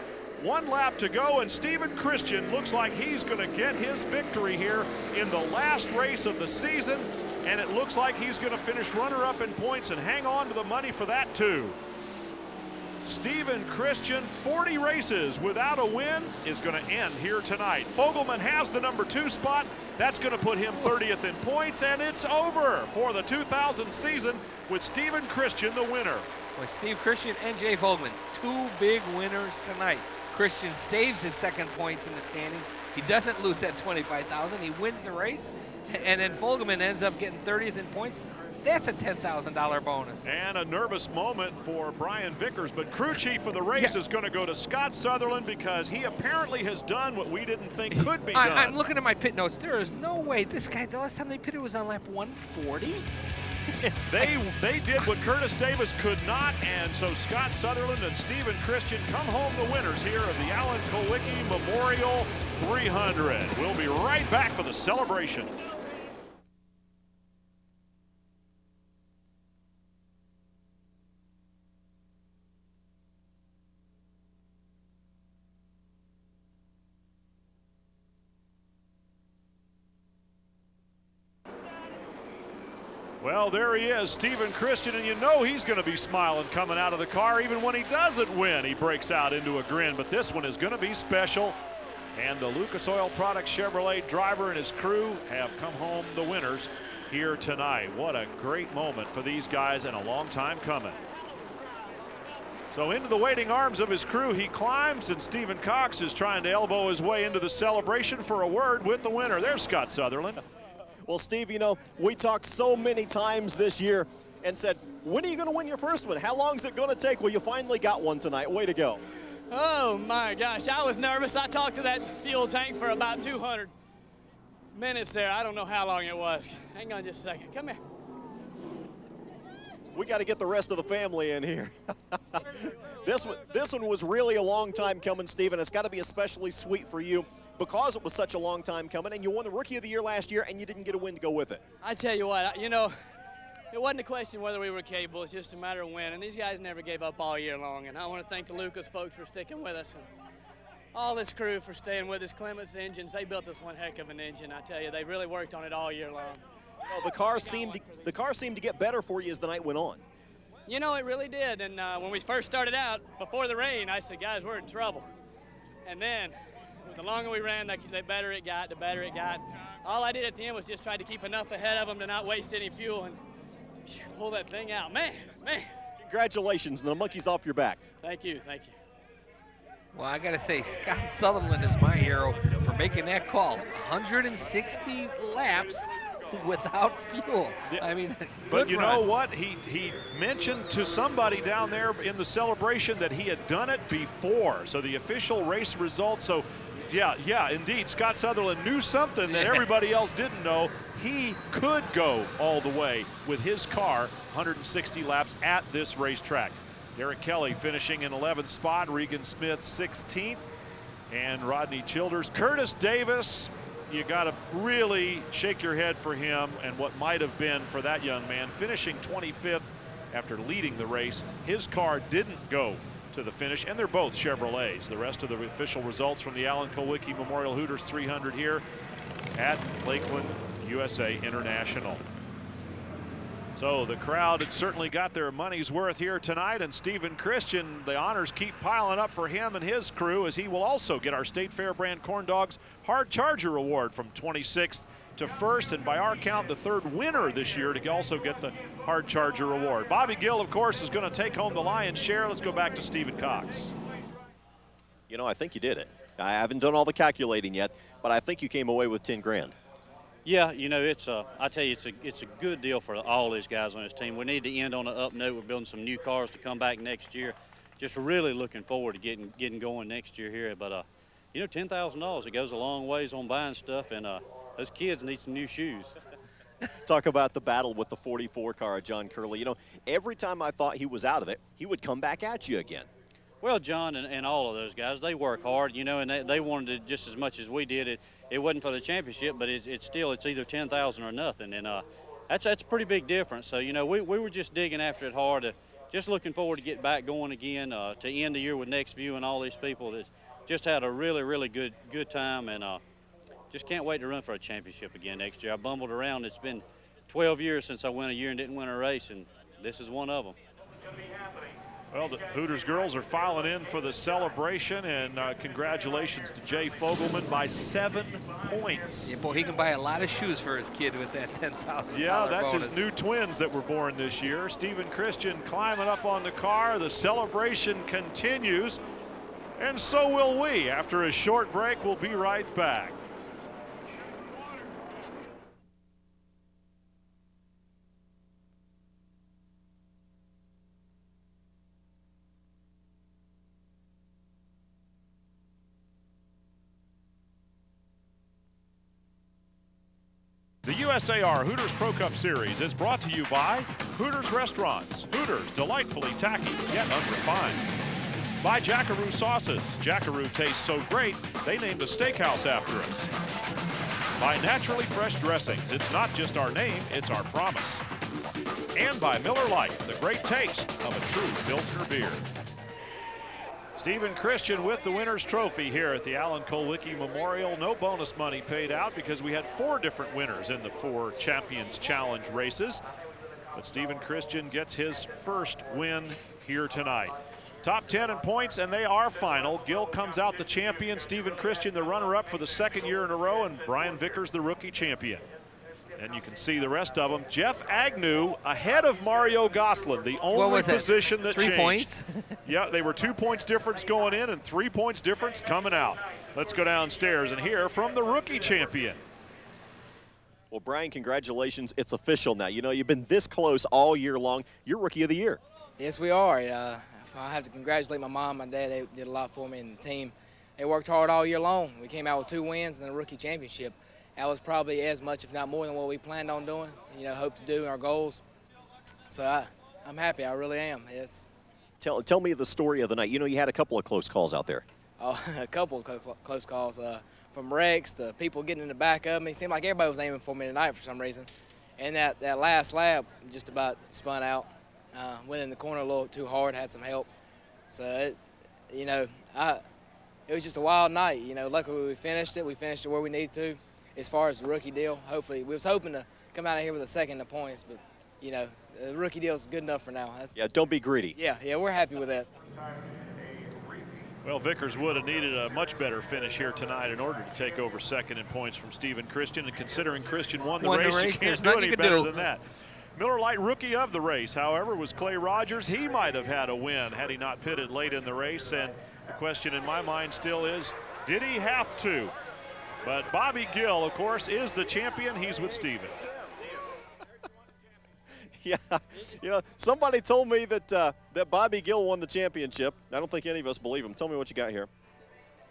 1 lap to go, and Stephen Christian looks like he's going to get his victory here in the last race of the season, and it looks like he's going to finish runner-up in points and hang on to the money for that too. Stephen Christian, 40 races without a win, is going to end here tonight. Fogelman has the number 2 spot. That's going to put him 30th in points, and it's over for the 2000 season with Stephen Christian the winner. With Steve Christian and Jay Fogelman, 2 big winners tonight. Christian saves his 2nd points in the standings. He doesn't lose that $25,000. He wins the race, and then Fogelman ends up getting 30th in points. That's a $10,000 bonus. And a nervous moment for Brian Vickers, but crew chief of the race is going to go to Scott Sutherland because he apparently has done what we didn't think could be done. I'm looking at my pit notes. There is no way this guy, the last time they pitted was on lap 140. They did what Curtis Davis could not, and so Scott Sutherland and Stephen Christian come home the winners here of the Alan Kulwicki Memorial 300. We'll be right back for the celebration. Well, there he is, Stephen Christian, and you know he's going to be smiling coming out of the car. Even when he doesn't win, he breaks out into a grin. But this one is going to be special. And the Lucas Oil Products Chevrolet driver and his crew have come home the winners here tonight. What a great moment for these guys and a long time coming. So into the waiting arms of his crew he climbs, and Stephen Cox is trying to elbow his way into the celebration for a word with the winner. There's Scott Sutherland. Well, Steve, you know, we talked so many times this year and said, when are you going to win your first one? How long is it going to take? Well, you finally got one tonight. Way to go. Oh, my gosh. I was nervous. I talked to that fuel tank for about 200 minutes there. I don't know how long it was. Hang on just a second. Come here. We got to get the rest of the family in here. This one was really a long time coming, Stephen. It's got to be especially sweet for you because it was such a long time coming, and you won the Rookie of the Year last year, and you didn't get a win to go with it. I tell you what, you know, it wasn't a question whether we were capable. It's just a matter of when, and these guys never gave up all year long, and I want to thank the Lucas folks for sticking with us, and all this crew for staying with us. Clements Engines, they built us one heck of an engine. I tell you, they really worked on it all year long. Well, the car seemed to get better for you as the night went on. You know, it really did, and when we first started out, before the rain, I said, guys, we're in trouble. And then, the longer we ran, the better it got, the better it got. All I did at the end was just try to keep enough ahead of them to not waste any fuel and pull that thing out. Man. Congratulations, and the monkey's off your back. Thank you. Well, I got to say, Scott Sutherland is my hero for making that call. 160 laps without fuel. I mean, but you know what? He mentioned to somebody down there in the celebration that he had done it before. So the official race results. So yeah, indeed, Scott Sutherland knew something that everybody else didn't know. He could go all the way with his car 160 laps at this racetrack. Derek Kelly finishing in 11th spot, Regan Smith 16th, and Rodney Childers. Curtis Davis, you got to really shake your head for him and what might have been for that young man, finishing 25th after leading the race. His car didn't go to the finish, and they're both Chevrolets. The rest of the official results from the Alan Kulwicki Memorial Hooters 300 here at Lakeland USA International. So the crowd had certainly got their money's worth here tonight, and Stephen Christian, the honors keep piling up for him and his crew, as he will also get our State Fair brand Corn Dogs Hard Charger Award from 26th to 1st, and by our count, the 3rd winner this year to also get the Hard Charger Award. Bobby Gill, of course, is going to take home the lion's share. Let's go back to Stephen Cox. You know, I think you did it. I haven't done all the calculating yet, but I think you came away with 10 grand. Yeah, you know, I tell you, it's a good deal for all these guys on this team. We need to end on an up note. We're building some new cars to come back next year. Just really looking forward to getting going next year here. But you know, $10,000, it goes a long ways on buying stuff, and those kids need some new shoes. Talk about the battle with the 44 car, John Curley. You know, every time I thought he was out of it, he would come back at you again. Well, John and all of those guys, they work hard, you know, and they wanted it just as much as we did. It wasn't for the championship, but it's either 10,000 or nothing, and that's a pretty big difference. So, you know, we were just digging after it hard, just looking forward to get back going again, to end the year with Next View and all these people that just had a really, really good time, and just can't wait to run for a championship again next year. I bumbled around. It's been 12 years since I went a year and didn't win a race, and this is one of them. Well, the Hooters girls are filing in for the celebration, and congratulations to Jay Fogelman by 7 points. Yeah, boy, he can buy a lot of shoes for his kid with that $10,000 Yeah, that's bonus. his new twins that were born this year. Stephen Christian climbing up on the car. The celebration continues, and so will we. After a short break, we'll be right back. The USAR Hooters Pro Cup Series is brought to you by Hooters Restaurants. Hooters, delightfully tacky yet unrefined. By Jackaroo Sauces. Jackaroo tastes so great, they named a steakhouse after us. By Naturally Fresh Dressings. It's not just our name, it's our promise. And by Miller Lite, the great taste of a true Pilsner beer. Stephen Christian with the winner's trophy here at the Alan Kulwicki Memorial. No bonus money paid out because we had 4 different winners in the 4 Champions Challenge races. But Stephen Christian gets his first win here tonight. Top 10 in points, and they are final. Gill comes out the champion, Stephen Christian the runner-up for the 2nd year in a row, and Brian Vickers the rookie champion. And you can see the rest of them. Jeff Agnew ahead of Mario Gosselin, the only position that changed. 3 points? Yeah, they were 2 points difference going in and 3 points difference coming out. Let's go downstairs and hear from the rookie champion. Well, Brian, congratulations. It's official now. You know, you've been this close all year long. You're Rookie of the Year. Yes, we are. I have to congratulate my mom and dad. They did a lot for me and the team. They worked hard all year long. We came out with 2 wins and a rookie championship. That was probably as much, if not more, than what we planned on doing, you know, hope to do in our goals. So I'm happy, I really am, yes. Tell me the story of the night. You know, you had a couple of close calls out there. Oh, a couple of close calls, from wrecks to people getting in the back of me. It seemed like everybody was aiming for me tonight for some reason. And that last lap just about spun out. Went in the corner a little too hard, had some help. So, you know, it was just a wild night. You know, luckily we finished it. We finished it where we needed to. As far as the rookie deal, hopefully, we was hoping to come out of here with a 2nd in points, but, you know, the rookie deal is good enough for now. Yeah, don't be greedy. Yeah, we're happy with that. Well, Vickers would have needed a much better finish here tonight in order to take over 2nd in points from Stephen Christian, and considering Christian won the race, you can't do any better than that. Miller Lite rookie of the race, however, was Clay Rogers. He might have had a win had he not pitted late in the race, and the question in my mind still is, did he have to? But Bobby Gill, of course, is the champion. He's with Stephen. Yeah, you know, somebody told me that that Bobby Gill won the championship. I don't think any of us believe him. Tell me what you got here.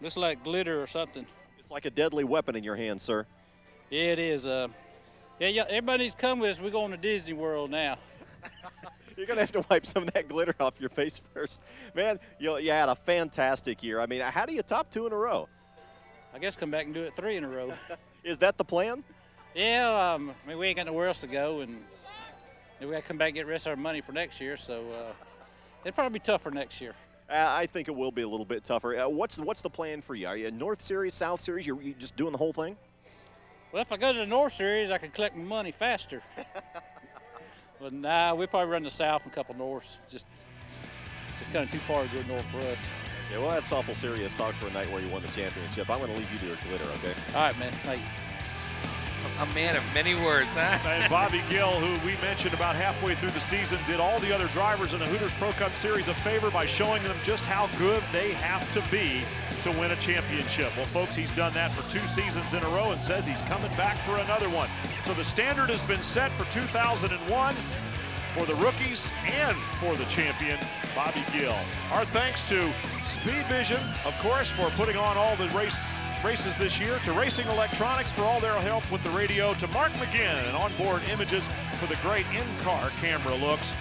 Looks like glitter or something. It's like a deadly weapon in your hand, sir. Yeah, it is. Yeah, everybody needs to come with us. We're going to Disney World now. You're going to have to wipe some of that glitter off your face first. Man, you had a fantastic year. I mean, how do you top 2 in a row? I guess come back and do it 3 in a row. Is that the plan? Yeah, I mean, we ain't got nowhere else to go, and we got to come back and get the rest of our money for next year, so it'll probably be tougher next year. I think it will be a little bit tougher. What's the plan for you? Are you North Series, South Series? You just doing the whole thing? Well, if I go to the North Series, I can collect my money faster. But nah, we'll probably run the South and a couple Norths. Just it's kind of too far to go north for us. Okay, well, that's awful serious talk for a night where you won the championship. I'm going to leave you to your glitter, okay? All right, man. Thank you. A man of many words, huh? And Bobby Gill, who we mentioned about halfway through the season, did all the other drivers in the Hooters Pro Cup Series a favor by showing them just how good they have to be to win a championship. Well, folks, he's done that for 2 seasons in a row and says he's coming back for another one. So the standard has been set for 2001 for the rookies and for the champion, Bobby Gill. Our thanks to Speed Vision, of course, for putting on all the races this year, to Racing Electronics for all their help with the radio, to Mark McGinn and onboard images for the great in-car camera looks.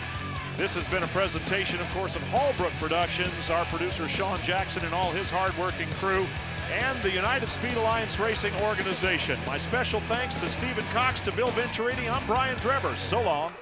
This has been a presentation, of course, of Hallbrook Productions, our producer Sean Jackson and all his hard-working crew, and the United Speed Alliance Racing Organization. My special thanks to Stephen Cox, to Bill Venturini. I'm Brian Drebber. So long.